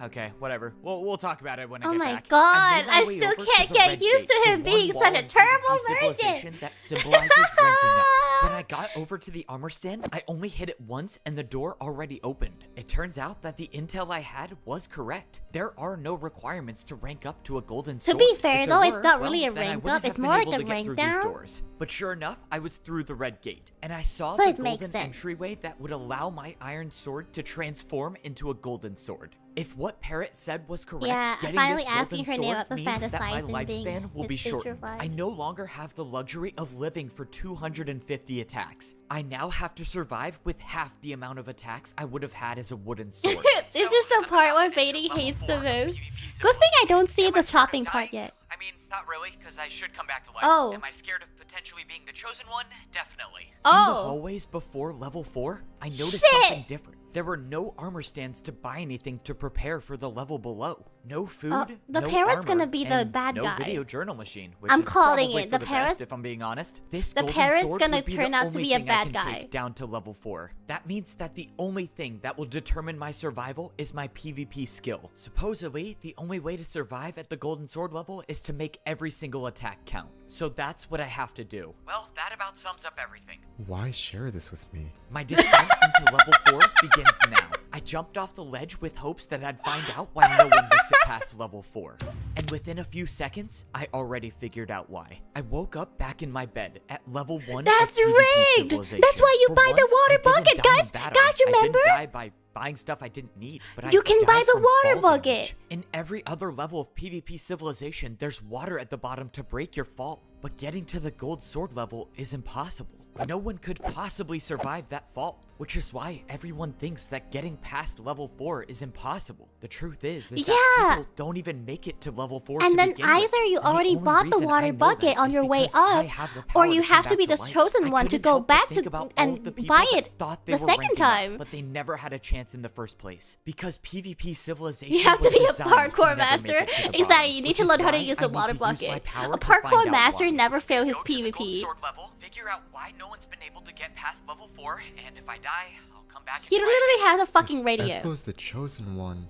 Okay, whatever. We'll talk about it when I Oh get my back. god, made my I way still over to can't the get red used gate, to him the one being wall such a in terrible PvP virgin. Civilization that symbolizes ranking up. When I got over to the armor stand, I only hit it once and the door already opened. It turns out that the intel I had was correct. There are no requirements to rank up to a golden sword. be fair, If there though, it's were, not well, really a then I rank wouldn't up, it's have been more like able a to get rank through down. these doors. But sure enough, I was through the red gate, and I saw So the it makes golden sense. entryway that would allow my iron sword to transform into a golden sword. If what Parrot said was correct, Yeah, getting finally this asking golden her name sword about the means that my fantasizing being lifespan will his be future shortened. wife. I no longer have the luxury of living for 250 attacks. I now have to survive with half the amount of attacks I would have had as a wooden sword. It's just the part where Fading hates the most. Good thing I don't see the chopping part yet. I mean, not really, because I should come back to life. Oh. Am I scared of potentially being the chosen one? Definitely. In Oh. the hallways before level 4, I noticed Shit. something different. There were no armor stands to buy anything to prepare for the level below. No food, the no parrot's armor, gonna be the and bad no guy. video journal machine, which I'm is calling probably it. for The the parrot's- best, if I'm being honest. This the golden parrot's sword gonna would be turn the out to only be a thing I bad can guy. take down to level 4. That means that the only thing that will determine my survival is my PvP skill. Supposedly, the only way to survive at the golden sword level is to make every single attack count. So that's what I have to do. Well, that about sums up everything. Why share this with me? My descent into level 4 begins now. I jumped off the ledge with hopes that I'd find out why no one makes it past level 4. And within a few seconds, I already figured out why. I woke up back in my bed at level 1 That's of PvP rigged! Civilization. That's why you For buy the once, water I didn't bucket, die in guys! battle. Guys, you I remember? didn't die by buying stuff I didn't need, but You I can died buy the from water fall bucket. damage. In every other level of PvP civilization, there's water at the bottom to break your fall, but getting to the gold sword level is impossible. No one could possibly survive that fall, which is why everyone thinks that getting past level 4 is impossible. The truth is that people don't even make it to level 4 And to then begin with. either you And the already only bought the reason I water know bucket that on is your way because I up, have the or power you to come have to back be the life. chosen I one to couldn't go help but back think to about all and of the people buy that it thought they the were second ranking up, time. but they never had a chance in the first place. Because PvP civilization You have to was be a designed to parkour never make master. it to the Exactly, bottom, you need which to is learn how to why use I the need water to use my bucket. power A to find parkour out master why. never fail his Go to the gold PvP. sword level, figure out why no one's been able to get past level 4, and if I die, I'll come back and He try literally again. has a fucking radio. If Evo's the chosen one,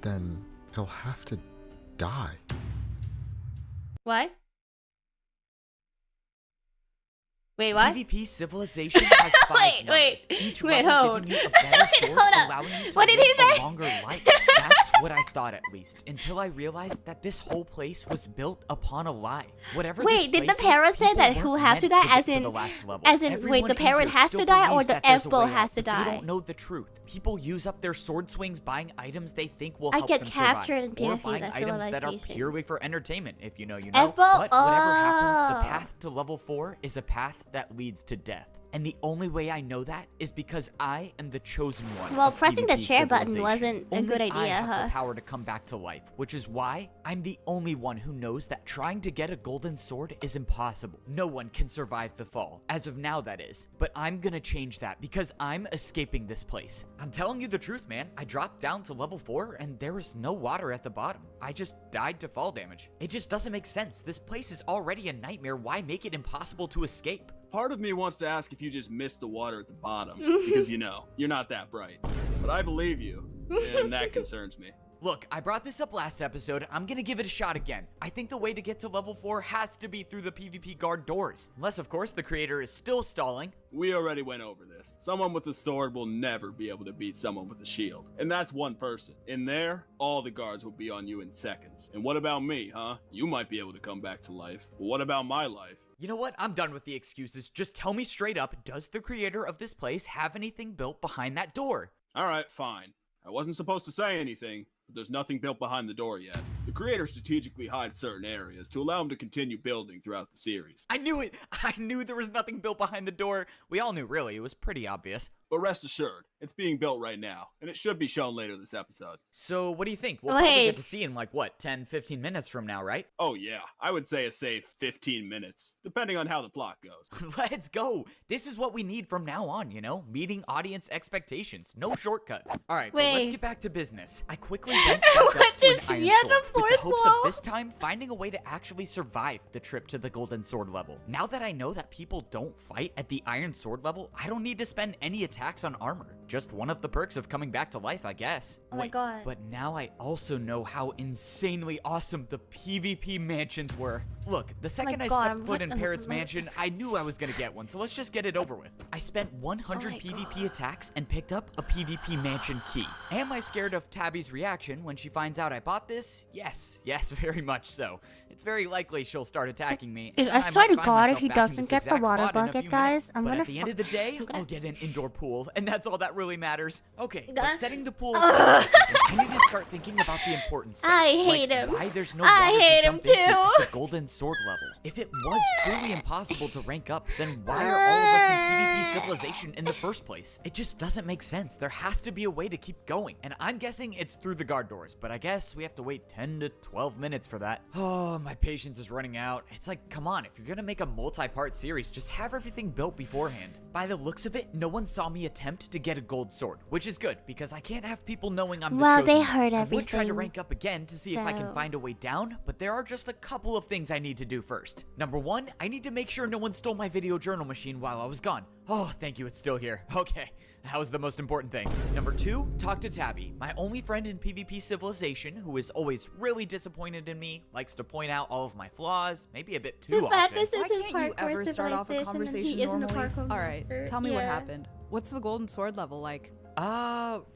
then he'll have to die. What? Wait, what? PvP civilization has 5 Wait, levels, wait, each wait, level hold. giving you a better sword, Hold up. allowing you to What did he live say? a longer life. That's what I thought at least, until I realized that this whole place was built upon a lie. Whatever Wait, this did the place is, parrot say people that weren't who have to meant die? get As to in, the last level. wait, the Everyone parrot in here has still to die, or believes the that there's a F-bow way has out, to but they die? don't know the truth. People use up their sword swings buying items they think will I help get them captured survive, in or PvP, buying that's items that are civilization. purely for entertainment, if you know, you know. F-bow? But whatever happens, the Oh. path to level 4 is a path that leads to death. And the only way I know that is because I am the chosen one. Well, of pressing the PvP chair button civilization. wasn't a good Only I idea, have huh? the power to come back to life, which is why I'm the only one who knows that trying to get a golden sword is impossible. No one can survive the fall, as of now that is. But I'm gonna change that because I'm escaping this place. I'm telling you the truth, man. I dropped down to level 4 and there was no water at the bottom. I just died to fall damage. It just doesn't make sense. This place is already a nightmare. Why make it impossible to escape? Part of me wants to ask if you just missed the water at the bottom, because you know, you're not that bright. But I believe you, and that concerns me. Look, I brought this up last episode. I'm gonna give it a shot again. I think the way to get to level 4 has to be through the PvP guard doors. Unless, of course, the creator is still stalling. We already went over this. Someone with a sword will never be able to beat someone with a shield. And that's one person. In there, all the guards will be on you in seconds. And what about me, huh? You might be able to come back to life. But what about my life? You know what? I'm done with the excuses. Just tell me straight up, does the creator of this place have anything built behind that door? Alright, fine. I wasn't supposed to say anything, but there's nothing built behind the door yet. The creator strategically hides certain areas to allow him to continue building throughout the series. I knew it! I knew there was nothing built behind the door. We all knew, really. It was pretty obvious. But rest assured, it's being built right now, and it should be shown later this episode. So, what do you think? We'll probably Wait. get to see in, like, what, 10, 15 minutes from now, right? Oh yeah, I would say a safe 15 minutes, depending on how the plot goes. Let's go! This is what we need from now on, you know? Meeting audience expectations. No shortcuts. Alright, but let's Wait. get back to business. I quickly went back up What to an is- iron yeah, sword, the with the fourth hopes wall. of this time finding a way to actually survive the trip to the golden sword level. Now that I know that people don't fight at the iron sword level, I don't need to spend any attacks on armor. Just one of the perks of coming back to life, I guess. Oh my Wait, God. but now I also know how insanely awesome the PvP mansions were. Look, the second I God, stepped I'm foot in looking- Parrot's mansion, I knew I was gonna get one, so let's just get it over with. I spent 100 Oh my PvP attacks and picked up a PvP mansion key. Am I scared of Tabby's reaction when she finds out I bought this? Yes, very much so. It's very likely she'll start attacking me. and I might swear to find God, myself if he back in doesn't this get the exact water spot in a bucket, few guys, minutes. I'm But gonna at the end of the day, I'm gonna- I'll get an indoor pool, and that's all that really matters. Okay, Gonna- but setting the pool aside, I need to start thinking about the important stuff. I hate like him. why there's no I water hate to him jump into too. at the golden sword level. If it was truly impossible to rank up, then why are all of us in PvP civilization in the first place? It just doesn't make sense. There has to be a way to keep going, and I'm guessing it's through the guard doors, but I guess we have to wait 10 to 12 minutes for that. Oh, my patience is running out. It's like, come on, if you're gonna make a multi-part series, just have everything built beforehand. By the looks of it, no one saw me attempt to get a gold sword, which is good, because I can't have people knowing I'm the Well, chosen they one. heard I would try to everything, rank up again to see if I can so- find a way down, but there are just a couple of things I need to do first. Number one, I need to make sure no one stole my video journal machine while I was gone. Oh, thank you, it's still here. Okay, that was the most important thing. Number two, talk to Tabby, my only friend in PvP civilization, who is always really disappointed in me, likes to point out all of my flaws, maybe a bit too The fact often. this Why isn't can't you parkour ever start off a civilization and conversation he isn't a normally? parkour All right, master. tell me what Yeah. happened. What's the golden sword level like?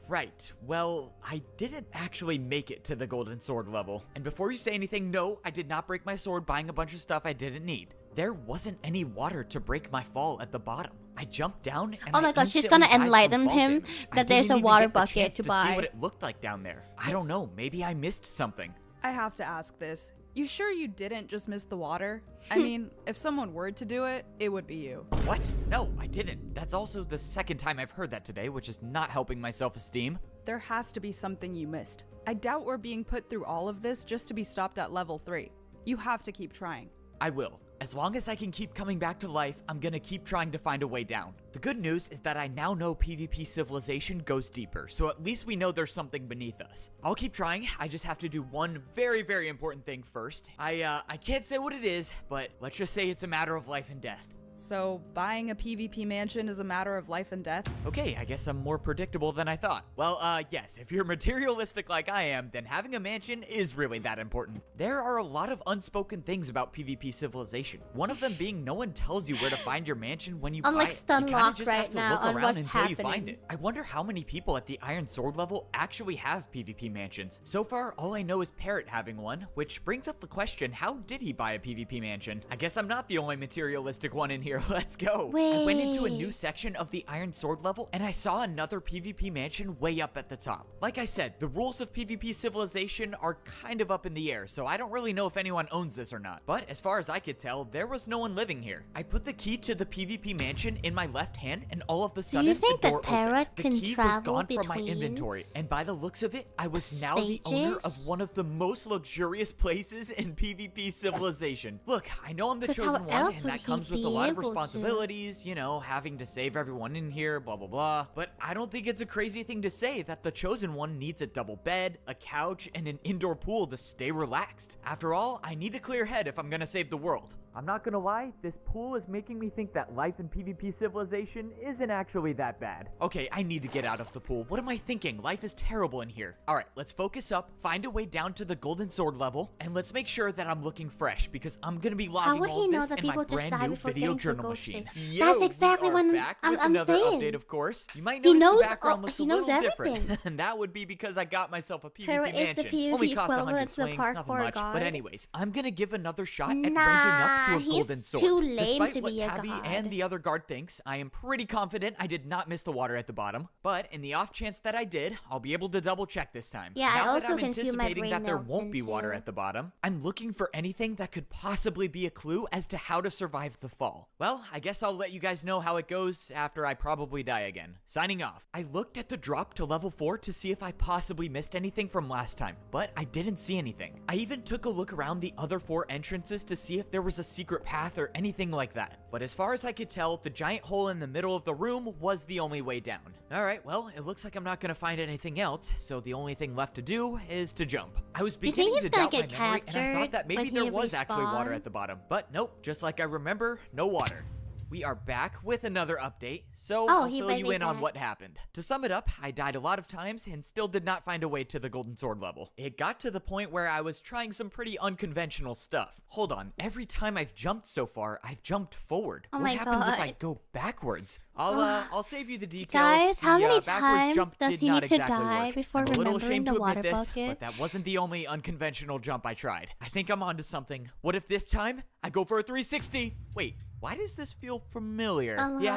Right. Well, I didn't actually make it to the golden sword level. And before you say anything, no, I did not break my sword buying a bunch of stuff I didn't need. there wasn't any water to break my fall at the bottom. I jumped down and Oh my I god, she's instantly gonna died from enlighten fall him damage. I that there's didn't a even water get the bucket chance to see buy. what it looked like down there. I don't know, maybe I missed something. I have to ask this. You sure you didn't just miss the water? I mean, if someone were to do it, it would be you. What? No, I didn't. That's also the second time I've heard that today, which is not helping my self-esteem. There has to be something you missed. I doubt we're being put through all of this just to be stopped at level 3. You have to keep trying. I will. As long as I can keep coming back to life, I'm gonna keep trying to find a way down. The good news is that I now know PvP civilization goes deeper, so at least we know there's something beneath us. I'll keep trying, I just have to do one very, very important thing first. I can't say what it is, but let's just say it's a matter of life and death. So, buying a PvP mansion is a matter of life and death? Okay, I guess I'm more predictable than I thought. Well, yes, if you're materialistic like I am, then having a mansion is really that important. There are a lot of unspoken things about PvP civilization. One of them being no one tells you where to find your mansion when you buy I'm like it. stun You kinda locked just have right to now look on around what's until you find happening. it. I wonder how many people at the Iron Sword level actually have PvP mansions. So far, all I know is Parrot having one, which brings up the question, how did he buy a PvP mansion? I guess I'm not the only materialistic one in here. Let's go. I went into a new section of the Iron Sword level and I saw another PvP mansion way up at the top. Like I said, the rules of PvP civilization are kind of up in the air, so I don't really know if anyone owns this or not. But as far as I could tell, there was no one living here. I put the key to the PvP mansion in my left hand and all of the sudden you think the the door Parrot opened. The can key was travel gone from my between inventory, and by the looks of it, I was now the owner of stages? one of the most luxurious places in PvP civilization. Look, I know I'm the 'Cause how chosen one, else and would that he comes with a be lot of able to? responsibilities, you know, having to save everyone in here, blah, blah, blah. But I don't think it's a crazy thing to say that the chosen one needs a double bed, a couch, and an indoor pool to stay relaxed. After all, I need a clear head if I'm gonna save the world. I'm not gonna lie, this pool is making me think that life in PvP civilization isn't actually that bad. Okay, I need to get out of the pool. What am I thinking? Life is terrible in here. Alright, let's focus up, find a way down to the golden sword level, and let's make sure that I'm looking fresh, because I'm gonna be logging would all he of know this that in my people just brand die new before video getting to journal gold machine. stage? Yo, That's exactly we what are I'm- back I'm with another saying. update, of course. You might He notice knows the background all- looks he a knows little everything. different, and that would be because I got myself a PvP Parrot is the mansion. PvP Only cost 100 equivalent to the swings, nothing parkour much. god. But anyways, I'm gonna give another shot at Nah, ranking up to a he's golden sword. too lame Despite to what be a Tabby god. and the other guard thinks, I am pretty confident I did not miss the water at the bottom. But in the off chance that I did, I'll be able to double check this time. Yeah, I now also that I'm can feel my anticipating brain that there melt won't be water into- at the bottom, I'm looking for anything that could possibly be a clue as to how to survive the fall. Well, I guess I'll let you guys know how it goes after I probably die again. Signing off. I looked at the drop to level 4 to see if I possibly missed anything from last time, but I didn't see anything. I even took a look around the other 4 entrances to see if there was a secret path or anything like that. But as far as I could tell, the giant hole in the middle of the room was the only way down. Alright, well, it looks like I'm not gonna find anything else, so the only thing left to do is to jump. I was You think beginning he's to gonna doubt my get memory, and I thought captured that maybe when there he was actually water respawns? at the bottom. But nope, just like I remember, no water. We are back with another update, so Oh, I'll he fill might you be in on back. what happened. To sum it up, I died a lot of times and still did not find a way to the golden sword level. It got to the point where I was trying some pretty unconventional stuff. Hold on, every time I've jumped so far, I've jumped forward. Oh what my happens if I God. go backwards? I'll save you the details. Guys, how The, many backwards times jump does did he not need to exactly die work. before I'm a little remembering ashamed the to admit water this, bucket? but that wasn't the only unconventional jump I tried. I think I'm onto something. What if this time I go for a 360? Wait, why does this feel familiar? A Yeah,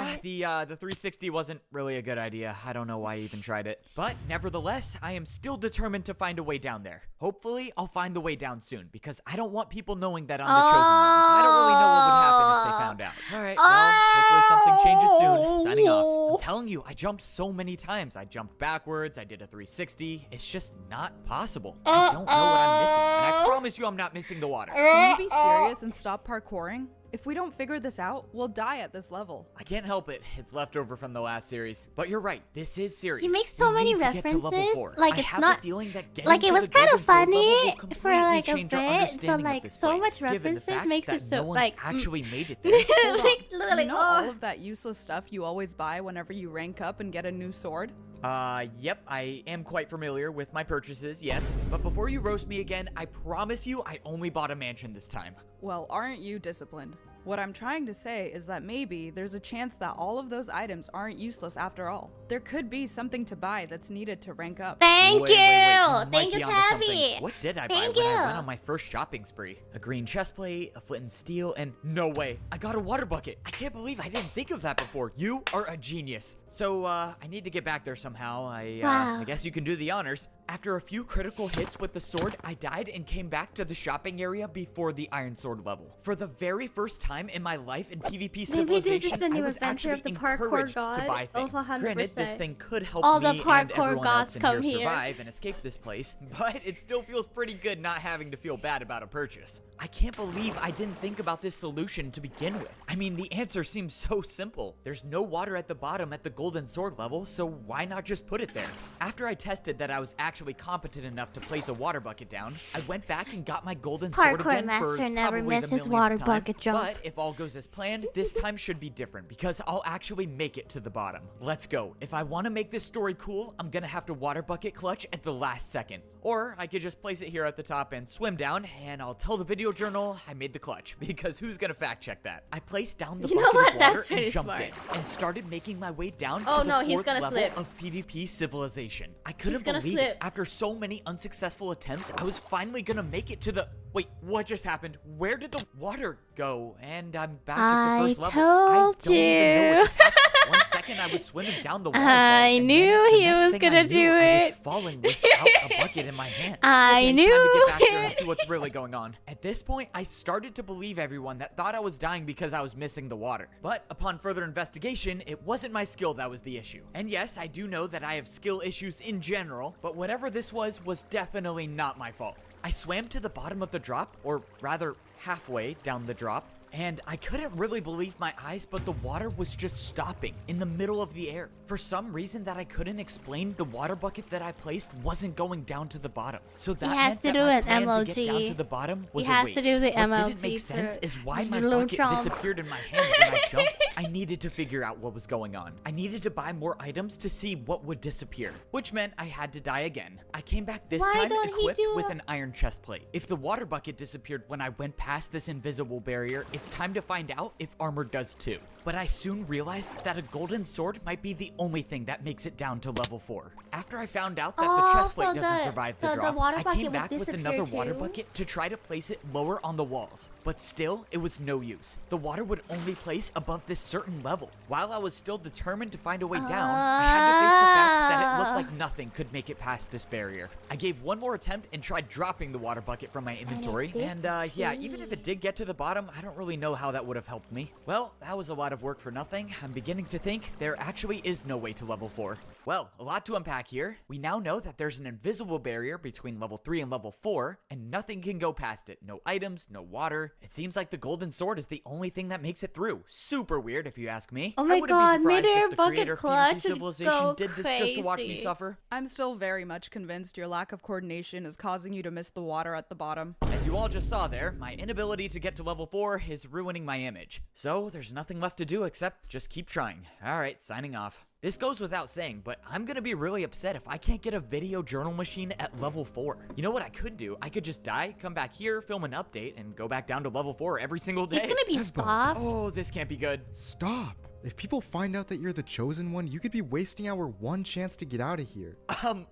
lot. the 360 wasn't really a good idea. I don't know why I even tried it. But nevertheless, I am still determined to find a way down there. Hopefully, I'll find the way down soon because I don't want people knowing that I'm the chosen one. I don't really know what would happen if they found out. All right, well, hopefully something changes soon. Signing off. I'm telling you, I jumped so many times. I jumped backwards. I did a 360. It's just not possible. I don't know what I'm missing, and I promise you I'm not missing the water. Can you be serious and stop parkouring? If we don't figure this out, we'll die at this level. I can't help it. It's left over from the last series. But you're right. This is serious. He makes so We many need to get to level references, 4. like I it's have not- a feeling that getting Like, it to was the kind golden of sword level will funny for completely like a change our bit, but understanding of like this so place, much given the references fact makes that it so no one's like actually made it there. like literally You know oh. all of that useless stuff you always buy whenever you rank up and get a new sword? Yep, I am quite familiar with my purchases, yes. But before you roast me again, I promise you I only bought a mansion this time. Well, aren't you disciplined? What I'm trying to say is that maybe there's a chance that all of those items aren't useless after all. There could be something to buy that's needed to rank up. Thank Wait, you. might Thank be you, onto something. Tabby. What did I Thank buy when I you. went on my first shopping spree? A green chest plate, a flint and steel, and no way, I got a water bucket. I can't believe I didn't think of that before. You are a genius. So, I need to get back there somehow. Wow. I guess you can do the honors. After a few critical hits with the sword, I died and came back to the shopping area before the iron sword level. For the very first time in my life in PvP Maybe Civilization, this is the new I was adventure actually of the parkour encouraged god. to buy Oh, things. 100%. Granted, this thing could help All me the parkour and everyone gods else in come here here. survive and escape this place, but it still feels pretty good not having to feel bad about a purchase. I can't believe I didn't think about this solution to begin with. I mean, the answer seems so simple. There's no water at the bottom at the golden sword level, so why not just put it there? After I tested that I was actually competent enough to place a water bucket down, I went back and got my golden sword Parkour again master for never probably the misses millionth water time. bucket jump. But if all goes as planned, this time should be different because I'll actually make it to the bottom. Let's go. If I want to make this story cool, I'm gonna have to water bucket clutch at the last second. Or I could just place it here at the top and swim down, and I'll tell the video journal I made the clutch, because who's gonna fact check that? I placed down the You know bucket what? of water That's pretty and jumped smart. in, and started making my way down Oh, to the no, he's 4th gonna level slip. of PvP Civilization. I couldn't gonna believe slip. it. After so many unsuccessful attempts, I was finally gonna make it to the... Wait, what just happened? Where did the water go? And I'm back at the first level. I told don't even know what you. just happened. One second I was swimming down the waterfall. I and knew then the he next was thing gonna I knew, do I was it. falling without a bucket in my hand. I Okay, knew time to get back there and it. see what's really going on. At this point, I started to believe everyone that thought I was dying because I was missing the water. But upon further investigation, it wasn't my skill that was the issue. And yes, I do know that I have skill issues in general, but whatever this was definitely not my fault. I swam to the bottom of the drop, or rather halfway down the drop, and I couldn't really believe my eyes, but the water was just stopping in the middle of the air. For some reason that I couldn't explain, the water bucket that I placed wasn't going down to the bottom. So that has meant to that do my an plan to get down MLG. to the bottom He was has a waste. to do the What MLG didn't make sense for is why my Little bucket Chomp. disappeared in my hand when I jumped. I needed to figure out what was going on. I needed to buy more items to see what would disappear, which meant I had to die again. I came back this Why time don't he equipped do with a- an iron chest plate. If the water bucket disappeared when I went past this invisible barrier, it's time to find out if armor does too. But I soon realized that a golden sword might be the only thing that makes it down to level 4. After I found out that the chest plate so doesn't survive the the drop, water I bucket came would back with disappear another water too? bucket to try to place it lower on the walls. But still, it was no use. The water would only place above this certain level. While I was still determined to find a way down, I had to face the fact that it looked like nothing could make it past this barrier. I gave one more attempt and tried dropping the water bucket from my inventory. And yeah, even if it did get to the bottom, I don't really know how that would have helped me. Well, that was a lot of work for nothing. I'm beginning to think there actually is no way to level 4. Well, a lot to unpack here. We now know that there's an invisible barrier between level 3 and level 4, and nothing can go past it. No items, no water. It seems like the golden sword is the only thing that makes it through. Super weird if you ask me. Oh my I wouldn't God, be surprised mid-air if the bucket creator of clutch PvP would Civilization go did this just to watch me crazy. suffer. I'm still very much convinced your lack of coordination is causing you to miss the water at the bottom. As you all just saw there, my inability to get to level 4 is ruining my image. So there's nothing left to do except just keep trying. Alright, signing off. This goes without saying, but I'm gonna be really upset if I can't get a video journal machine at level 4. You know what I could do? I could just die, come back here, film an update, and go back down to level 4 every single day. He's gonna be stopped. Oh, this can't be good. Stop. If people find out that you're the chosen one, you could be wasting our one chance to get out of here.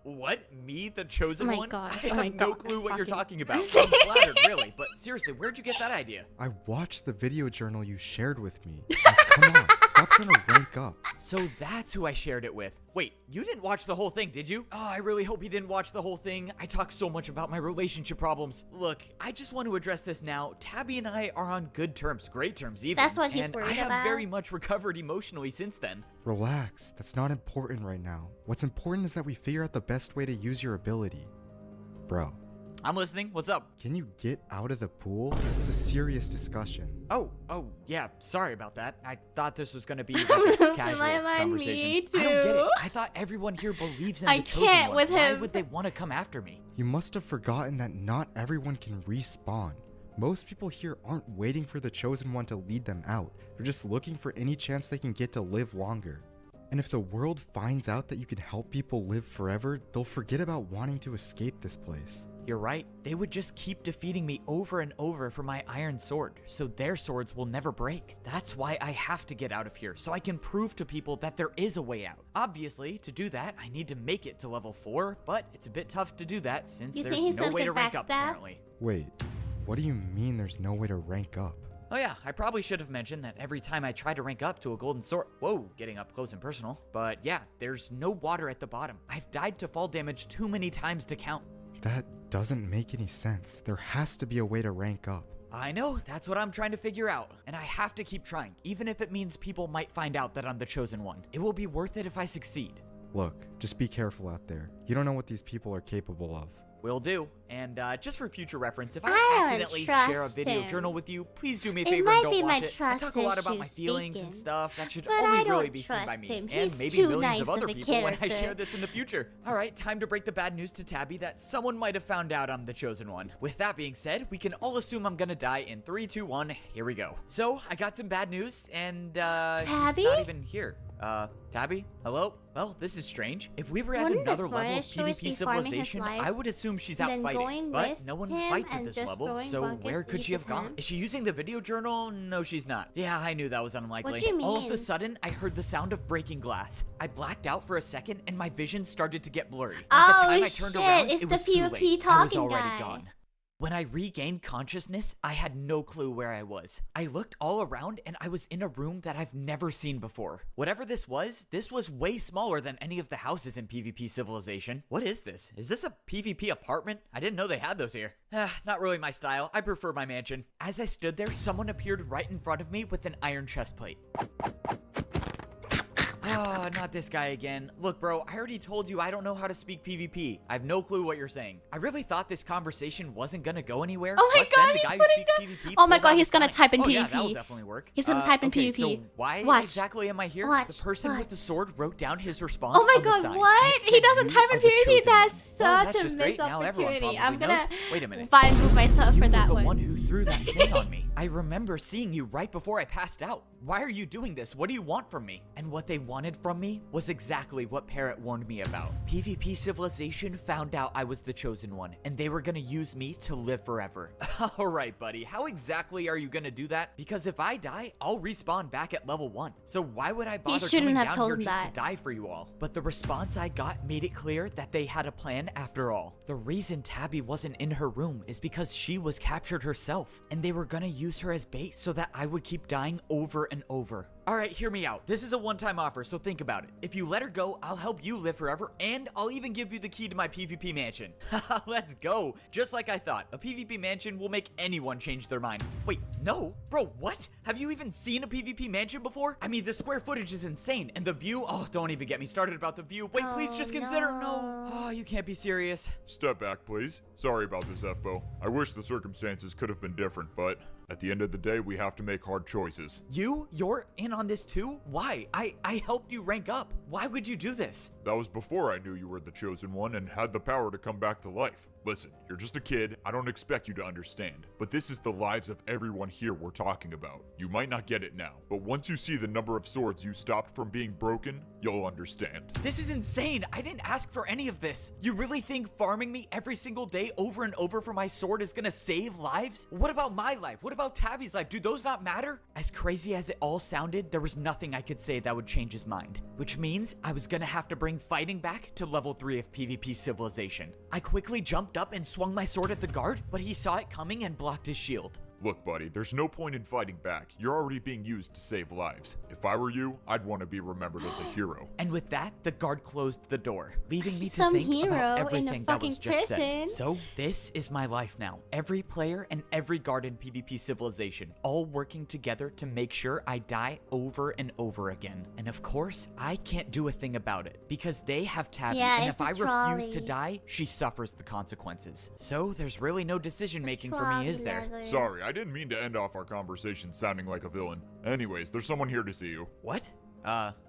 What? Me, the chosen Oh my one? God. I Oh have my no God. clue what you're Fucking- talking about. I'm flattered, really, but seriously, where'd you get that idea? I watched the video journal you shared with me. Now, come on, stop trying to rank up. So that's who I shared it with. Wait, you didn't watch the whole thing, did you? Oh, I really hope you didn't watch the whole thing. I talk so much about my relationship problems. Look, I just want to address this now. Tabby and I are on good terms, great terms even. That's what he's and worried I have about. very much recovered emotionally since then. Relax, that's not important right now. What's important is that we figure out the best way to use your ability. Bro, I'm listening. What's up? can you get out of the pool? This is a serious discussion. Oh, yeah, sorry about that. I thought this was gonna be like a casual my mind, conversation. me I don't get it. too. I thought everyone here believes in I the chosen can't one. with Why him. would they want to come after me? You must have forgotten that not everyone can respawn. Most people here aren't waiting for the chosen one to lead them out. They're just looking for any chance they can get to live longer. And if the world finds out that you can help people live forever, they'll forget about wanting to escape this place. You're right. They would just keep defeating me over and over for my iron sword, so their swords will never break. That's why I have to get out of here, so I can prove to people that there is a way out. Obviously, to do that, I need to make it to level 4, but it's a bit tough to do that since You think there's he's no gonna way get to rank up, backstabbed? apparently. Wait, what do you mean there's no way to rank up? Oh yeah, I probably should have mentioned that every time I try to rank up to a golden sword— whoa, getting up close and personal. But yeah, there's no water at the bottom. I've died to fall damage too many times to count. That doesn't make any sense. There has to be a way to rank up. I know, that's what I'm trying to figure out. And I have to keep trying, even if it means people might find out that I'm the chosen one. It will be worth it if I succeed. Look, just be careful out there. You don't know what these people are capable of. Will do. And just for future reference, if I I don't accidentally trust share a video him. journal with you, please do me a It favor might and don't be my watch it. I trust talk a lot about my issues feelings and speaking. stuff that should But only I really don't be seen by trust me him. and He's maybe too millions nice of of other a people when I character. share this in the future. All right, time to break the bad news to Tabby that someone might have found out I'm the chosen one. With that being said, we can all assume I'm gonna die in 3, 2, 1. Here we go. So I got some bad news, and Tabby? she's not even here. Tabby? Hello? Well, this is strange. If we were at Wouldn't another this level of Morris choice PvP be farming his civilization, I lives, would assume she's and out then fighting. going But with no one him fights at and this just level, throwing so buckets where could each she have of gone? him? Is she using the video journal? No, she's not. Yeah, I knew that was unlikely. What do you All of mean? a sudden, I heard the sound of breaking glass. I blacked out for a second, and my vision started to get blurry. By the Oh, time I turned shit, around, it's it the was too PvP late. I was talking already guy. gone. When I regained consciousness, I had no clue where I was. I looked all around and I was in a room that I've never seen before. Whatever this was way smaller than any of the houses in PvP Civilization. What is this? Is this a PvP apartment? I didn't know they had those here. Not really my style. I prefer my mansion. As I stood there, someone appeared right in front of me with an iron chest plate. Oh, not this guy again. Look, bro, I already told you I don't know how to speak PvP. I have no clue what you're saying. I really thought this conversation wasn't gonna go anywhere. Oh my but god, then the he's guy who putting speaks down- PvP Oh my pulled god, out he's a gonna sign. type in Oh, yeah, PvP. that'll definitely work. He's gonna type in okay, PvP. So why Watch. exactly am I here? Watch, The person watch. with the sword wrote down his response. Oh my on the god, sign, and what? it He said, doesn't "You type in are the PvP? chosen That's one." Well, such that's a just great. missed Now everyone opportunity. probably I'm gonna knows. Wait a minute. find move myself You for were that the one. one who threw that thing on me. I remember seeing you right before I passed out. Why are you doing this? What do you want from me? And what they wanted from me was exactly what Parrot warned me about. PvP Civilization found out I was the chosen one, and they were gonna use me to live forever. Alright, buddy, how exactly are you gonna do that? Because if I die, I'll respawn back at level 1. So why would I bother shouldn't coming have down told here him just that. to die for you all? But the response I got made it clear that they had a plan after all. The reason Tabby wasn't in her room is because she was captured herself, and they were gonna use her as bait so that I would keep dying over and over. Alright, hear me out. This is a one-time offer, so think about it. If you let her go, I'll help you live forever, and I'll even give you the key to my PvP mansion. Haha, let's go. Just like I thought, a PvP mansion will make anyone change their mind. Wait, no? Bro, what? Have you even seen a PvP mansion before? I mean, the square footage is insane, and the view— oh, don't even get me started about the view. Wait, please just consider— no. Oh, you can't be serious. Step back, please. Sorry about this, F-Bo. I wish the circumstances could have been different, but at the end of the day, we have to make hard choices. You're in on this too? Why? I helped you rank up. Why would you do this? That was before I knew you were the chosen one and had the power to come back to life. Listen, you're just a kid. I don't expect you to understand. But this is the lives of everyone here we're talking about. You might not get it now, but once you see the number of swords you stopped from being broken, you'll understand. This is insane. I didn't ask for any of this. You really think farming me every single day over and over for my sword is gonna save lives? What about my life? What about Tabby's life? Do those not matter? As crazy as it all sounded, there was nothing I could say that would change his mind. Which means I was gonna have to bring fighting back to level 3 of PvP Civilization. I quickly jumped up and swung my sword at the guard, but he saw it coming and blocked his shield. Look, buddy, there's no point in fighting back. You're already being used to save lives. If I were you, I'd want to be remembered as a hero. And with that, the guard closed the door, leaving me to Some think hero about in a everything that was fucking just prison. said. So this is my life now. Every player and every guard in PvP Civilization, all working together to make sure I die over and over again. And of course, I can't do a thing about it, because they have Tabby, Yeah, and it's if a I refuse to trolley. die, she suffers the consequences. So there's really no decision making for me, is there? Trolley. Sorry, I didn't mean to end off our conversation sounding like a villain. Anyways, there's someone here to see you. What?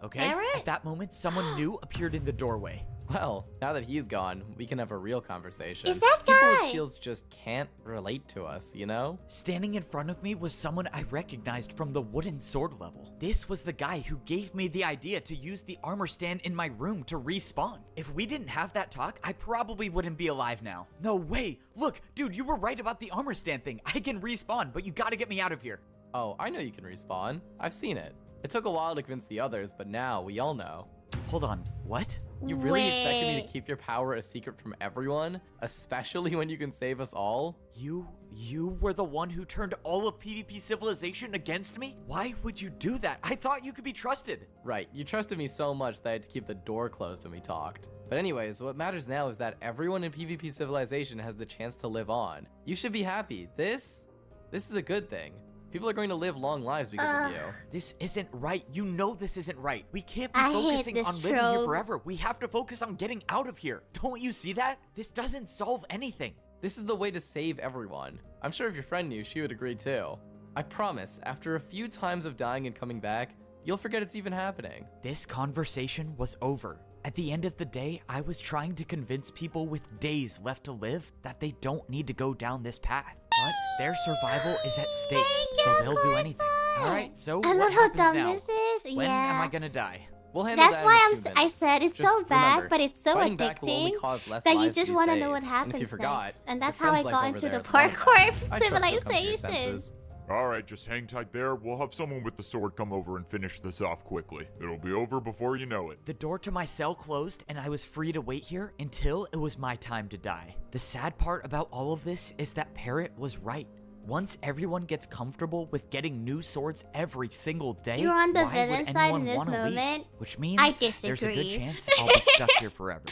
Okay. Parrot? At that moment, someone new appeared in the doorway. Well, now that he's gone, we can have a real conversation. Is that People guy? with shields just can't relate to us, you know? Standing in front of me was someone I recognized from the wooden sword level. This was the guy who gave me the idea to use the armor stand in my room to respawn. If we didn't have that talk, I probably wouldn't be alive now. No way. Look, dude, you were right about the armor stand thing. I can respawn, but you gotta get me out of here. Oh, I know you can respawn. I've seen it. It took a while to convince the others, but now we all know. Hold on, what? You really expected me Wait. to keep your power a secret from everyone? Especially when you can save us all? You were the one who turned all of PvP civilization against me? Why would you do that? I thought you could be trusted. Right, you trusted me so much that I had to keep the door closed when we talked. But anyways, what matters now is that everyone in PvP civilization has the chance to live on. You should be happy. This is a good thing. People are going to live long lives because of you. This isn't right. You know this isn't right. We can't be I hate focusing this on living here trope. forever. We have to focus on getting out of here. Don't you see that? This doesn't solve anything. This is the way to save everyone. I'm sure if your friend knew, she would agree too. I promise, after a few times of dying and coming back, you'll forget it's even happening. This conversation was over. At the end of the day, I was trying to convince people with days left to live that they don't need to go down this path. But their survival is at stake, so they'll do anything. Alright, so I what love how happens dumb now? this is. When yeah. am I gonna die? We'll handle That's that why in a few I minutes. said it's Just so bad, remember, but it's so fighting back will only addicting cause less that you lives to just be want to know saved. what happens And if you forgot, next. And your that's how I friend's life got over into there the is long parkour gone. I trust you'll come to your civilization. senses. Alright, just hang tight there. We'll have someone with the sword come over and finish this off quickly. It'll be over before you know it. The door to my cell closed, and I was free to wait here until it was my time to die. The sad part about all of this is that Parrot was right. Once everyone gets comfortable with getting new swords every single day, You're on the why villain would side anyone in this wanna leave? moment. Which means I there's a good disagree. chance I'll be stuck here forever.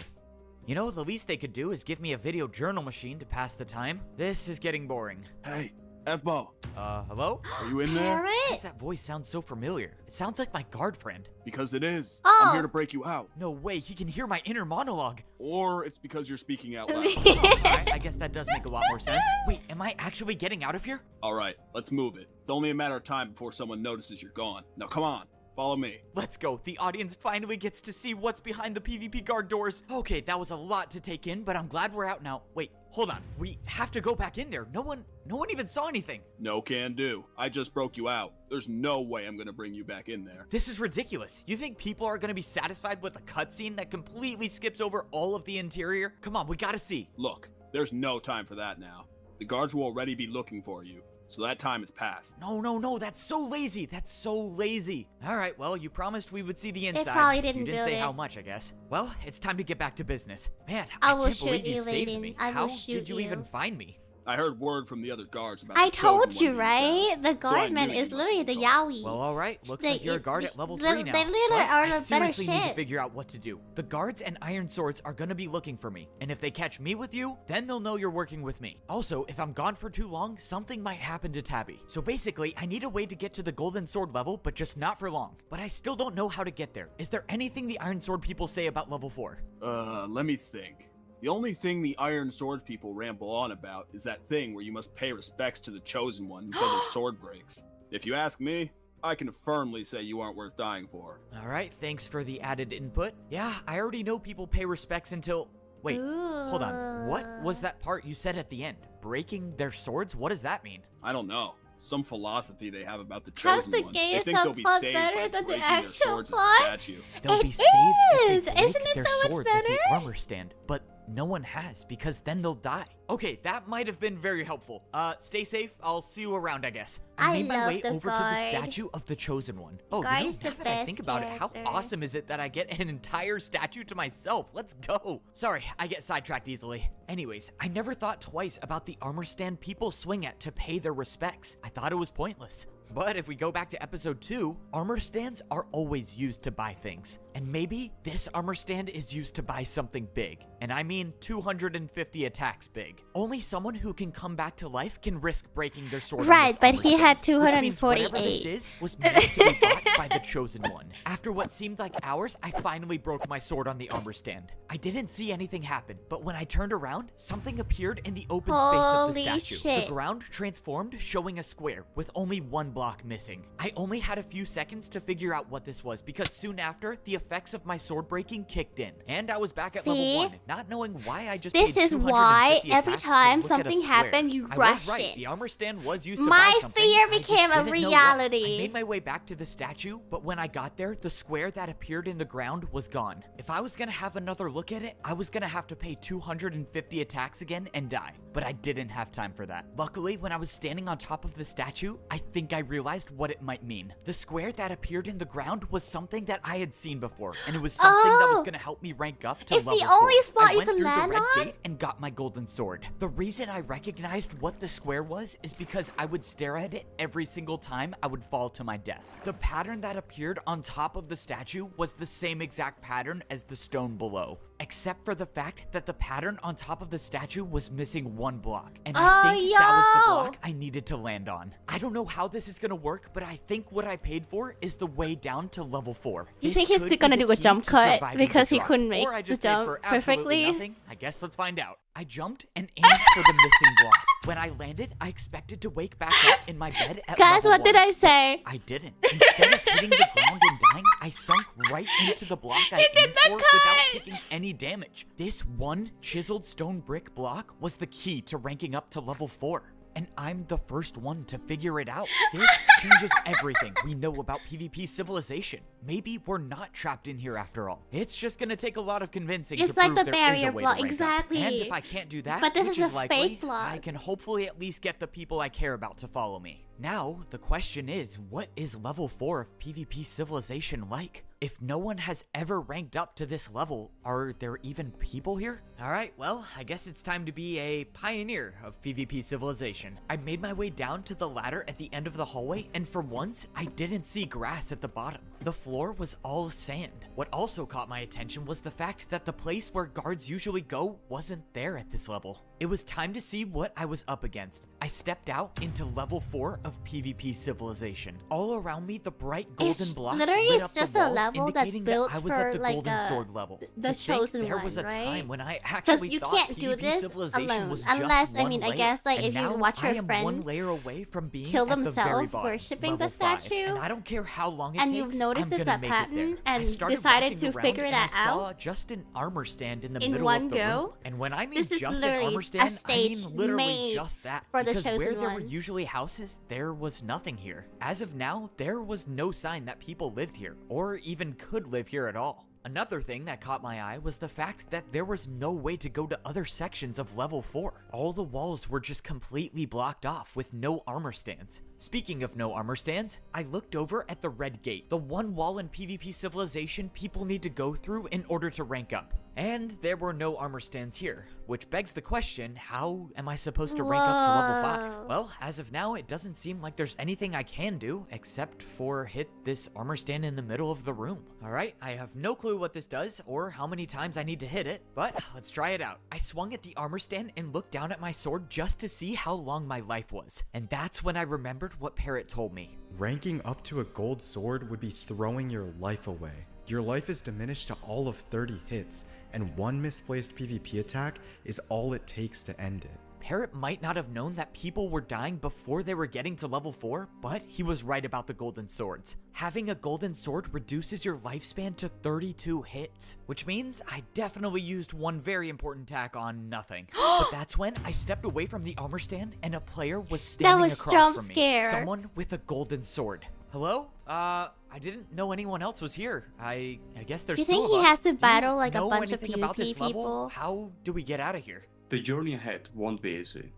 You know, the least they could do is give me a video journal machine to pass the time. This is getting boring. Hey, F-Bo, Hello? are you in there? Why Parrot? does that voice sound so familiar? It sounds like my guard friend. Because it is. Oh. I'm here to break you out. No way, he can hear my inner monologue. Or it's because you're speaking out loud. Alright, I guess that does make a lot more sense. Wait, am I actually getting out of here? Alright, let's move it. It's only a matter of time before someone notices you're gone. Now come on, follow me. Let's go. The audience finally gets to see what's behind the PvP guard doors. Okay, that was a lot to take in, but I'm glad we're out now. Wait, hold on. We have to go back in there. No one even saw anything. No can do. I just broke you out. There's no way I'm gonna bring you back in there. This is ridiculous. You think people are gonna be satisfied with a cutscene that completely skips over all of the interior? Come on, we gotta see. Look, there's no time for that now. The guards will already be looking for you, so that time is past. No, that's so lazy. That's so lazy. All right, well, you promised we would see the inside. probably didn't You didn't build say it. how much, I guess. Well, it's time to get back to business. Man, I I will can't shoot believe you, you saved Layden. me. I will How shoot did you even you. find me? I heard word from the other guards about I the chosen told one you, being right? found. The So I guardman knew you is must literally be the gone. Yowie. Well, all right. Looks They- like you're a guard at level they- 3 now. they literally But are I a better seriously need to ship. figure out what to do. The guards and iron swords are gonna be looking for me, and if they catch me with you, then they'll know you're working with me. Also, if I'm gone for too long, something might happen to Tabby. So basically, I need a way to get to the golden sword level, but just not for long. But I still don't know how to get there. Is there anything the iron sword people say about level 4? Let me think. The only thing the Iron Sword people ramble on about is that thing where you must pay respects to the Chosen One until their sword breaks. If you ask me, I can firmly say you aren't worth dying for. All right, thanks for the added input. Yeah, I already know people pay respects until... Wait, hold on. What was that part you said at the end? Breaking their swords? What does that mean? I don't know. Some philosophy they have about the How's Chosen the One. gay They think they'll be subplot saved better by than the breaking their actual swords at plot? the statue. They'll It be saved if is! they break Isn't it their so much swords at the better? armor stand, but no one has because then they'll die. Okay, that might have been very helpful. Stay safe. I'll see you around, I guess. I made my love way the over to the guard. statue of the Chosen One. Oh, Guard you know, is the now that I best think about it, how character. awesome is it that I get an entire statue to myself? Let's go. Sorry, I get sidetracked easily. Anyways, I never thought twice about the armor stand people swing at to pay their respects. I thought it was pointless. But if we go back to episode 2, armor stands are always used to buy things. And maybe this armor stand is used to buy something big. And I mean 250 attacks big. Only someone who can come back to life can risk breaking their sword on Right, this but armor he stand, had which means whatever 248. this was meant to be bought by the Chosen One. After what seemed like hours, I finally broke my sword on the armor stand. I didn't see anything happen, but when I turned around, something appeared in the open space of the Holy statue. shit. The ground transformed, showing a square with only one block missing. I only had a few seconds to figure out what this was because soon after, the effects of my sword breaking kicked in, and I was back at level 1, not knowing why I just This paid is 250 why every attacks to time look at a something square. happened, you I rush was right. it. The armor stand was used to My buy something. fear I just became a didn't know what. reality. I made my way back to the statue, but when I got there, the square that appeared in the ground was gone. If I was gonna have another look at it, I was gonna have to pay 250 attacks again and die, but I didn't have time for that. Luckily, when I was standing on top of the statue, I think I realized what it might mean. The square that appeared in the ground was something that I had seen before, and it was something that was gonna help me rank up to It's level the 4. only spot I you went can through the land red on? gate and got my golden sword. The reason I recognized what the square was is because I would stare at it every single time I would fall to my death. The pattern that appeared on top of the statue was the same exact pattern as the stone below, except for the fact that the pattern on top of the statue was missing one block, and I think that was the block I needed to land on. I don't know how this is gonna work, but I think what I paid for is the way down to level 4. You This think he's could be gonna the do a key jump to cut surviving because the he drop. couldn't make Or I the just paid jump for absolutely perfectly? nothing. I guess let's find out. I jumped and aimed for the missing block. When I landed, I expected to wake back up in my bed at Guys, level what did 1. I say? I didn't. Instead of hitting the ground and dying, I sunk right into the block I aimed for without taking any damage. This one chiseled stone brick block was the key to ranking up to level 4. And I'm the first one to figure it out. This changes everything we know about PvP civilization. Maybe we're not trapped in here after all. It's just gonna take a lot of convincing It's to like prove the there is barrier a way block, to rank exactly. up. And if I can't do that, But this which is a likely, fake block. I can hopefully at least get the people I care about to follow me. Now, the question is, what is level 4 of PvP civilization like? If no one has ever ranked up to this level, are there even people here? Alright, well, I guess it's time to be a pioneer of PvP civilization. I made my way down to the ladder at the end of the hallway, and for once, I didn't see grass at the bottom. The floor was all sand. What also caught my attention was the fact that the place where guards usually go wasn't there at this level. It was time to see what I was up against. I stepped out into level 4 of PvP civilization. All around me, the bright golden blocks literally lit up just the a walls, level that's indicating built that I was for, at the like, golden sword level. the To think chosen there one, was a right? time when I Because actually you thought can't do PvP this civilization alone, was just unless, I one mean, I layer. guess, like, And if you now watch your I am friend one layer away from being kill at the very themselves bottom, worshipping level the 5. statue, And I don't care how long it and takes, you've noticed I'm it's gonna that make pattern it there. I and started decided walking to around figure and that I saw out just an armor stand in the in middle one of the room. go. And when I mean This is just an literally armor a stand, I stage mean literally made just that. for the Because where chosen there were one. usually houses, there was nothing here. As of now, there was no sign that people lived here, or even could live here at all. Another thing that caught my eye was the fact that there was no way to go to other sections of level 4. All the walls were just completely blocked off with no armor stands. Speaking of no armor stands, I looked over at the red gate, the one wall in PvP civilization people need to go through in order to rank up. And there were no armor stands here, which begs the question, how am I supposed to rank up to level 5? Well, as of now, it doesn't seem like there's anything I can do except for hit this armor stand in the middle of the room. Alright, I have no clue what this does or how many times I need to hit it, but let's try it out. I swung at the armor stand and looked down at my sword just to see how long my life was. And that's when I remembered what Parrot told me. Ranking up to a gold sword would be throwing your life away. Your life is diminished to all of 30 hits, and one misplaced PvP attack is all it takes to end it. Parrot might not have known that people were dying before they were getting to level 4, but he was right about the golden swords. Having a golden sword reduces your lifespan to 32 hits, which means I definitely used one very important attack on nothing. But that's when I stepped away from the armor stand and a player was standing was across jump from me. scare. Someone with a golden sword. Hello? I didn't know anyone else was here. I guess there's You two think of he us. has to Do you battle, like, a know bunch of anything about PvP this level? people? How do we get out of here? The journey ahead won't be easy.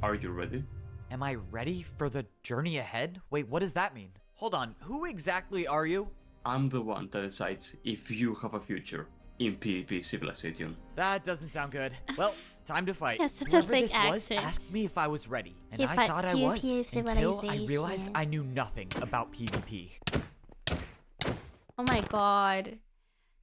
Are you ready? Am I ready for the journey ahead? Wait, what does that mean? Hold on, who exactly are you? I'm the one that decides if you have a future in PvP civilization. That doesn't sound good. Well, time to fight. That's such a Whoever fake this was accent. asked me if I was ready, and If I thought I was, PvP until I realized civilization. I knew nothing about PvP. Oh my god.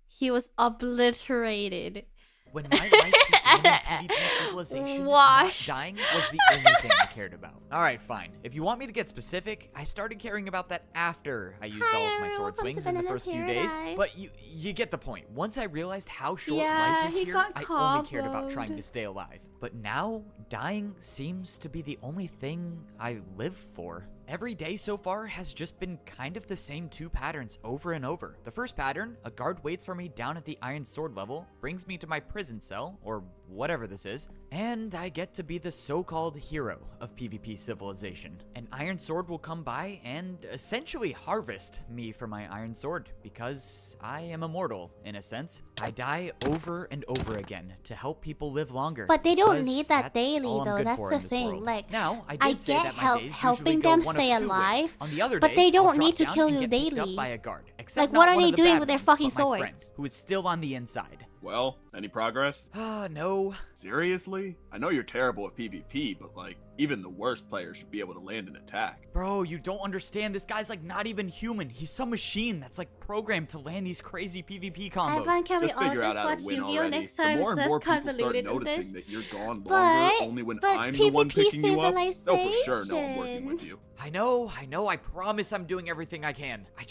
He was obliterated. When my life began in PvP civilization, Washed. not dying was the only thing I cared about. Alright, fine. If you want me to get specific, I started caring about that after I used all of my sword swings in the first few days. But you get the point. Once I realized how short Yeah, life is he here, got I only cared about comboed. trying to stay alive. But now, dying seems to be the only thing I live for. Every day so far has just been kind of the same 2 patterns over and over. The first pattern, a guard waits for me down at the Iron Sword level, brings me to my prison cell, or whatever this is, and I get to be the so-called hero of PvP civilization. An Iron Sword will come by and essentially harvest me for my Iron Sword, because I am immortal, in a sense. I die over and over again to help people live longer. But they don't because need that that's daily all I'm though. good That's for the in this thing. world. Like, now, I I did say get that my days helping usually go them one of stay 2 ways. alive, On the other but days, they don't I'll drop need to down kill and you get picked up daily. by a guard, except Like, not what are one of they the doing bad with their ones, fucking but my swords? friends, who is still on the inside. Well, any progress? No. Seriously? I know you're terrible at PvP, but like, even the worst players should be able to land an attack. Bro, you don't understand. This guy's like not even human. He's some machine that's like programmed to land these crazy PvP combos. Everyone, can we Just all figure just out how watch to win Yu-Gi-Oh already. next The time? more It's and more less people start convoluted than noticing this. that you're gone But- longer only when but I'm the one PvP picking you up, they'll for sure know I'm civilization. working with you. I know. I promise I'm doing everything I can. I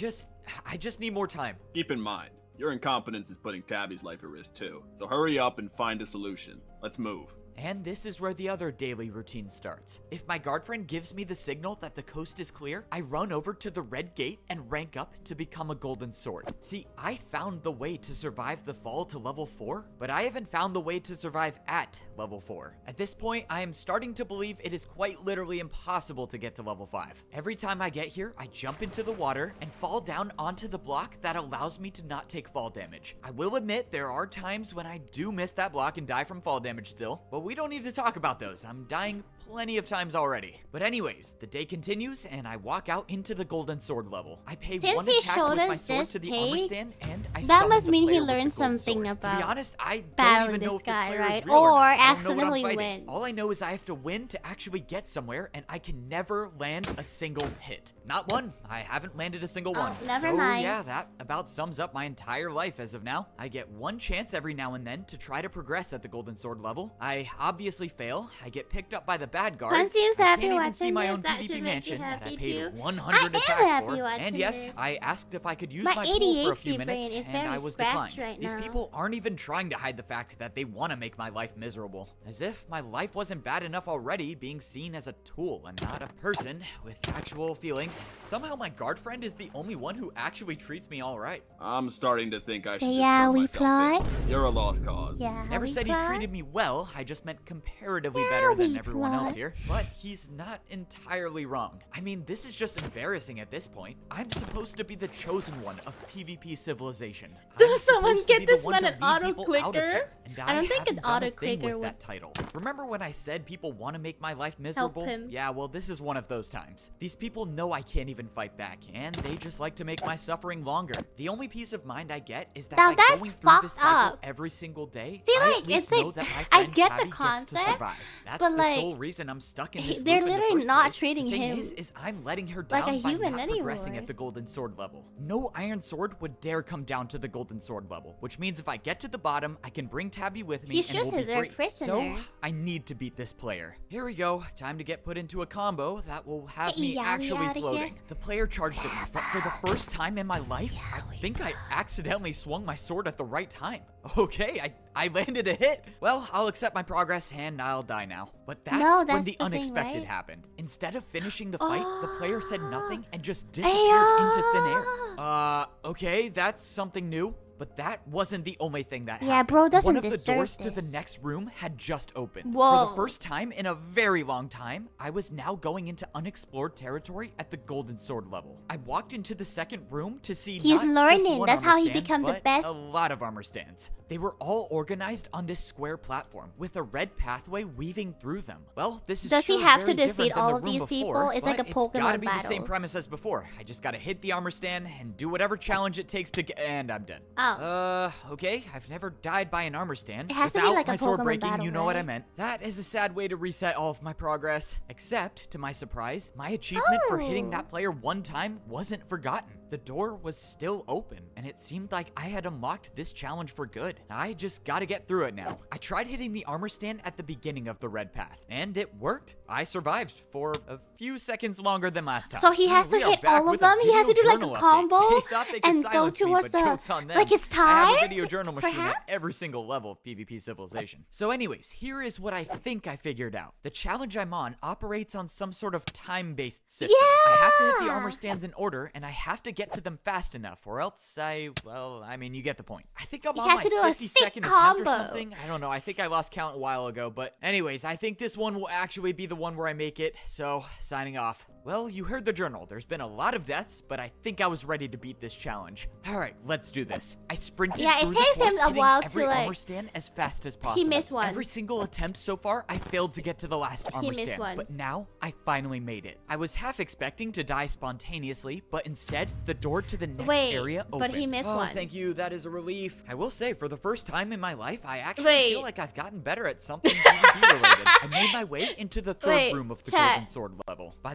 just need more time. Keep in mind, your incompetence is putting Tabby's life at risk too. So hurry up and find a solution. Let's move. And this is where the other daily routine starts. If my guard friend gives me the signal that the coast is clear, I run over to the red gate and rank up to become a golden sword. See, I found the way to survive the fall to level 4, but I haven't found the way to survive at level 4. At this point, I am starting to believe it is quite literally impossible to get to level 5. Every time I get here, I jump into the water and fall down onto the block that allows me to not take fall damage. I will admit there are times when I do miss that block and die from fall damage still, but we don't need to talk about those. I'm dying plenty of times already. But anyways, the day continues and I walk out into the golden sword level. I pay Since one he attack showed with my us sword this to the armor take, stand and I that summon must the mean he player with the learned gold something sword. To about be honest, I don't battling even know this if this guy, player right? is real or Or not. I don't know what I'm accidentally fighting. win. All I know is I have to win to actually get somewhere and I can never land a single hit. Not one. I haven't landed a single one. never so, mind. yeah, that about sums up my entire life as of now. I get one chance every now and then to try to progress at the golden sword level. I obviously fail. I get picked up by the bad guards. Fun seems I happy can't even see watching my this. own That should PvP make mansion you that I happy paid too. 100 I am attacks happy for. watching And yes, this. I asked if I could use My my pool for a ADHD few minutes, brain is and I very was scratched declined. right These now. people aren't even trying to hide the fact that they want to make my life miserable. As if my life wasn't bad enough already, being seen as a tool and not a person with actual feelings. Somehow my guard friend is the only one who actually treats me all right. I'm starting to think I should just Yeah, turn we myself plot. in. You're a lost cause. Yeah, Never we said plot. he treated me well, I just meant comparatively Yeah, better than we everyone else plot. here. But he's not entirely wrong. I mean, this is just embarrassing at this point. I'm supposed to be the chosen one of PvP civilization. Does I'm someone supposed to get be the this one one to an lead auto people out of clicker? here, and I don't think haven't an done a auto thing clicker with would that title. Remember when I said people want to make my life miserable? him. Yeah, well, this is one of those times. These people know I can't even fight back, and they just like to make my suffering longer. The only peace of mind I get is that Now by that's going through this fucked cycle up. every single day, See, I like, at least it's like, know that my I friend get the Tabby gets to concept, survive. That's but, the like, sole reason I'm stuck in this they're loop in the literally first not place. treating The thing him is I'm letting her like down a by human not progressing anymore. at the golden sword level. No iron sword would dare come down to the golden sword level, which means if I get to the bottom, I can bring Tabby with me He's and just we'll be their free. prisoner. So I need to beat this player. Here we go. Time to get put into a combo that will have me Yeah, we actually outta here. floating. The player charged at me, but for the first time in my life, I think I accidentally swung my sword at the right time. Okay, I landed a hit. Well, I'll accept my progress and I'll die now. But that's, No, when that's the the thing, unexpected right? happened. Instead of finishing the fight, the player said nothing and just Ayo. disappeared into thin air. Okay, that's something new. But that wasn't the only thing that happened. Yeah, bro doesn't One of the deserve doors to the this. next room had just opened. For Whoa. the first time in a very long time, I was now going into unexplored territory at the golden sword level. I walked into the second room to see He's not learning. just one That's armor how he stand, become the but best. a lot of armor stands. They were all organized on this square platform with a red pathway weaving through them. Well, this is Does he sure have to very defeat different than all the of room these before, people? It's like a but it's gotta Pokemon be the same battle. premise as before. I just gotta hit the armor stand and do whatever challenge it takes to get, and I'm dead. Oh. Okay, I've never died by an armor stand. It has to be without like a my sword Pokemon breaking, battle, you know what I right? meant. That is a sad way to reset all of my progress. Except, to my surprise, my achievement for hitting Oh. that player one time wasn't forgotten. the door was still open, and it seemed like I had unlocked this challenge for good. I just gotta get through it now. I tried hitting the armor stand at the beginning of the red path, and it worked. I survived for a few seconds longer than last time. So he has to We are hit back all of with a them? He has to do like video a journal combo update. They thought they could and go silence me, towards but the... joke's on them. Like it's I have timed? a video journal machine at Perhaps? every single level of PvP Civilization. So anyways, here is what I think I figured out. The challenge I'm on operates on some sort of time-based system. I have to hit the armor stands in order, and I have to get to them fast enough, or else well, I mean, you get the point. I think I'm You on have my to do a 52nd sick attempt combo. or something. I don't know. I think I lost count a while ago, but anyways, I think this one will actually be the one where I make it, so signing off. Well, you heard the journal. There's been a lot of deaths, but I think I was ready to beat this challenge. All right, let's do this. I sprinted Yeah, it through takes the him course, a hitting while to, every like- armor stand as fast as possible. missed one. Every single attempt so far, I failed to get to the last armor missed stand, one. but now I finally made it. I was half expecting to die spontaneously, but instead, the door to the next Wait, area but opened. he missed Oh, one. thank you. That is a relief. I will say, for the first time in my life, I actually Wait. feel like I've gotten better at something PvP related. I made my way into the third Wait, room of the chat. Golden Sword level. By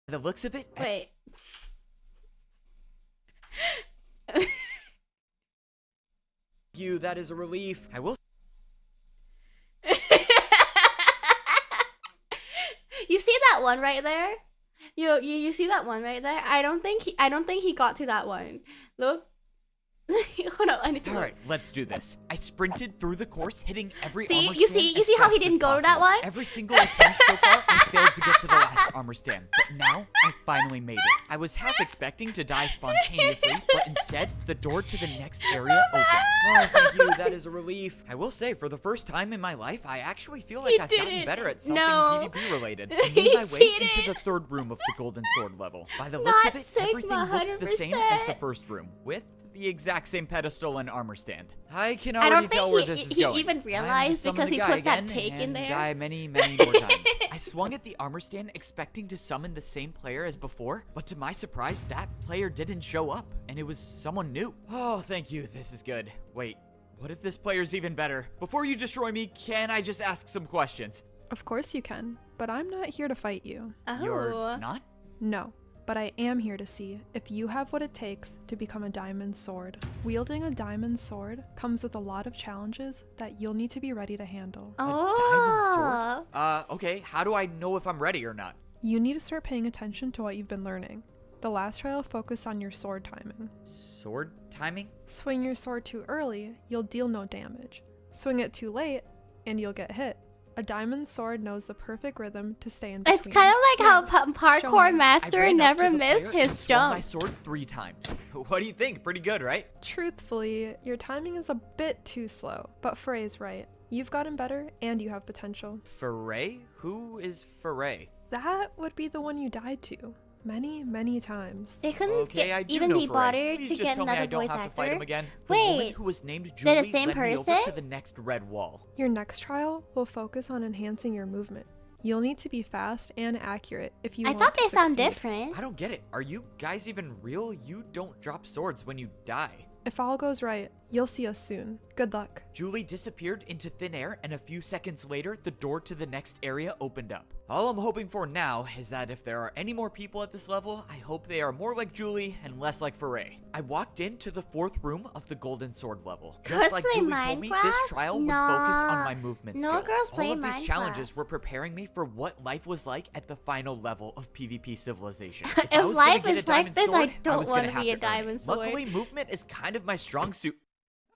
the looks of it, Wait. you, that is a relief. I will You see that one right there? You see that one right there? I don't think he got to that one. Look. Hold on, I need to All look. right, let's do this. I sprinted through the course, hitting every See, armor you stand see as how he fast didn't as go to that possible. one? Every single attempt so far, I failed to get to the last armor stand, but now I finally made it. I was half expecting to die spontaneously, but instead, the door to the next area opened. Oh, thank you. That is a relief. I will say, for the first time in my life, I actually feel like I've gotten didn't. better at something No. PvP related. I He made my way cheated. into the third room of the Golden Sword level. By the looks Not of it, Sigma, everything looked the same as the 100%. first room, with the exact same pedestal and armor stand. I can I already don't tell think where this is he going. even I'm realized summon because the he guy put that again cake in and there. die many, many more times. I swung at the armor stand expecting to summon the same player as before, but to my surprise, that player didn't show up, and it was someone new. Oh, thank you. This is good. Wait, what if this player's even better? Before you destroy me, can I just ask some questions? Of course you can, but I'm not here to fight you. Oh. You're not? No, but I am here to see if you have what it takes to become a diamond sword. Wielding a diamond sword comes with a lot of challenges that you'll need to be ready to handle. Oh. Okay, how do I know if I'm ready or not? You need to start paying attention to what you've been learning. The last trial focused on your sword timing. Sword timing? Swing your sword too early, you'll deal no damage. Swing it too late, and you'll get hit. A diamond sword knows the perfect rhythm to stay in between. It's kind of like how Show Parkour me. I Master ran up never to the missed player and his swung my jump. sword 3 times. What do you think? Pretty good, right? Truthfully, your timing is a bit too slow, but Frey's right. You've gotten better, and you have potential. Foray? Who is Foray? That would be the one you died to. Many, many times. They couldn't Okay, I do even know be Foray. bothered Please to just get tell me I another don't voice have to fight him actor. again. The woman Wait, who was named they're the Julie same led me over person? to the next red wall. Your next trial will focus on enhancing your movement. You'll need to be fast and accurate if you I want thought to they sound succeed. different. I don't get it. Are you guys even real? You don't drop swords when you die. If all goes right, you'll see us soon. Good luck. Julie disappeared into thin air, and a few seconds later, the door to the next area opened up. All I'm hoping for now is that if there are any more people at this level, I hope they are more like Julie and less like Foray. I walked into the 4th room of the Golden Sword level. Just like Girls play Julie told me, this Minecraft? trial would focus on Nah. my movement No skills. girls play All of these Minecraft. challenges were preparing me for what life was like at the final level of PvP Civilization. If I If was gonna life get a is like diamond this, I sword, don't was gonna want to have be a earn it. diamond sword. Luckily, movement is kind of my strong suit.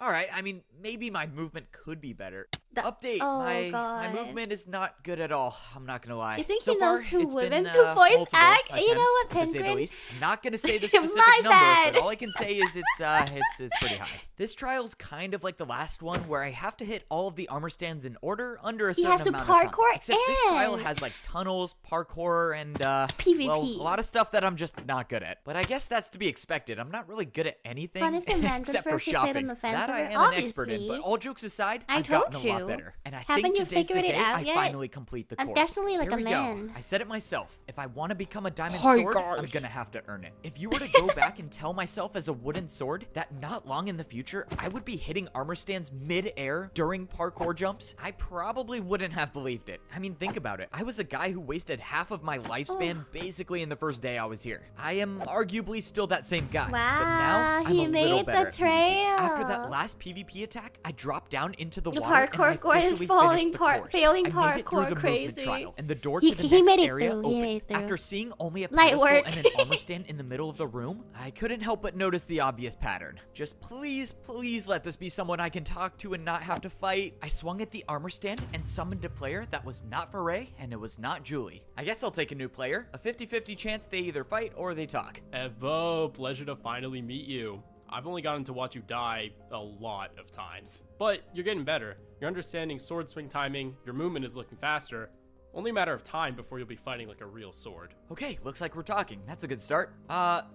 Alright, I mean, maybe my movement could be better. Update, oh, my God. movement is not good at all. I'm not gonna lie. You think so he knows far, two it's women been, to voice multiple act? You know what, attempts, to say the Penguin? least. I'm not gonna say the My specific number, bad. but all I can say is it's pretty high. This trial's kind of like the last one, where I have to hit all of the armor stands in order under a He certain has to amount of time. parkour Except this trial and- has like tunnels, parkour, and PvP. well, a lot of stuff that I'm just not good at. But I guess that's to be expected. I'm not really good at anything Fun is in random except for first, you played on shopping. the fence That I VTuber, am an expert in, obviously. but all jokes aside, I I've gotten a told lot you. better. And I Haven't think you today's the figured it day out I yet? finally complete the I'm course. definitely like Here a we man. go. I said it myself. If I want to become a diamond Hi, sword, I'm guys. gonna have to earn it. If you were to go back and tell myself as a wooden sword that not long in the future, I would be hitting armor stands mid-air during parkour jumps, I probably wouldn't have believed it. I mean, think about it. I was a guy who wasted half of my lifespan basically in the first day I was here. I am arguably still that same guy. But now, Wow, I'm he a little made better the at PvP. trail. After that last PvP attack, I dropped down into the The water and I parkour court is officially falling finished the part- course. failing I made it through parkour the movement crazy. trial, and the door He- to the he next made it area through, he opened. made it through. After seeing only a Light pedestal work. and an armor stand in the middle of the room, I couldn't help but notice the obvious pattern. Just please, please let this be someone I can talk to and not have to fight. I swung at the armor stand and summoned a player that was not Foray and it was not Julie. I guess I'll take a new player. A 50-50 chance they either fight or they talk. Evo, pleasure to finally meet you. I've only gotten to watch you die a lot of times. But you're getting better. You're understanding sword swing timing, your movement is looking faster. Only a matter of time before you'll be fighting like a real sword. Okay, looks like we're talking. That's a good start.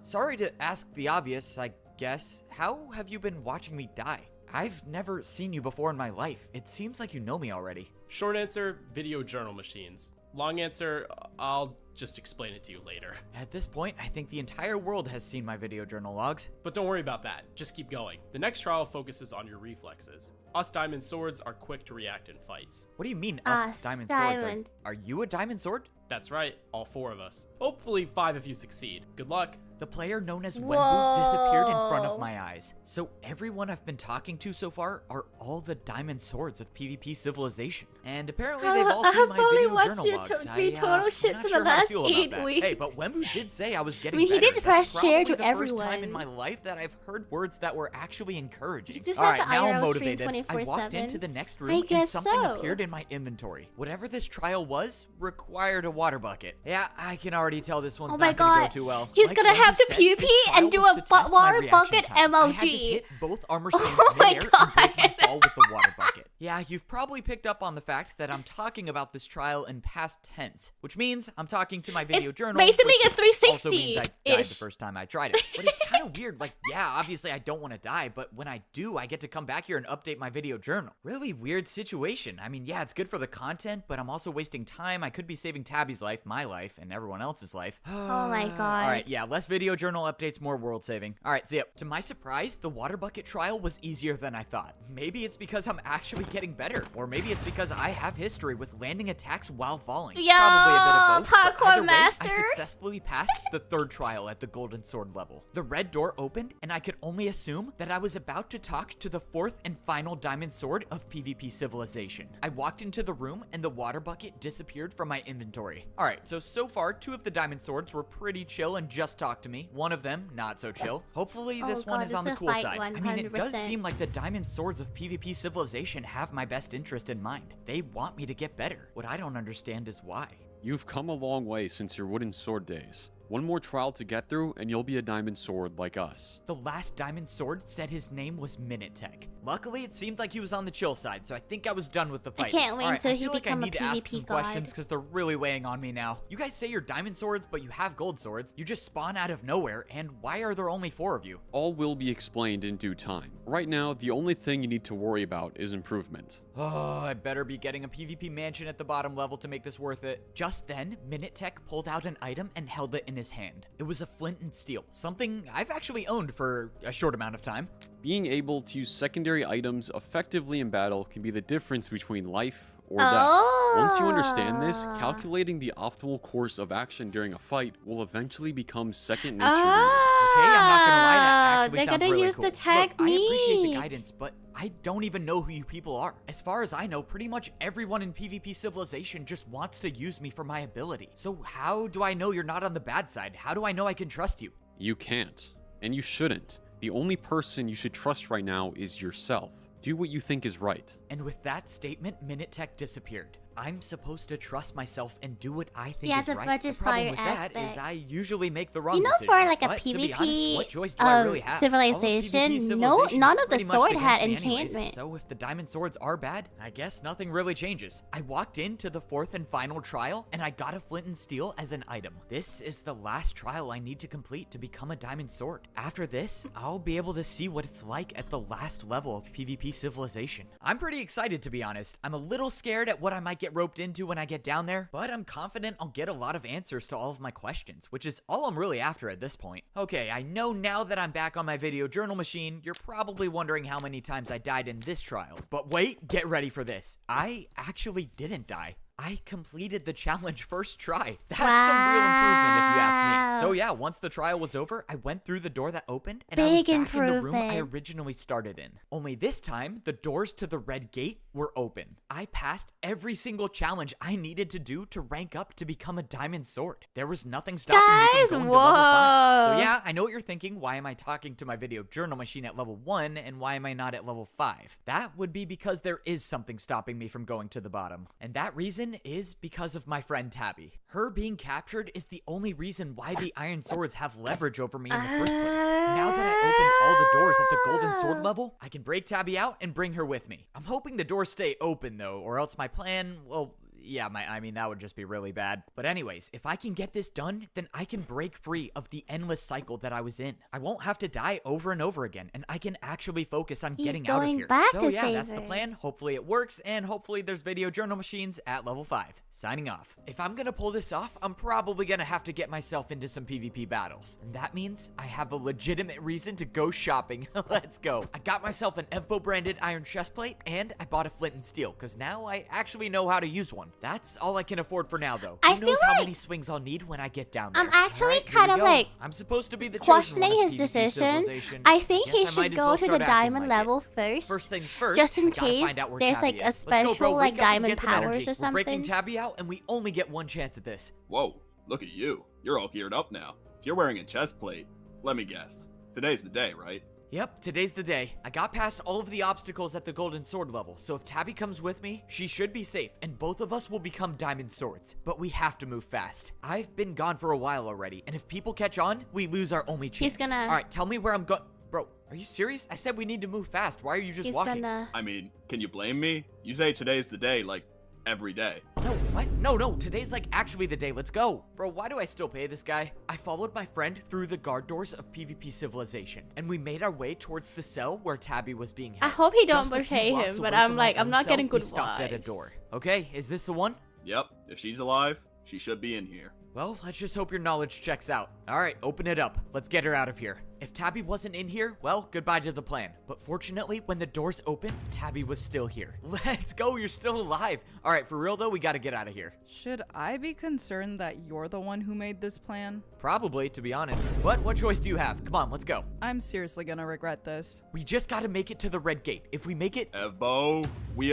Sorry to ask the obvious, I guess. How have you been watching me die? I've never seen you before in my life. It seems like you know me already. Short answer, video journal machines. Long answer, I'll just explain it to you later. At this point, I think the entire world has seen my video journal logs. But don't worry about that, just keep going. The next trial focuses on your reflexes. Us diamond swords are quick to react in fights. What do you mean, Us us diamond diamond. swords? Are you a diamond sword? That's right, all 4 of us. Hopefully 5 if you succeed. Good luck. The player known as Wenbu disappeared in front Whoa. of my eyes. So everyone I've been talking to so far are all the diamond swords of PvP civilization. And apparently they've all seen my I've only video watched journal you logs. be total shit I'm not for the sure how to last feel about 8 that. weeks. Hey, but Wenbu did say I was getting I mean, he better. did press That's share probably to the first time in everyone. my life that I've heard words that were actually encouraging. You just All have right, the now I'm IRL stream motivated. I walked 24/7. into the next I room and guess something so. appeared in my inventory. Whatever this trial was required a water bucket. Yeah, I can already tell this one's Oh my not gonna god, go too well. he's Like gonna Wenbu have to said, PvP this and trial do was a to test my water reaction bucket time. I had to emoji. hit both armor stands Oh my mid-air and break my God. fall with the water bucket. Yeah, you've probably picked up on the fact that I'm talking about this trial in past tense, which means I'm talking to my video It's journal. basically which a 360 also means I died ish. the first time I tried it. But it's kind of weird. Like, yeah, obviously I don't want to die, but when I do, I get to come back here and update my video journal. Really weird situation. I mean, yeah, it's good for the content, but I'm also wasting time. I could be saving Tabby's life, my life, and everyone else's life. Oh my god. All right, yeah, less video journal updates, more world saving. All right, so yeah, to my surprise, the water bucket trial was easier than I thought. Maybe it's because I'm actually getting better, or maybe it's because I have history with landing attacks while falling. Yo, Probably a bit of both. but parkour either way, master. I successfully passed the 3rd trial at the golden sword level. The red door opened, and I could only assume that I was about to talk to the 4th and final diamond sword of PvP civilization. I walked into the room, and the water bucket disappeared from my inventory. All right, so far, 2 of the diamond swords were pretty chill and just talked to me. One of them, not so chill. Hopefully, this Oh one God, is on this the is a cool fight side. one, I mean, it does 100%. seem like the diamond swords of PvP civilization have my best interest in mind. They want me to get better. What I don't understand is why. You've come a long way since your wooden sword days. One more trial to get through, and you'll be a diamond sword like us. The last diamond sword said his name was Minute. Luckily, it seemed like he was on the chill side, so I think I was done with the fight. can't wait All right, until I he feel like I become a need to ask some PvP god. questions because they're really weighing on me now. You guys say you're diamond swords, but you have gold swords. You just spawn out of nowhere, and why are there only 4 of you? All will be explained in due time. Right now, the only thing you need to worry about is improvement. Oh, I better be getting a PvP mansion at the bottom level to make this worth it. Just then, Minute pulled out an item and held it in his hand. It was a flint and steel, something I've actually owned for a short amount of time. Being able to use secondary items effectively in battle can be the difference between life or death. Once you understand this, calculating the optimal course of action during a fight will eventually become second nature to you. Okay, I'm not gonna lie, that actually they're sounds gonna really use cool. the tag Look, I appreciate the me. guidance, but I don't even know who you people are. As far as I know, pretty much everyone in PvP civilization just wants to use me for my ability. So how do I know you're not on the bad side? How do I know I can trust you? You can't, and you shouldn't. The only person you should trust right now is yourself. Do what you think is right. And with that statement, Minute disappeared. I'm supposed to trust myself and do what I think Yeah, is the right. budget The problem fire with that aspect. is I usually make the wrong You know, decision. for like a But, to be honest, PvP what choice do I really have? All of PvP civilization, none civilization's of the pretty much sword against had me anyways, enchantment. so if the diamond swords are bad, I guess nothing really changes. I walked into the 4th and final trial, and I got a flint and steel as an item. This is the last trial I need to complete to become a diamond sword. After this, I'll be able to see what it's like at the last level of PvP civilization. I'm pretty excited, to be honest. I'm a little scared at what I might get roped into when I get down there, but I'm confident I'll get a lot of answers to all of my questions, which is all I'm really after at this point. Okay, I know now that I'm back on my video journal machine, you're probably wondering how many times I died in this trial. But wait, get ready for this. I actually didn't die. I completed the challenge first try. That's some real improvement if you ask me. So yeah, once the trial was over, I went through the door that opened and I was back in the room I originally started in. Only this time, the doors to the red gate were open. I passed every single challenge I needed to do to rank up to become a diamond sword. There was nothing stopping me from going to level 5. So yeah, I know what you're thinking. Why am I talking to my video journal machine at level 1 and why am I not at level 5? That would be because there is something stopping me from going to the bottom. And that reason is because of my friend Tabby. Her being captured is the only reason why the iron swords have leverage over me in the first place. Now that I opened all the doors at the golden sword level, I can break Tabby out and bring her with me. I'm hoping the doors stay open though, or else my plan, well, yeah, I mean, that would just be really bad. But anyways, if I can get this done, then I can break free of the endless cycle that I was in. I won't have to die over and over again, and I can actually focus on getting out of here. So yeah, that's the plan. Hopefully it works, and hopefully there's video journal machines at level 5. Signing off. If I'm gonna pull this off, I'm probably gonna have to get myself into some PvP battles. And that means I have a legitimate reason to go shopping. Let's go. I got myself an Evbo branded iron chestplate, and I bought a flint and steel, because now I actually know how to use one. That's all I can afford for now, though. Who knows how many swings I'll need when I get down there. I'm actually kind of like I'm supposed to be the questioning his decision. I think he should go to the diamond level first. First things first, just in case there's like a special like diamond powers or something. We're breaking Tabby out, and we only get one chance at this. Whoa, look at you. You're all geared up now. If you're wearing a chest plate, let me guess. Today's the day, right? Yep, today's the day. I got past all of the obstacles at the golden sword level, so if Tabby comes with me, she should be safe, and both of us will become diamond swords. But we have to move fast. I've been gone for a while already, and if people catch on, we lose our only chance. He's gonna... Alright, tell me where I'm going. Bro, are you serious? I said we need to move fast. Why are you just walking? I mean, can you blame me? You say today's the day, like, every day. No, what? No, today's like actually the day. Let's go. Bro, why do I still pay this guy? I followed my friend through the guard doors of PvP civilization, and we made our way towards the cell where Tabby was being held. I hope he don't betray him, but I'm like, I'm not getting good vibes. Stopped at a door. Okay, is this the one? Yep, if she's alive, she should be in here. Well, let's just hope your knowledge checks out. Alright, open it up. Let's get her out of here. If Tabby wasn't in here, well, goodbye to the plan. But fortunately, when the doors opened, Tabby was still here. Let's go, you're still alive. Alright, for real though, we gotta get out of here. Should I be concerned that you're the one who made this plan? Probably, to be honest. But what choice do you have? Come on, let's go. I'm seriously gonna regret this. We just gotta make it to the red gate. If we make it... Evbo, we,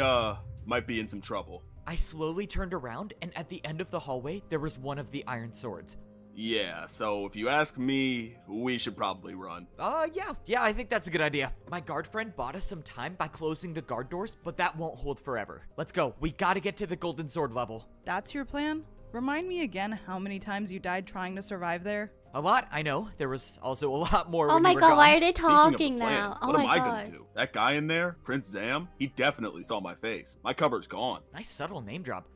might be in some trouble. I slowly turned around, and at the end of the hallway, there was one of the iron swords. Yeah, so if you ask me, we should probably run. Yeah, I think that's a good idea. My guard friend bought us some time by closing the guard doors, but that won't hold forever. Let's go. We gotta get to the golden sword level. That's your plan? Remind me again how many times you died trying to survive there? A lot, I know. There was also a lot more Oh when my you were god, gone. why are they talking now? Oh what am my I god. gonna do? That guy in there, Prince Zam, he definitely saw my face. My cover's gone. Nice subtle name drop.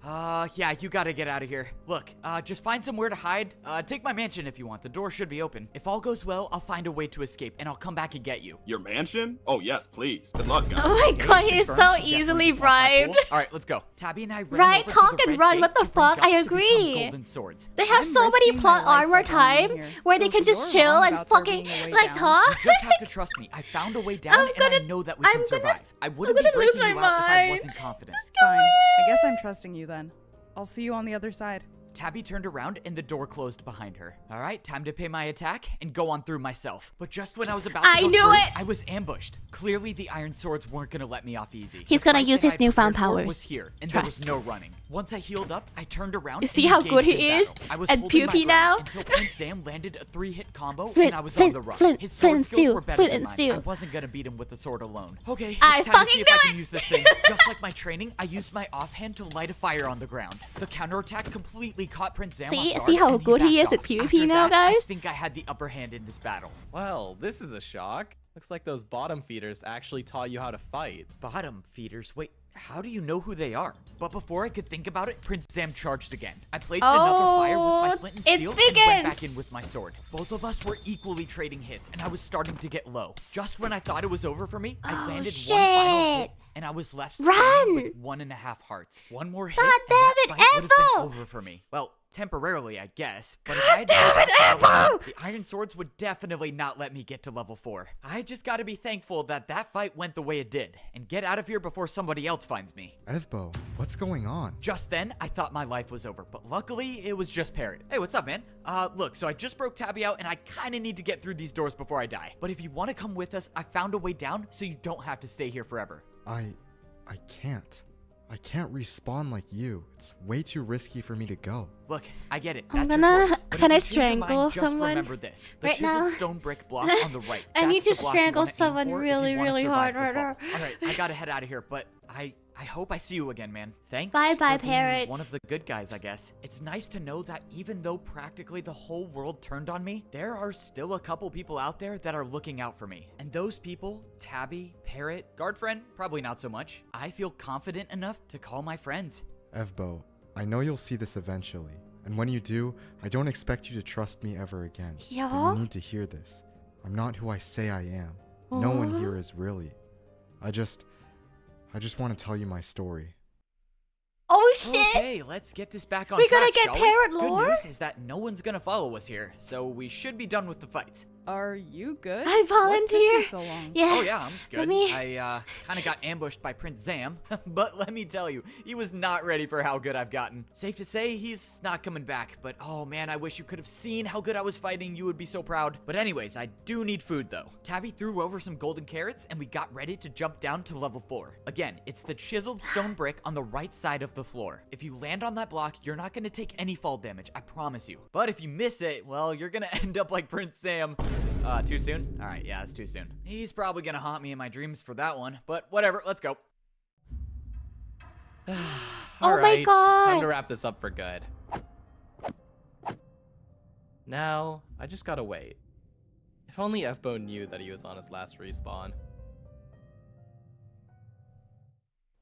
Yeah, you gotta get out of here. Look, just find somewhere to hide. Take my mansion if you want. The door should be open. If all goes well, I'll find a way to escape, and I'll come back and get you. Your mansion? Oh yes, please. Good luck, guys. Oh my god, you're so easily bribed. Alright, let's go. Tabby and I ran Right, over talk to the and red run. gate What the to rank fuck? I up to become agree. golden swords. They have so many plot armor time where they can just chill and fucking like talk. You just have to trust me. I found a way down, and I know that we can survive. I wouldn't be breaking you out if I wasn't confident. Fine. I guess I'm trusting you then. I'll see you on the other side. Tabby turned around and the door closed behind her. All right, time to pay my attack and go on through myself. But just when I was about to I go knew through, it! I was ambushed. Clearly, the iron swords weren't gonna let me off easy. He's The gonna fight use that his I newfound prepared for powers. was here, and Trust. there was no running. Once I healed up, I turned around. You see and how good engaged he in is? battle. I was And holding my Puppy ground now? until Prince Sam landed a 3-hit combo, Flint, and I was Flint, on the run. Flint, His Flint sword and skills steel, were better Flint than and mine. steel. I wasn't gonna beat him with the sword alone. Okay, I it's time to fucking see if I knew can it! use this thing. Just like my training, I used my offhand to light a fire on the ground. The counterattack completely caught Prince Sam See? off guard, See how and good he backed is at off. PvP After now, that, I guys? think I had the upper hand in this battle. Well, this is a shock. Looks like those bottom feeders actually taught you how to fight. Bottom feeders? Wait, how do you know who they are? But before I could think about it, Prince Sam charged again. I placed another fire with my flint and it steel and went back begins. in with my sword. Both of us were equally trading hits, and I was starting to get low. Just when I thought it was over for me, I landed one final hit, and I was left standing with 1.5 hearts. One more hit, God and damn that it, fight would have been Evo! over for me. Well, temporarily, I guess. But if I had the iron swords would definitely not let me get to level 4. I just gotta be thankful that that fight went the way it did, and get out of here before somebody else finds me. Evbo, what's going on? Just then, I thought my life was over, but luckily, it was just Parrot. Hey, what's up, man? Look, so I just broke Tabby out, and I kinda need to get through these doors before I die. But if you wanna come with us, I found a way down, so you don't have to stay here forever. I can't. I can't respawn like you. It's way too risky for me to go. Look, I get it. I'm That's your gonna- choice. But can if I you change your mind, strangle just someone remember this. The right chiseled now? stone brick block on the right. I need That's to the block you strangle wanna aim someone for if really, you wanna really survive hard the right fall. now. All right, I gotta head out of here, but I hope I see you again, man. Thanks. Bye-bye, for being Parrot. One of the good guys, I guess. It's nice to know that even though practically the whole world turned on me, there are still a couple people out there that are looking out for me. And those people, Tabby, Parrot, guard friend, probably not so much. I feel confident enough to call my friends. Evbo, I know you'll see this eventually. And when you do, I don't expect you to trust me ever again. But Yeah? you need to hear this. I'm not who I say I am. No one here is really. I just want to tell you my story. Oh shit! Okay, let's get this back on We track, gotta get shall we? Parrot Good lore? news is that no one's gonna follow us here, so we should be done with the fights. Are you good? I What took you volunteer. so long? Yeah. Oh yeah, I'm Let good. me- I kind of got ambushed by Prince Zam, but let me tell you, he was not ready for how good I've gotten. Safe to say, he's not coming back, but oh man, I wish you could have seen how good I was fighting. You would be so proud. But anyways, I do need food though. Tabby threw over some golden carrots and we got ready to jump down to level 4. Again, it's the chiseled stone brick on the right side of the floor. If you land on that block, you're not gonna take any fall damage, I promise you. But if you miss it, well, you're gonna end up like Prince Sam. Too soon? Alright, yeah, it's too soon. He's probably gonna haunt me in my dreams for that one, but whatever, let's go. Oh my Alright, God. time to wrap this up for good. Now, I just gotta wait. If only Fbo knew that he was on his last respawn.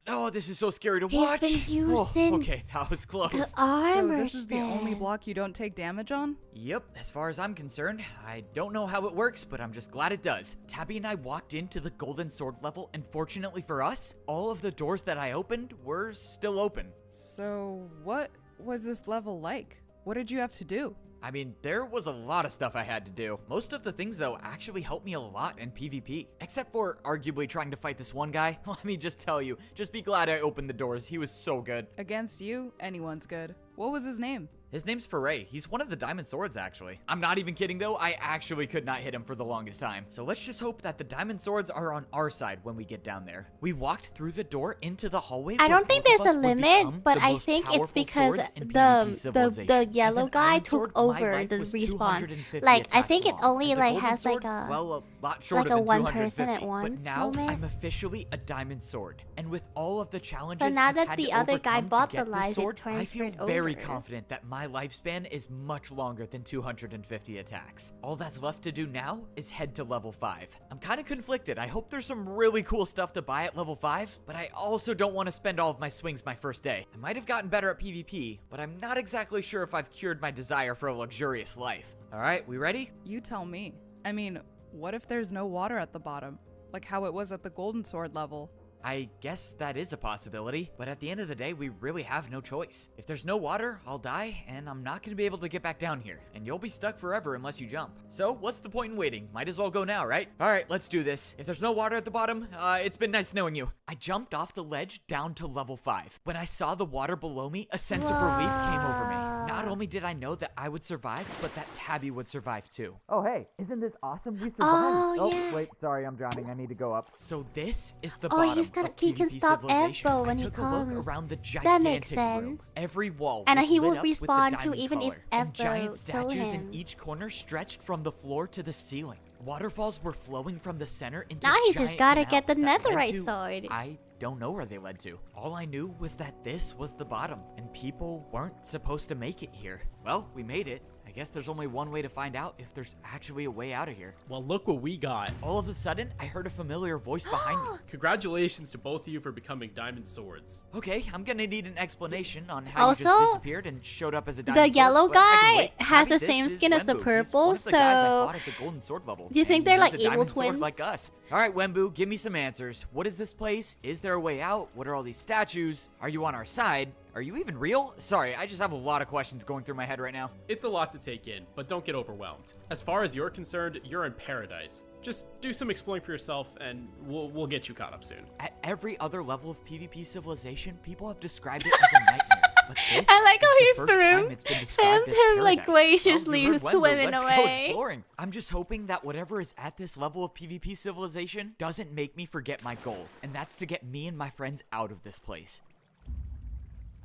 Oh, this is so scary to He's watch. been using okay, that was close. The So armor this is the only stand. block you don't take damage on? Yep, as far as I'm concerned, I don't know how it works, but I'm just glad it does. Tabby and I walked into the golden sword level, and fortunately for us, all of the doors that I opened were still open. So what was this level like? What did you have to do? I mean, there was a lot of stuff I had to do. Most of the things, though, actually helped me a lot in PvP. Except for arguably trying to fight this one guy. Let me just tell you, just be glad I opened the doors. He was so good. Against you, anyone's good. What was his name? His name's Foray. He's one of the diamond swords, actually. I'm not even kidding, though. I actually could not hit him for the longest time. So let's just hope that the diamond swords are on our side when we get down there. We walked through the door into the hallway. I where don't think both of there's a us would limit, become but the I most think it's powerful because swords in PvP the civilization. yellow As an guy iron took sword, my over life the was respawn. 250 Like I attacks think it long. only As a like golden has sword, like a well, a lot shorter like a than 1 person 250, at once but now moment. I'm officially a diamond sword, and with all of the challenges So now I've that had the to other guy overcome bought to the get this live, it sword, I feel transferred very over. confident that my lifespan is much longer than 250 attacks. All that's left to do now is head to level 5. I'm kind of conflicted. I hope there's some really cool stuff to buy at level 5, but I also don't want to spend all of my swings my first day. I might have gotten better at PvP, but I'm not exactly sure if I've cured my desire for a luxurious life. All right, we ready? You tell me. I mean, what if there's no water at the bottom? Like how it was at the golden sword level? I guess that is a possibility, but at the end of the day, we really have no choice. If there's no water, I'll die, and I'm not going to be able to get back down here, and you'll be stuck forever unless you jump. So, what's the point in waiting? Might as well go now, right? All right, let's do this. If there's no water at the bottom, it's been nice knowing you. I jumped off the ledge down to level 5. When I saw the water below me, a sense of relief came over me. Not only did I know that I would survive, but that Tabby would survive too. Oh, hey, isn't this awesome? We survived. Oh, yeah. Wait, sorry, I'm drowning. I need to go up. So this is the Oh, bottom he's gonna, of he can PvP stop civilization. F-bow when I he took a look comes. around the That gigantic makes room. sense. Every wall And was he lit will up with the respawn too, diamond even if color, F-bow and giant kill statues in him. each corner stretched from the floor to the ceiling. Waterfalls were flowing from the center into Now he's giant just gotta get the canals that led netherite to- sword. I don't know where they led to. All I knew was that this was the bottom, and people weren't supposed to make it here. Well, we made it. I guess there's only one way to find out if there's actually a way out of here. Well, look what we got. All of a sudden, I heard a familiar voice behind me. Congratulations to both of you for becoming diamond swords. Okay, I'm gonna need an explanation on how you Also, just disappeared and showed up as a The diamond sword, yellow but I can guy wait. has Tabby, the this same is skin as the Wembu. He's purple, one of the guys I so fought at the golden sword level. do you think and they're he's like a evil diamond sword twins? like us. All right, Wembu, give me some answers. What is this place? Is there a way out? What are all these statues? Are you on our side? Are you even real? Sorry, I just have a lot of questions going through my head right now. It's a lot to take in, but don't get overwhelmed. As far as you're concerned, you're in paradise. Just do some exploring for yourself, and we'll get you caught up soon. At every other level of PvP civilization, people have described it as a nightmare. But this I like is how the he first time it's been described filmed as him like paradise. graciously Well, you heard Wembu. swimming Let's go away. exploring. I'm just hoping that whatever is at this level of PvP civilization doesn't make me forget my goal, and that's to get me and my friends out of this place.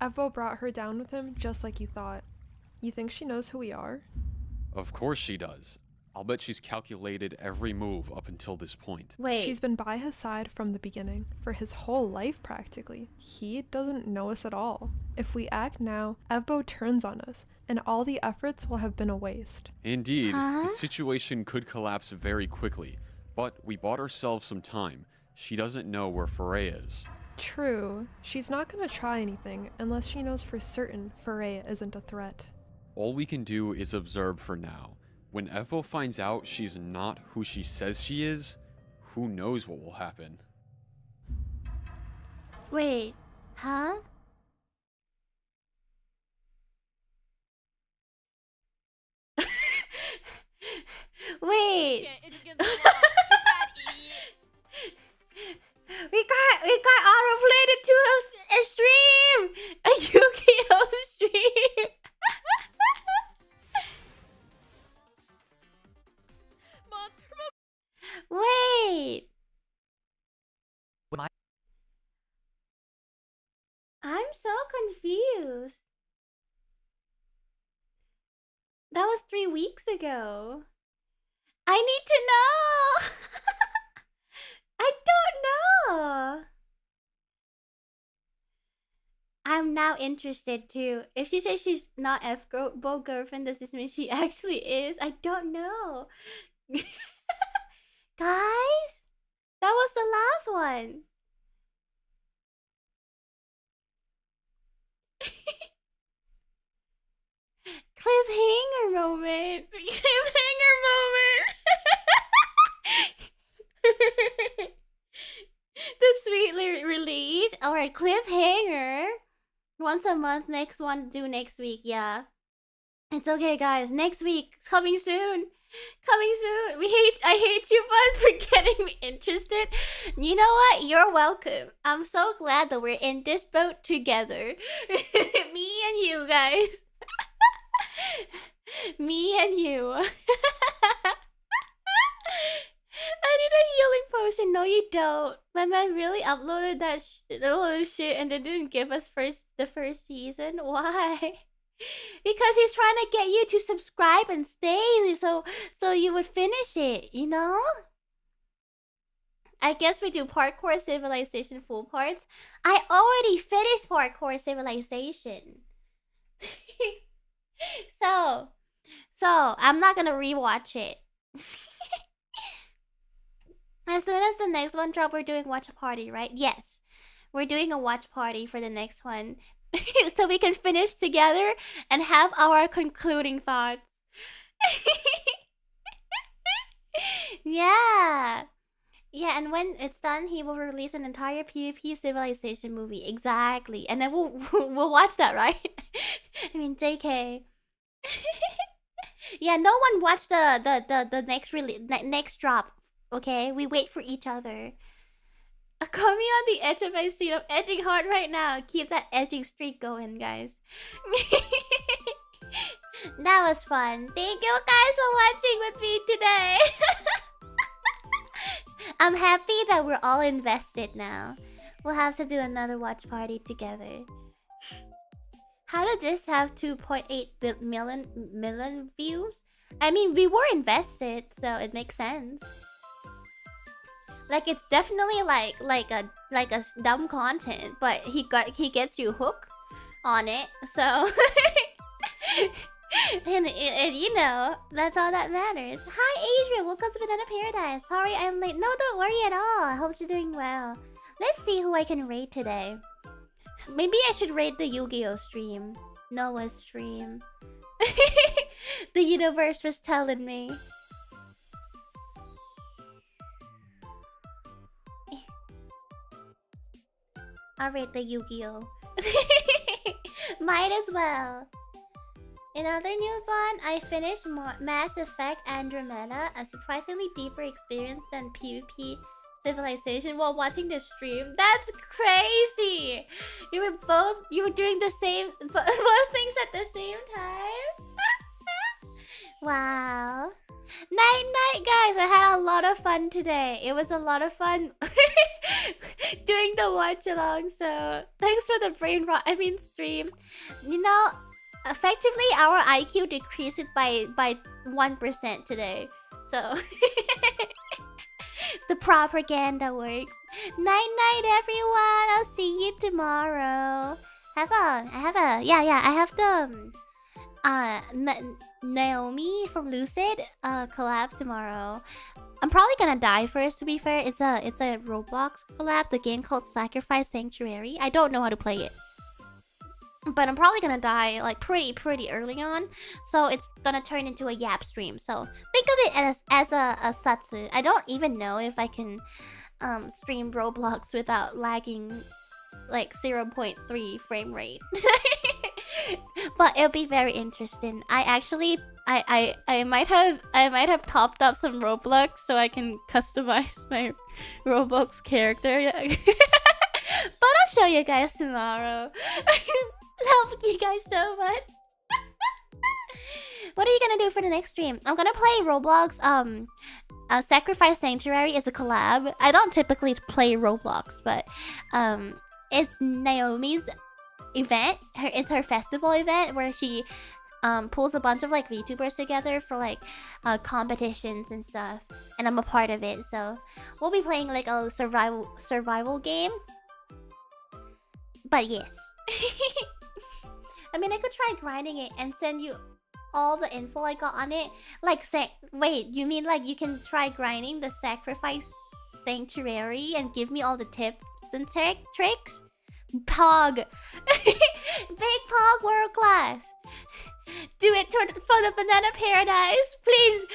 Evo brought her down with him just like you thought. You think she knows who we are? Of course she does. I'll bet she's calculated every move up until this point. Wait. She's been by his side from the beginning, for his whole life practically. He doesn't know us at all. If we act now, Evbo turns on us, and all the efforts will have been a waste. Indeed, Huh? the situation could collapse very quickly, but we bought ourselves some time. She doesn't know where Foray is. True. She's not gonna try anything unless she knows for certain Foray isn't a threat. All we can do is observe for now. When Evo finds out she's not who she says she is, who knows what will happen. Wait, huh? Wait. we got autoplayed into a stream, a Yu-Gi-Oh stream. Wait. I'm so confused. That was 3 weeks ago. I need to know. I don't know. I'm now interested too. If she says she's not F-Bo girlfriend, does this mean she actually is? I don't know. Guys, that was the last one. Cliffhanger moment. Cliffhanger moment. The sweet release. Alright, cliffhanger. Once a month, next one due next week, yeah. It's okay, guys. Next week, coming soon. Coming soon. I hate you, Bun, for getting me interested. You know what? You're welcome. I'm so glad that we're in this boat together. Me and you, guys. Me and you. I need a healing potion. No, you don't. My man really uploaded that shit and they didn't give us the first season. Why? Because he's trying to get you to subscribe and stay so you would finish it, you know? I guess we do Parkour Civilization full parts. I already finished Parkour Civilization. So I'm not gonna rewatch it. As soon as the next one drop, we're doing watch party, right? Yes, we're doing a watch party for the next one, so we can finish together and have our concluding thoughts. Yeah, and when it's done, he will release an entire PvP Civilization movie. Exactly, and then we'll watch that, right? I mean, JK. Yeah, no one watched the next drop. Okay, we wait for each other. Caught me on the edge of my seat. I'm edging hard right now. Keep that edging streak going, guys. That was fun. Thank you guys for watching with me today. I'm happy that we're all invested now. We'll have to do another watch party together. How did this have 2.8 million views? I mean, we were invested, so it makes sense. Like, it's definitely like a dumb content, but he gets you hooked on it. So and you know, that's all that matters. Hi Adrian, welcome to Banana Paradise. Sorry I'm late. No, don't worry at all. I hope you're doing well. Let's see who I can raid today. Maybe I should raid the Yu-Gi-Oh stream. Noah's stream. The universe was telling me. I'll raid the Yu-Gi-Oh. Might as well. In other news, I finished Mass Effect Andromeda, a surprisingly deeper experience than PvP Civilization while watching the stream. That's crazy! You were doing the same both things at the same time? Wow. Night, guys. I had a lot of fun today. It was a lot of fun doing the watch along. So thanks for the brain rot. I mean, stream. You know, effectively our IQ decreased by 1% today. So the propaganda works. Night, everyone. I'll see you tomorrow. I have the Naomi from Lucid collab tomorrow. I'm probably gonna die first, to be fair. It's a Roblox collab, the game called Sacrifice Sanctuary. I don't know how to play it, but I'm probably gonna die like pretty early on, so it's gonna turn into a Yap stream. So think of it as a Satsu. I don't even know if I can stream Roblox without lagging like 0.3 frame rate. But it'll be very interesting. I might have topped up some Roblox so I can customize my Roblox character. But I'll show you guys tomorrow. Love you guys so much. What are you gonna do for the next stream? I'm gonna play Roblox. Sacrifice Sanctuary is a collab. I don't typically play Roblox, but it's Naomi's event. It's her festival event where she pulls a bunch of like VTubers together for like competitions and stuff, and I'm a part of it. So we'll be playing like a survival game. But yes. I mean, I could try grinding it and send you all the info I got on it. Like, wait, you mean like you can try grinding the Sacrifice Sanctuary and give me all the tips and tricks? Pog. Big Pog world class. Do it for the Banana Paradise, please.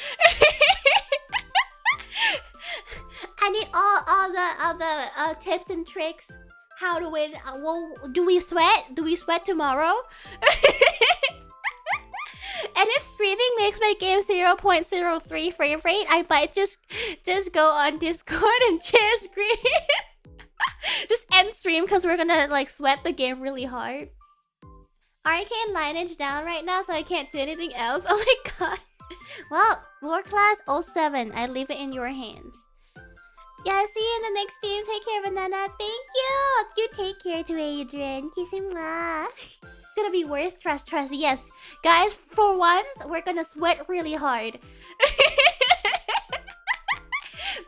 I need all the tips and tricks. How to win. Well, do we sweat? Do we sweat tomorrow? And if streaming makes my game 0.03 frame rate, I might just go on Discord and share screen. Just end stream because we're gonna like sweat the game really hard. Arcane lineage down right now, so I can't do anything else. Oh my god. Well, Lore Class 07, I leave it in your hands. Yeah, see you in the next stream. Take care, Banana. Thank you. You take care too, Adrian. Kissing mwah. It's gonna be worth trust. Yes, guys. For once, we're gonna sweat really hard.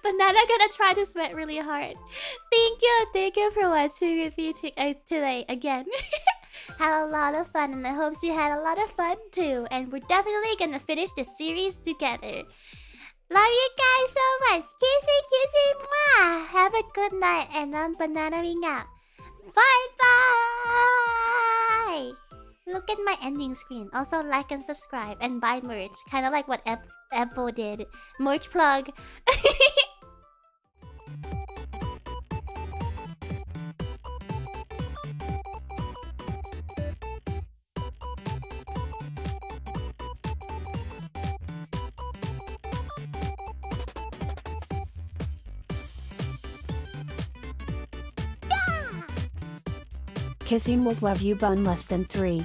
Banana gonna try to sweat really hard. Thank you for watching with me today again. Had a lot of fun, and I hope you had a lot of fun too. And we're definitely gonna finish the series together. Love you guys so much. Kissy, mwah. Have a good night, and I'm Banana-ing out. Bye. Look at my ending screen. Also, like and subscribe and buy merch, kind of like what Evo did. Merch plug. Kissing was love you bun less than 3.